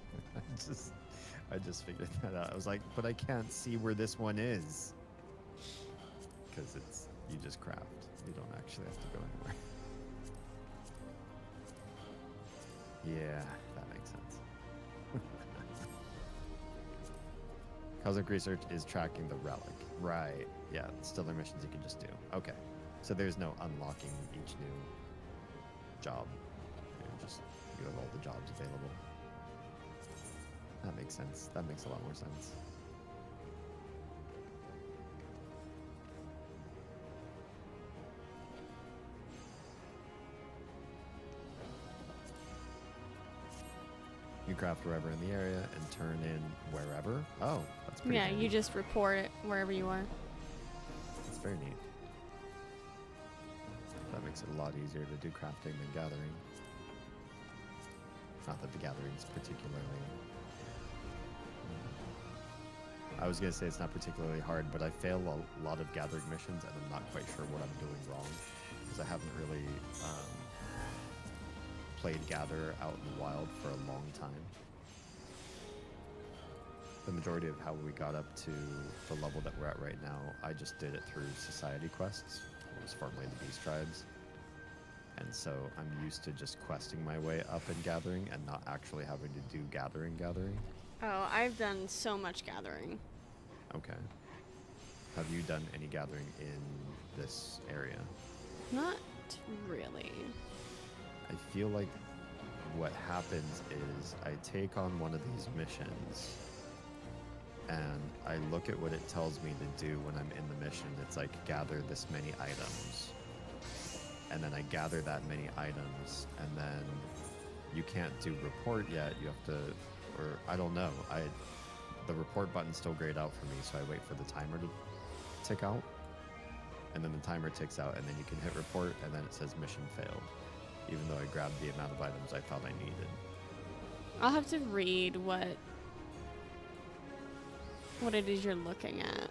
I just figured that out. I was like, but I can't see where this one is. Because you just craft. You don't actually have to go anywhere. Yeah, that makes sense. Cosmic Research is tracking the relic. Right. Yeah, stellar missions you can just do. Okay. So there's no unlocking each new job. You have all the jobs available. That makes sense. That makes a lot more sense. You craft wherever in the area and turn in wherever. Oh, that's pretty Yeah, handy. you just report it wherever you are. That's very neat. That makes it a lot easier to do crafting than gathering. Not that the gathering's particularly I was gonna say it's not particularly hard, but I fail a lot of gathering missions, and I'm not quite sure what I'm doing wrong, because I haven't really played Gather out in the wild for a long time. The majority of how we got up to the level that we're at right now, I just did it through society quests. It was formerly the Beast Tribes. And so I'm used to just questing my way up in Gathering and not actually having to do gathering. Oh, I've done so much gathering. Okay. Have you done any gathering in this area? Not really. I feel like what happens is I take on one of these missions and I look at what it tells me to do when I'm in the mission. It's like, gather this many items. And then I gather that many items, and then you can't do report yet. You have to, or I don't know. The report button's still grayed out for me, so I wait for the timer to tick out. And then the timer ticks out, and then you can hit report, and then it says mission failed, even though I grabbed the amount of items I thought I needed. I'll have to read what it is you're looking at.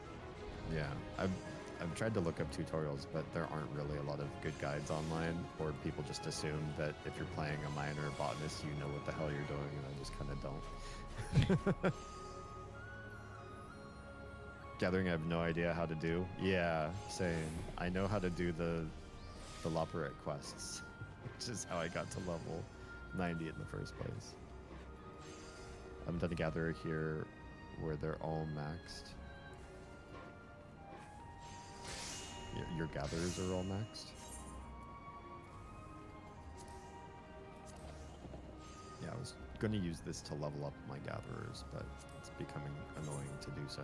Yeah, I've tried to look up tutorials, but there aren't really a lot of good guides online, or people just assume that if you're playing a miner or botanist, you know what the hell you're doing, and I just kind of don't. Gathering, I have no idea how to do. Yeah, same. I know how to do the Loperette quests, which is how I got to level 90 in the first place. I haven't done a gatherer here where they're all maxed. Your gatherers are all maxed? Yeah, I was going to use this to level up my gatherers, but it's becoming annoying to do so.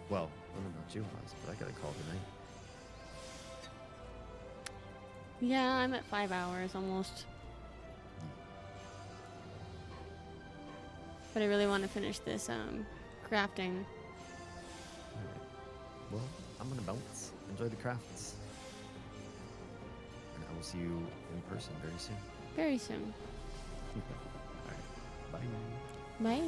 Well, I don't know about you guys, but I gotta call tonight. Yeah, I'm at 5 hours almost. But I really want to finish this crafting. Alright. Well, I'm gonna bounce. Enjoy the crafts. And I will see you in person very soon. Very soon. Alright. Bye. Bye.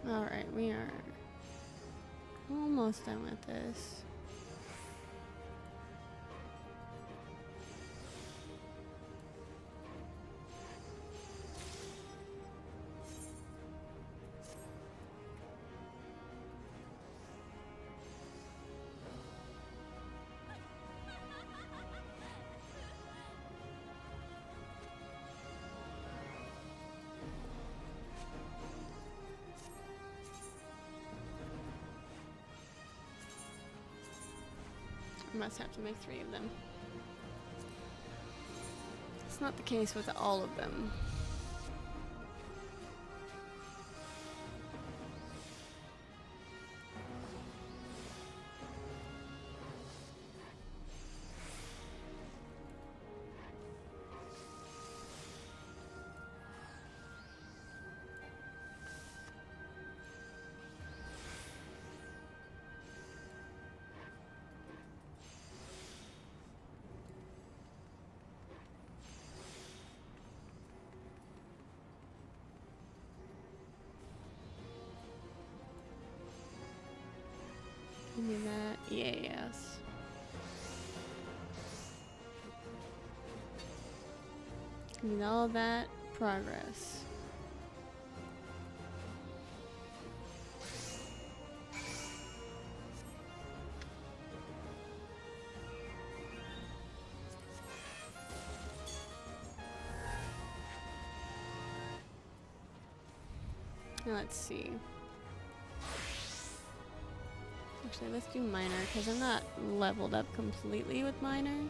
Alright, we are almost done with this. I must have to make 3 of them. It's not the case with all of them. Yes. With all that progress. Now let's see. Actually, let's do minor because I'm not leveled up completely with minor.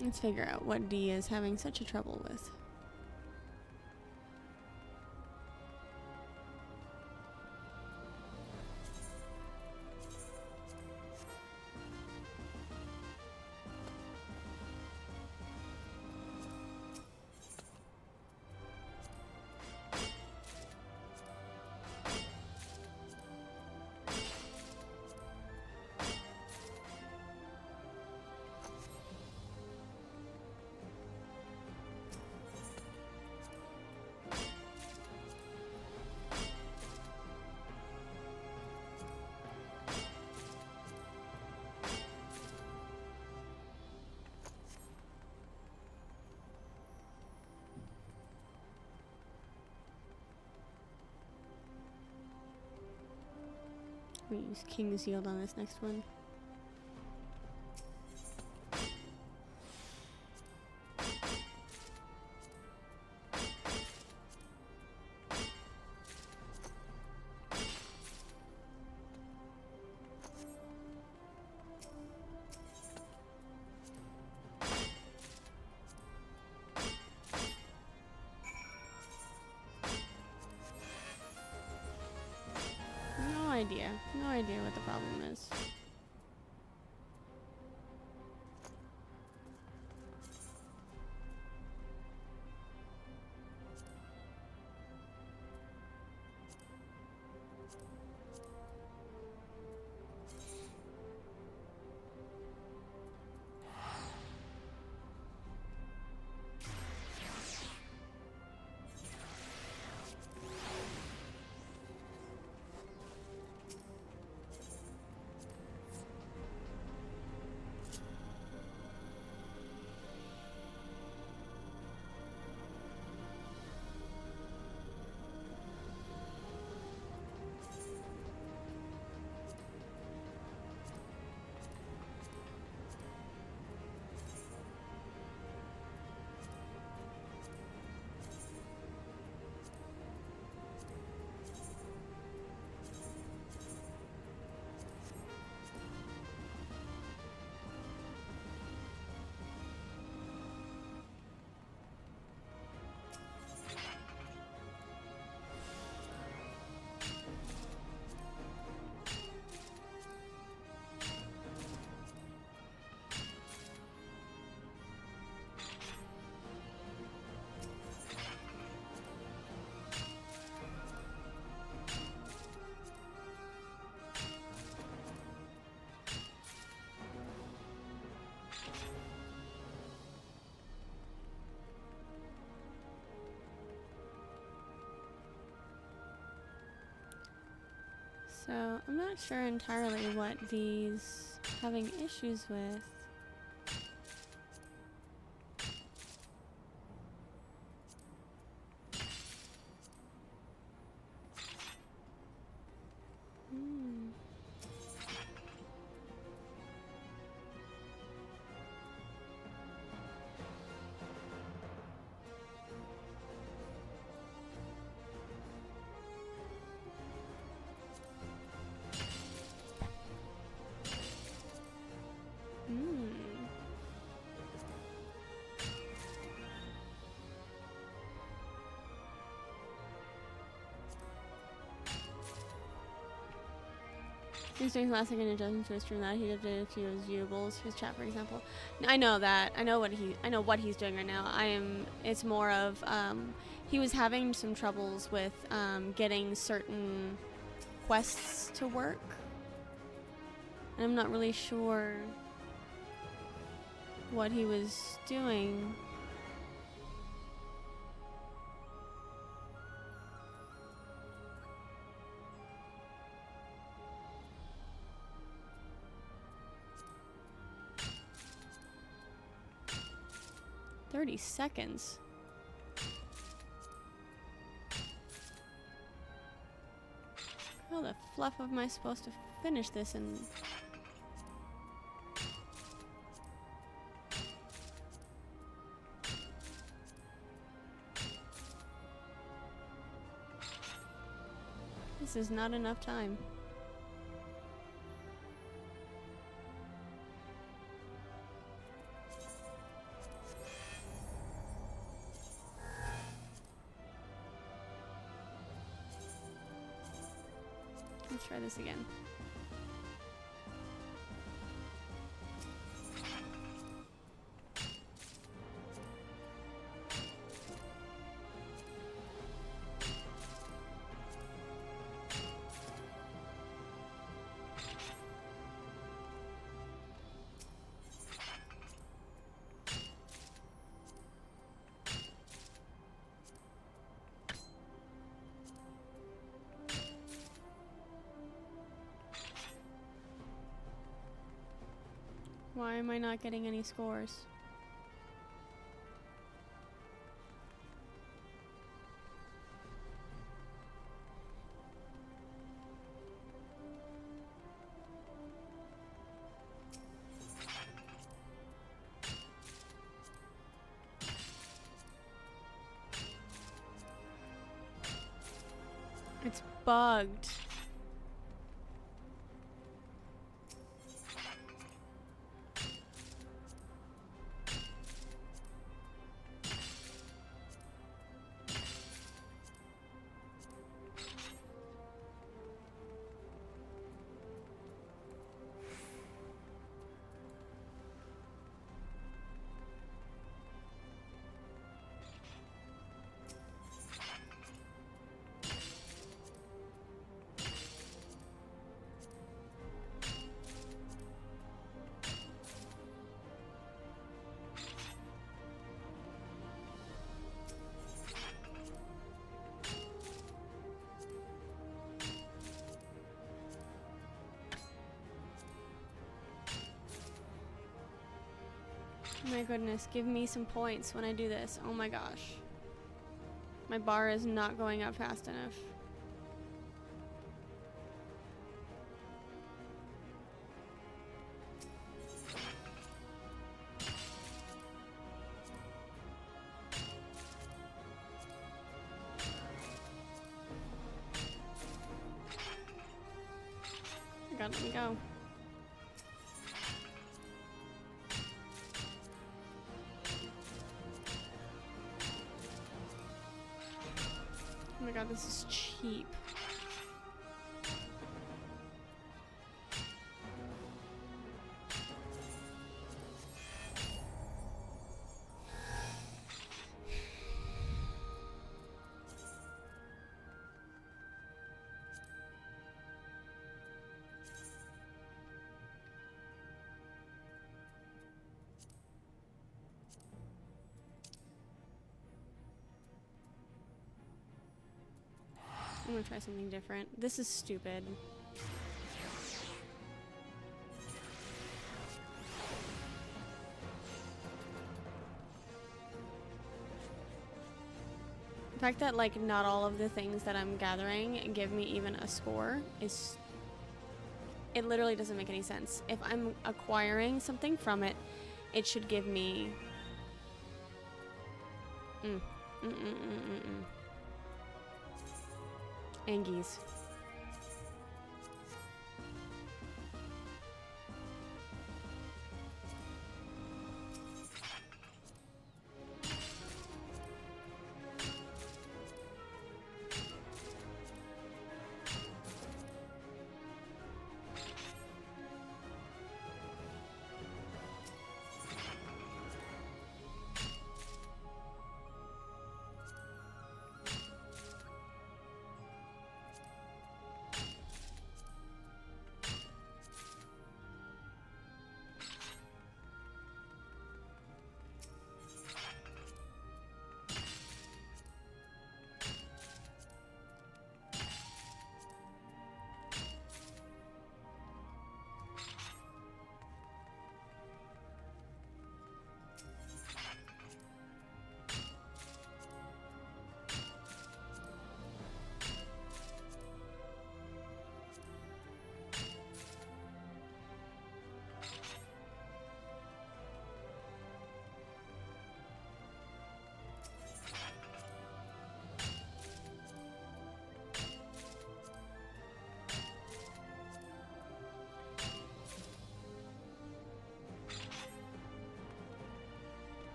Let's figure out what D is having such a trouble with. We use King's Yield on this next one. No idea what the problem is. So I'm not sure entirely what these having issues with. He's doing classic and adjustments to his stream that he did a few of his viewables, his chat, for example. I know that. I know what he's doing right now. It's more of he was having some troubles with getting certain quests to work. And I'm not really sure what he was doing. "30 seconds. How the fluff am I supposed to finish this in? This is not enough time. Let's try this again. Why am I not getting any scores? It's bugged. My goodness, give me some points when I do this. Oh my gosh. My bar is not going up fast enough. God, let me go. Oh my god, this is cheap. I'm gonna try something different. This is stupid. The fact that like not all of the things that I'm gathering give me even a score is, it literally doesn't make any sense. If I'm acquiring something from it, it should give me Angies.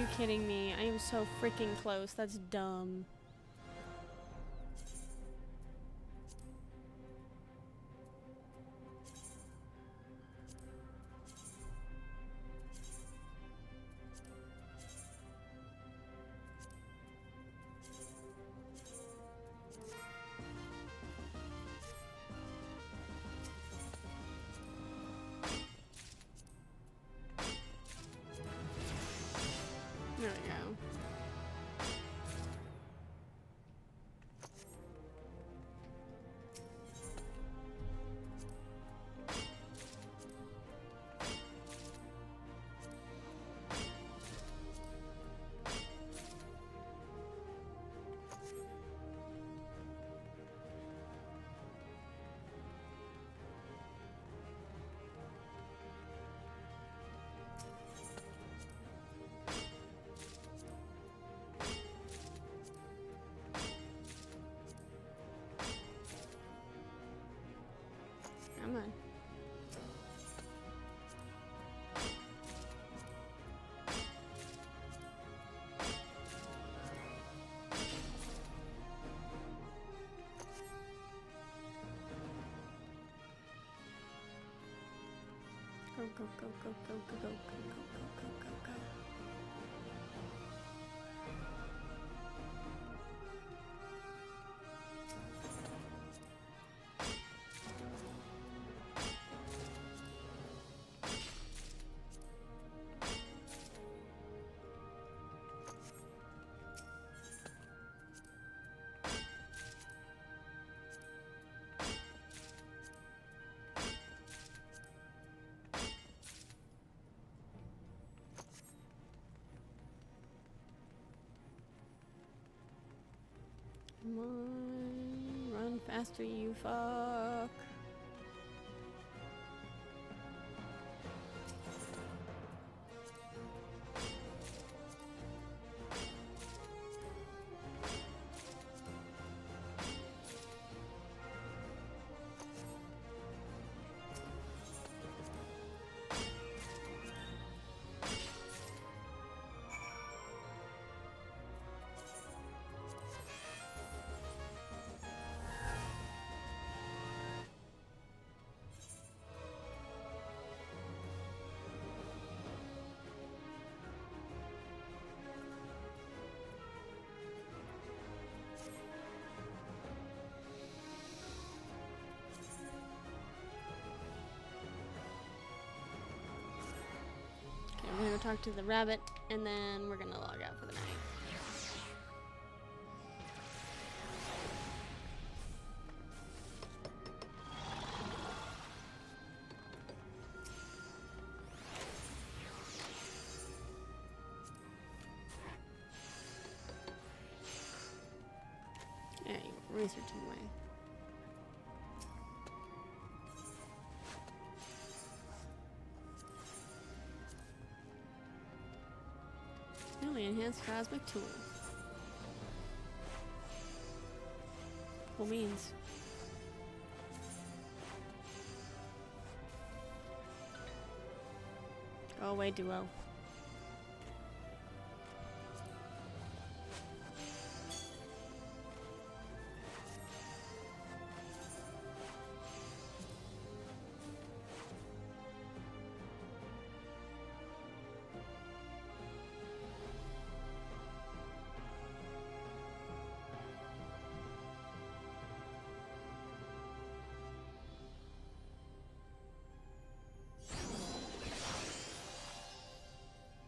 you kidding me? I am so freaking close. That's dumb. There we go. Come on. Go, go, go, go, go, go, go, go, go, go, go, go. Come on, run faster, you fuck. We're gonna go talk to the rabbit, and then we're gonna log out for the night. Yeah, you're researching away. Really enhanced cosmic tool. Cool beans. Go away, duo.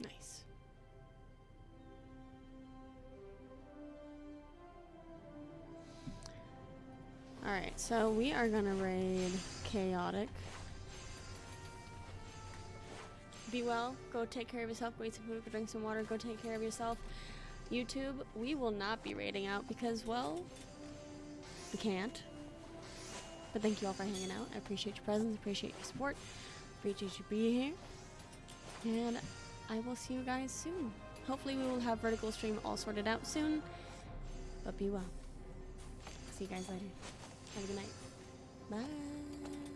Nice. Alright, so we are gonna raid Chaotic. Be well, go take care of yourself, go eat some food, go drink some water, go take care of yourself. YouTube, we will not be raiding out because, well, we can't. But thank you all for hanging out. I appreciate your presence, appreciate your support, appreciate you being here. And I will see you guys soon. Hopefully we will have vertical stream all sorted out soon. But be well. See you guys later. Have a good night. Bye.